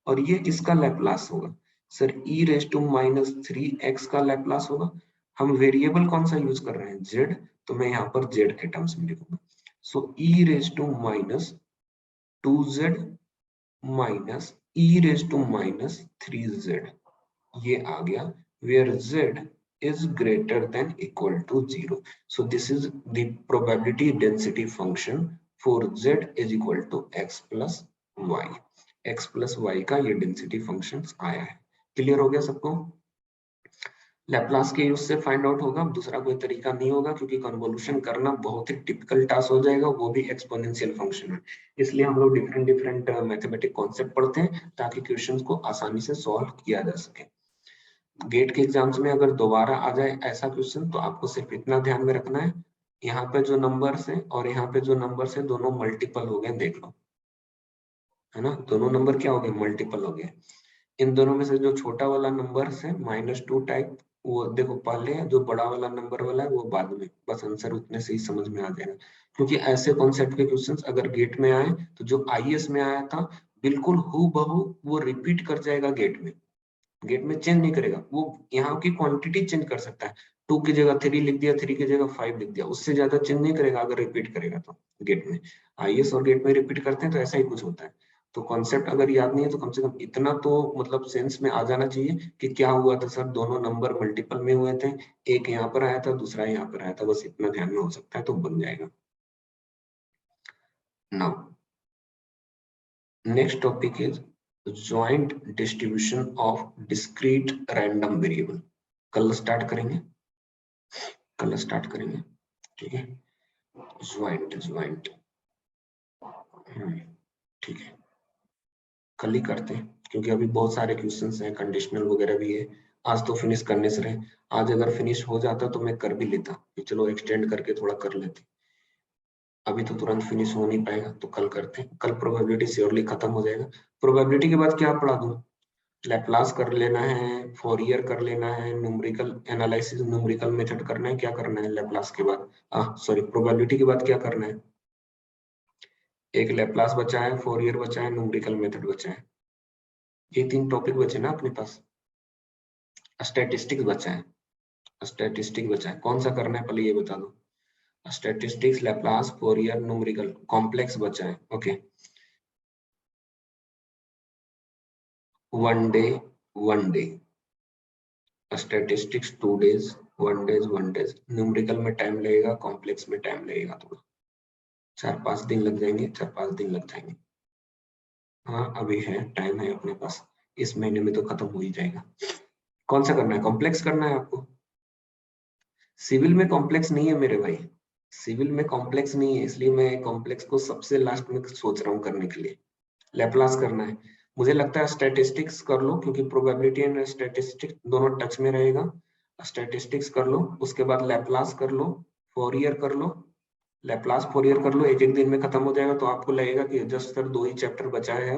और ये किसका लैप्लास होगा sir? e raise to minus 3x का लैप्लास होगा। हम वेरिएबल कौन सा यूज कर रहे हैं? z, तो मैं यहाँ पर z के टर्म्स में लिखूंगा। So e raise to minus 2z minus e raise to minus 3z, ये आ गया, where z is greater than equal to 0. So this is the probability density function for z is equal to x plus y. x plus y का ये density function आया है। Clear हो गया सबको? Laplace के यूज से फाइंड आउट होगा, दूसरा कोई तरीका नहीं होगा, क्योंकि कन्वोल्यूशन करना बहुत ही टिपिकल टास्क हो जाएगा, वो भी एक्सपोनेंशियल फंक्शन में। इसलिए हम लोग डिफरेंट डिफरेंट मैथमेटिक कॉन्सेप्ट पढ़ते हैं ताकि क्वेश्चंस को आसानी से सॉल्व किया जा सके। गेट के एग्जाम्स में अगर दोबारा आ जाए ऐसा क्वेश्चन तो आपको सिर्फ इतना ध्यान में रखना है, यहाँ पे जो नंबर्स है और यहाँ पे जो नंबर्स है दोनों मल्टीपल हो गए, देख लो, है ना, दोनों नंबर क्या हो गए, मल्टीपल हो गए। इन दोनों में से जो छोटा वाला नंबर है -2 टाइप, वो देखो पहले है, जो बड़ा वाला नंबर वाला है वो बाद में, बस आंसर उतने से ही समझ में आ जाएगा। क्योंकि ऐसे कॉन्सेप्ट के क्वेश्चंस अगर गेट में आए तो जो आईएएस में आया था बिल्कुल हूबहू वो रिपीट कर जाएगा गेट में, गेट में चेंज नहीं करेगा, वो यहाँ की क्वांटिटी चेंज कर सकता है, 2 की जगह 3 लिख दिया, 3 की जगह 5 लिख दिया, उससे ज्यादा चेंज नहीं करेगा अगर रिपीट करेगा तो गेट में। आईएएस और गेट में रिपीट करते हैं तो ऐसा ही कुछ होता है। तो कॉन्सेप्ट अगर याद नहीं है तो कम से कम इतना तो मतलब सेंस में आ जाना चाहिए कि क्या हुआ था सर, दोनों नंबर मल्टीपल में हुए थे, एक यहाँ पर आया था दूसरा यहाँ पर आया था, बस इतना ध्यान में हो सकता है तो बन जाएगा। Now next topic is joint distribution of discrete random variable. कल स्टार्ट करेंगे, ठीक है, ज्वाइंट ठीक है, कल ही करते हैं क्योंकि अभी बहुत सारे क्वेश्चंस हैं, कंडीशनल वगैरह भी है, आज तो फिनिश करने से रहे, आज अगर फिनिश हो जाता तो मैं कर भी लेता कि चलो एक्सटेंड करके थोड़ा कर लेते, अभी तो तुरंत फिनिश हो नहीं पाएगा तो कल करते हैं। कल प्रोबेबिलिटी श्योरली खत्म हो जाएगा। प्रोबेबिलिटी के बाद क्या पढ़ा दूं, लैप्लास कर लेना है, फोरियर कर लेना है, न्यूमेरिकल एनालिसिस, न्यूमेरिकल मेथड करना है, क्या करना है लैप्लास के बाद, सॉरी प्रोबेबिलिटी के बाद क्या करना है, एक लैप्लास बचा है, फोरियर बचा है, न्यूमेरिकल मेथड बचा है, ये 3 टॉपिक बचे ना अपने पास। स्टैटिस्टिक्स बचा है, कौन सा करना है पहले ये बता दो, statistics, Laplace, Fourier, numerical, complex बचा है, okay. One day, statistics 2 days, 1 days, numerical में टाइम लगेगा, कॉम्प्लेक्स में टाइम लगेगा थोड़ा, 4-5 दिन लग जाएंगे, हाँ अभी है, टाइम है अपने पास, इस महीने में तो खत्म हो ही जाएगा। कौन सा करना है, कॉम्प्लेक्स करना है आपको? सिविल में कॉम्प्लेक्स नहीं है मेरे भाई, सिविल में कॉम्प्लेक्स नहीं है, इसलिए मैं कॉम्प्लेक्स को सबसे लास्ट में सोच रहा हूँ करने के लिए। लैप्लास करना है, मुझे लगता है स्टैटिस्टिक्स कर लो क्योंकि प्रोबेबिलिटी एंड स्टैटिस्टिक्स दोनों टच में रहेगा। स्टैटिस्टिक्स कर लो, उसके बाद लैप्लास कर लो, फोरियर कर लो, लैप्लास फोरियर कर लो, एक एक दिन में खत्म हो जाएगा, तो आपको लगेगा कि जस्ट सर 2 ही चैप्टर बचा है,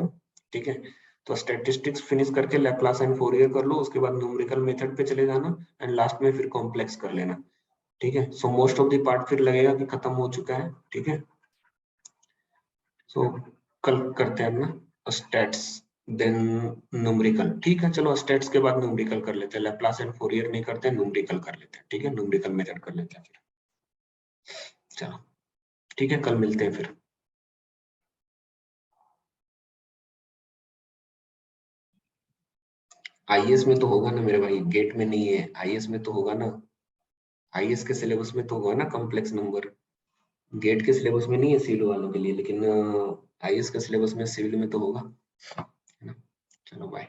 ठीक है। तो स्टैटिस्टिक्स फिनिश करके लैप्लास एंड फोरियर कर लो, उसके बाद न्यूमेरिकल मेथड पे चले जाना एंड लास्ट में फिर कॉम्प्लेक्स कर लेना, ठीक है। So most of the part फिर लगेगा कि खत्म हो चुका है, ठीक है। सो कल करते हैं ना स्टैट्स देन न्यूमेरिकल, ठीक है। चलो स्टैट्स के बाद न्यूमेरिकल कर लेते हैं, लैप्लास एंड फोरियर नहीं करते, न्यूमेरिकल कर लेते हैं, ठीक है, न्यूमेरिकल मेथड कर लेते हैं फिर। चलो ठीक है, कल मिलते हैं फिर। आईएएस में तो होगा ना मेरे भाई, गेट में नहीं है, आईएएस में तो होगा ना, आईएएस के सिलेबस में तो होगा ना कॉम्प्लेक्स नंबर, गेट के सिलेबस में नहीं है सिविल वालों के लिए, लेकिन आईएएस के सिलेबस में सिविल में तो होगा, है ना। चलो बाय।